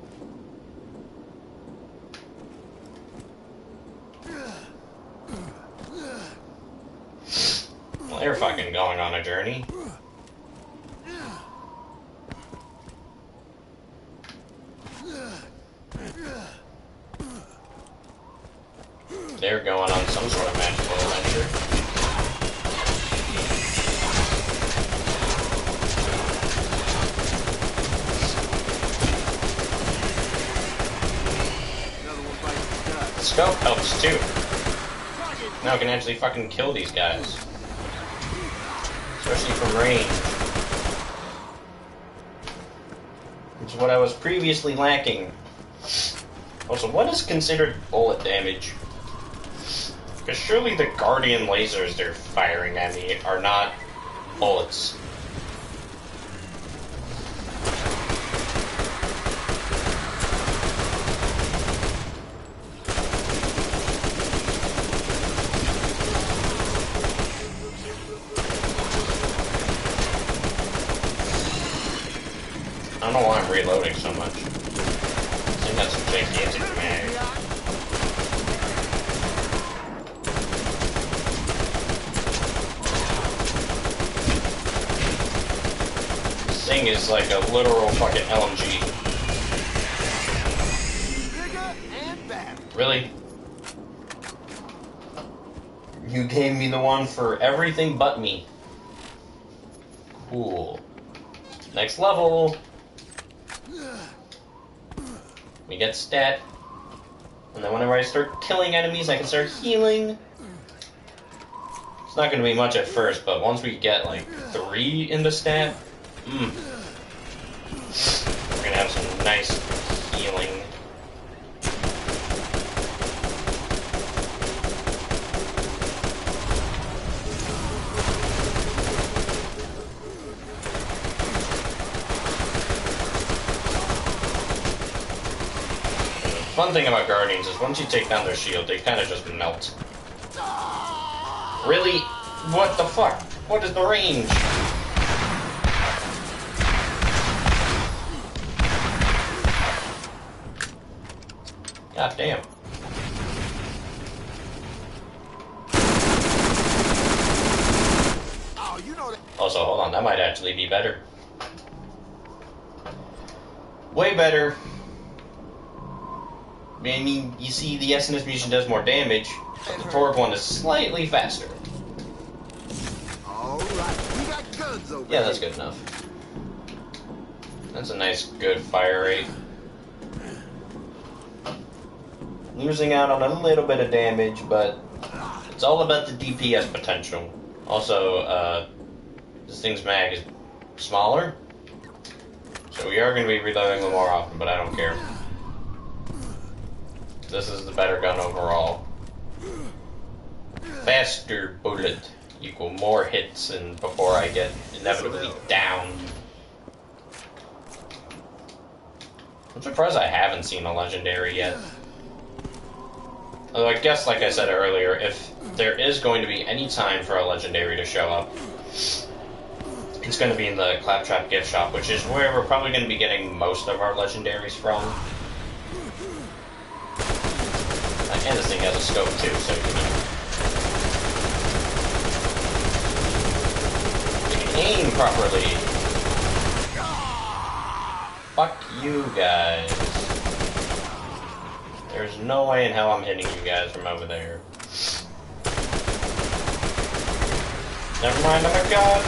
Well, they're fucking going on a journey. They're going on some sort of magical adventure. Scope helps too. Now I can actually fucking kill these guys. Especially from range. Which is what I was previously lacking. Also, what is considered bullet damage? Because surely the Guardian lasers they're firing at me are not bullets. I don't know why I'm reloading so much. I think that's a gigantic mag. This thing is like a literal fucking LMG. Bigger and better. Really? You gave me the one for everything but me. Cool. Next level. We get stat. And then whenever I start killing enemies, I can start healing. It's not going to be much at first, but once we get like 3 in the stat, we're going to have some nice healing. Fun thing about Guardians is once you take down their shield, they kind of just melt. Really? What the fuck? What is the range? God damn. Oh, you know that. Also, hold on, that might actually be better. Way better. I mean, you see, the SNS munition does more damage, but the Torque one is slightly faster. Alright, we got guns over Yeah, that's good enough. That's a nice, good fire rate. Losing out on a little bit of damage, but it's all about the DPS potential. Also, this thing's mag is smaller, so we are going to be reloading them more often, but I don't care. This is the better gun overall. Faster bullet equal more hits and before I get inevitably down. I'm surprised I haven't seen a legendary yet. Although I guess, like I said earlier, if there is going to be any time for a legendary to show up, it's going to be in the Claptrap gift shop, which is where we're probably going to be getting most of our legendaries from. And this thing has a scope too, so you can aim properly. Fuck you guys. There's no way in hell I'm hitting you guys from over there. Never mind, oh my god.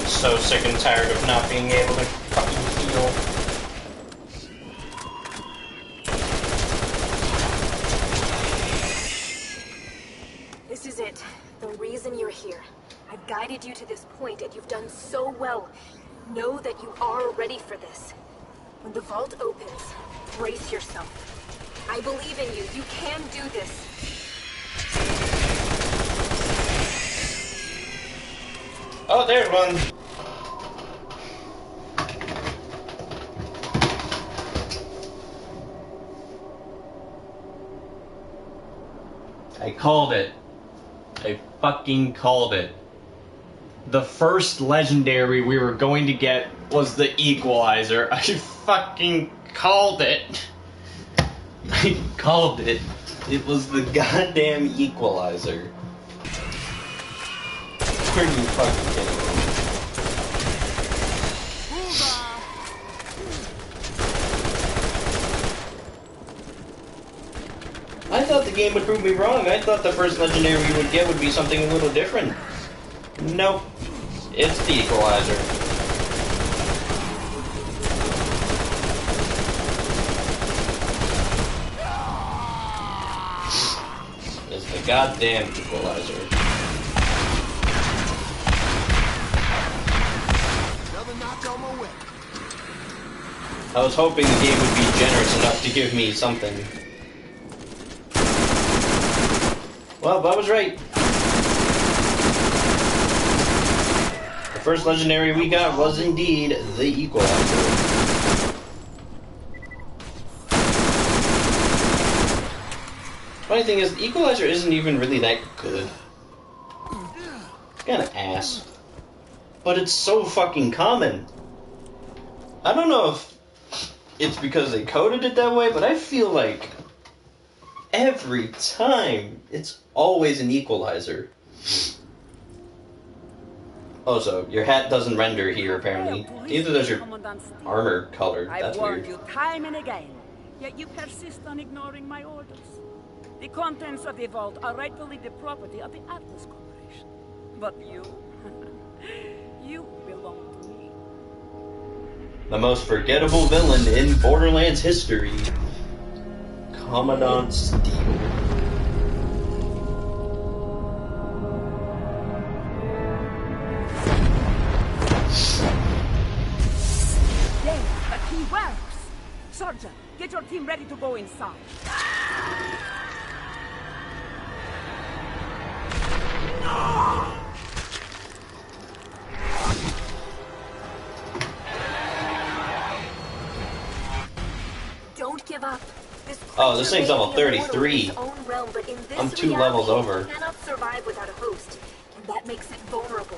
So sick and tired of not being able to fucking heal. This is it. The reason you're here. I've guided you to this point, and you've done so well. Know that you are ready for this. When the vault opens, brace yourself. I believe in you. You can do this. Oh, there's one. I called it. I fucking called it. The first legendary we were going to get was the Equalizer. I fucking called it. I called it. It was the goddamn Equalizer. Are you fucking kidding me? I thought the game would prove me wrong. I thought the first legendary we would get would be something a little different. Nope. It's the Equalizer. It's the goddamn Equalizer. Another notch on my weapon. I was hoping the game would be generous enough to give me something. Well, I was right. The first legendary we got was indeed the Equalizer. Funny thing is, the Equalizer isn't even really that good. It's kinda ass. But it's so fucking common. I don't know if it's because they coded it that way, but I feel like every time it's always an Equalizer. Oh, so your hat doesn't render here, apparently. Neither does your armor colored. I've That's warned weird. you time and again, yet you persist on ignoring my orders. The contents of the vault are rightfully the property of the Atlas Corporation. But you, you belong to me. The most forgettable villain in Borderlands history. Commandant Steele. Yes, but he works. Sergeant, get your team ready to go inside. Don't give up. Oh, this thing's level 33. Realm, but in this I'm 2 reality, levels over. It cannot survive without a host, and that makes it vulnerable.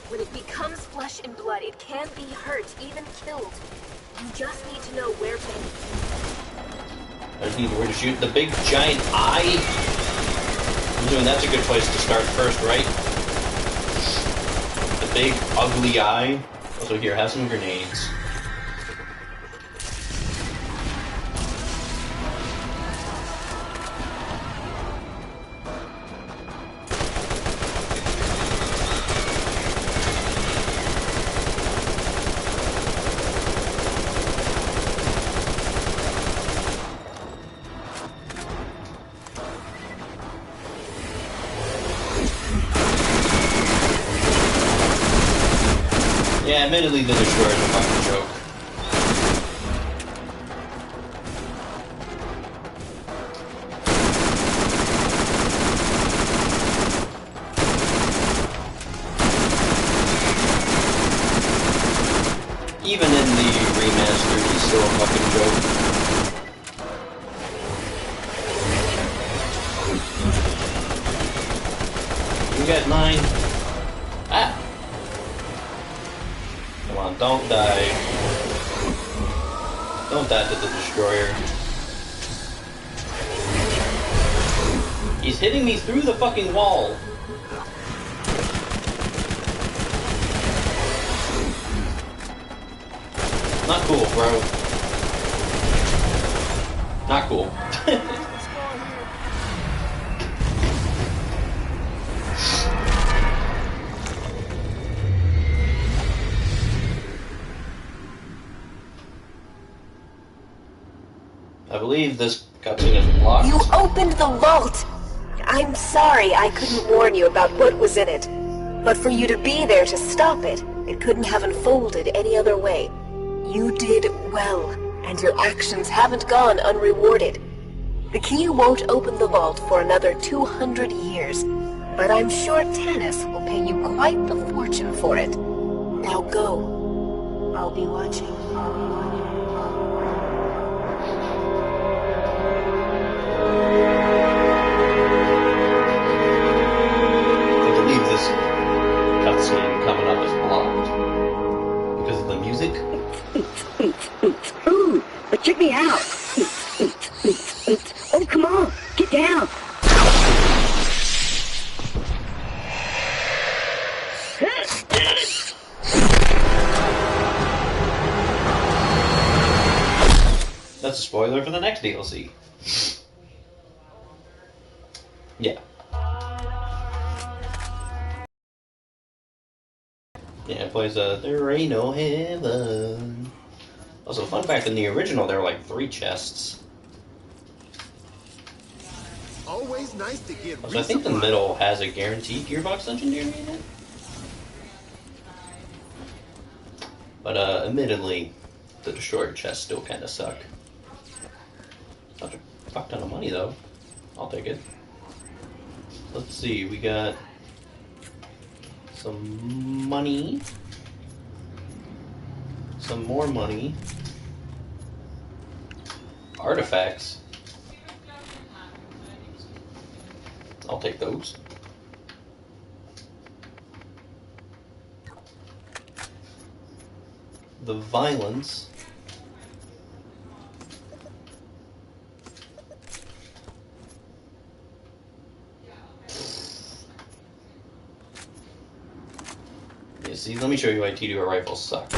When it becomes flesh and blood, it can be hurt, even killed. You just need to know where to aim. I just need where to shoot the big giant eye. I'm assuming that's a good place to start first, right? The big ugly eye. Also here, have some grenades. Yeah, admittedly, the Destroyer is a fucking joke. Even in the remastered, he's still a fucking joke. You got 9. Ah! Come on, don't die. Don't die to the Destroyer. He's hitting me through the fucking wall. Not cool, bro. Not cool. I believe this cutscene is blocked. You opened the vault! I'm sorry I couldn't warn you about what was in it. But for you to be there to stop it, it couldn't have unfolded any other way. You did well, and your actions haven't gone unrewarded. The key won't open the vault for another 200 years, but I'm sure Tannis will pay you quite the fortune for it. Now go. I'll be watching. I believe this cutscene coming up is blocked. Because of the music? Ooh, but check me out. Oh, come on, get down. That's a spoiler for the next DLC. Yeah. Yeah, it plays There Ain't No Heaven. Also, fun fact, in the original, there were like 3 chests. Always nice to get So I think the middle has a guaranteed Gearbox Legendary in it. But, admittedly, the Destroyer chests still kind of suck. Not a fuck ton of money, though. I'll take it. Let's see, we got some money. Some more money. Artifacts. I'll take those. The violence. See, let me show you why T2 rifles suck.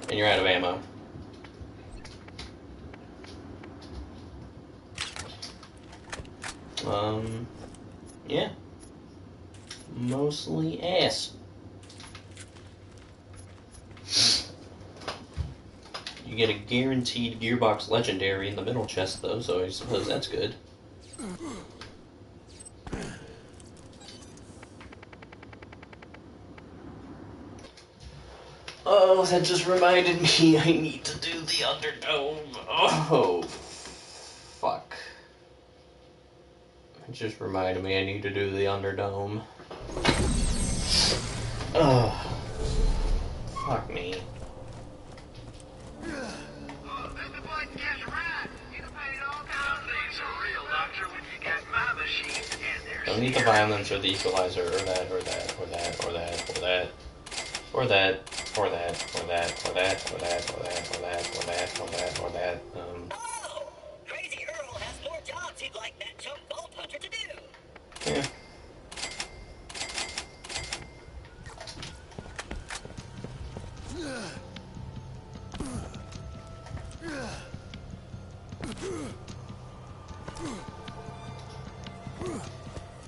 And you're out of ammo. Yeah. Mostly ass. You get a guaranteed Gearbox Legendary in the middle chest, though, so I suppose that's good. Oh, that just reminded me I need to do the Underdome. Oh, fuck. It just reminded me I need to do the Underdome. Oh, fuck me. Don't need the violence or the equalizer or that or that or that or that or that or that or that or that or that or that or that or that or that or that or that. Oh, Crazy Earl has more jobs he'd like that chump Vault Hunter to do. Yeah.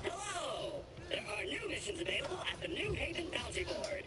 Hello! There are new missions available at the New Haven Bounty Board.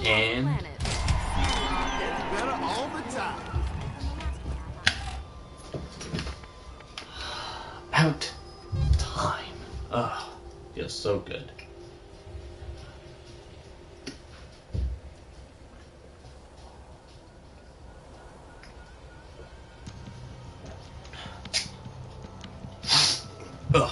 And Gets better all the time. out time. Ugh, feels so good. Ugh.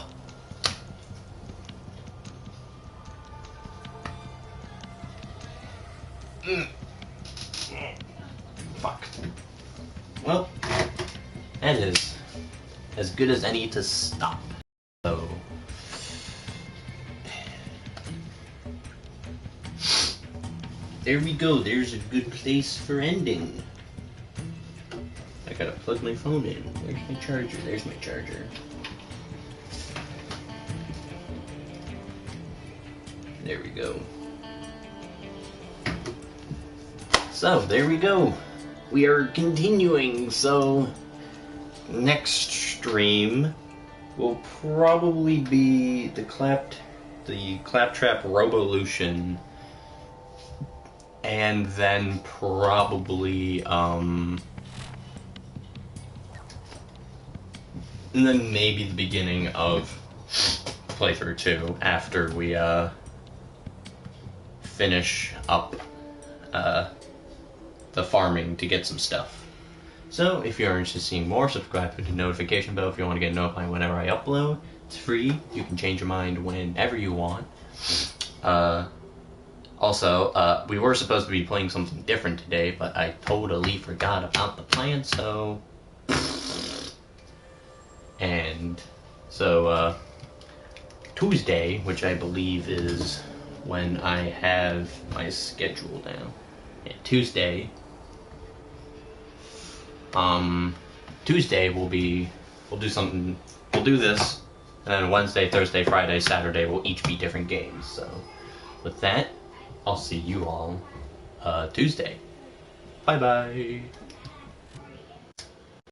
Fuck. Well, that is as good as any to stop. So, there we go. There's a good place for ending. I gotta plug my phone in. Where's my charger? There's my charger. There we go. So, there we go. We are continuing, so next stream will probably be the Claptrap Robolution, and then probably and then maybe the beginning of playthrough 2 after we finish up the farming to get some stuff. So if you're interested in seeing more, subscribe to the notification bell if you want to get notified whenever I upload. It's free. You can change your mind whenever you want. Also, we were supposed to be playing something different today, but I totally forgot about the plan, so... And so, Tuesday, which I believe is when I have my schedule down. Yeah, Tuesday we'll do this, and then Wednesday, Thursday, Friday, Saturday will each be different games. So with that, I'll see you all Tuesday. Bye bye.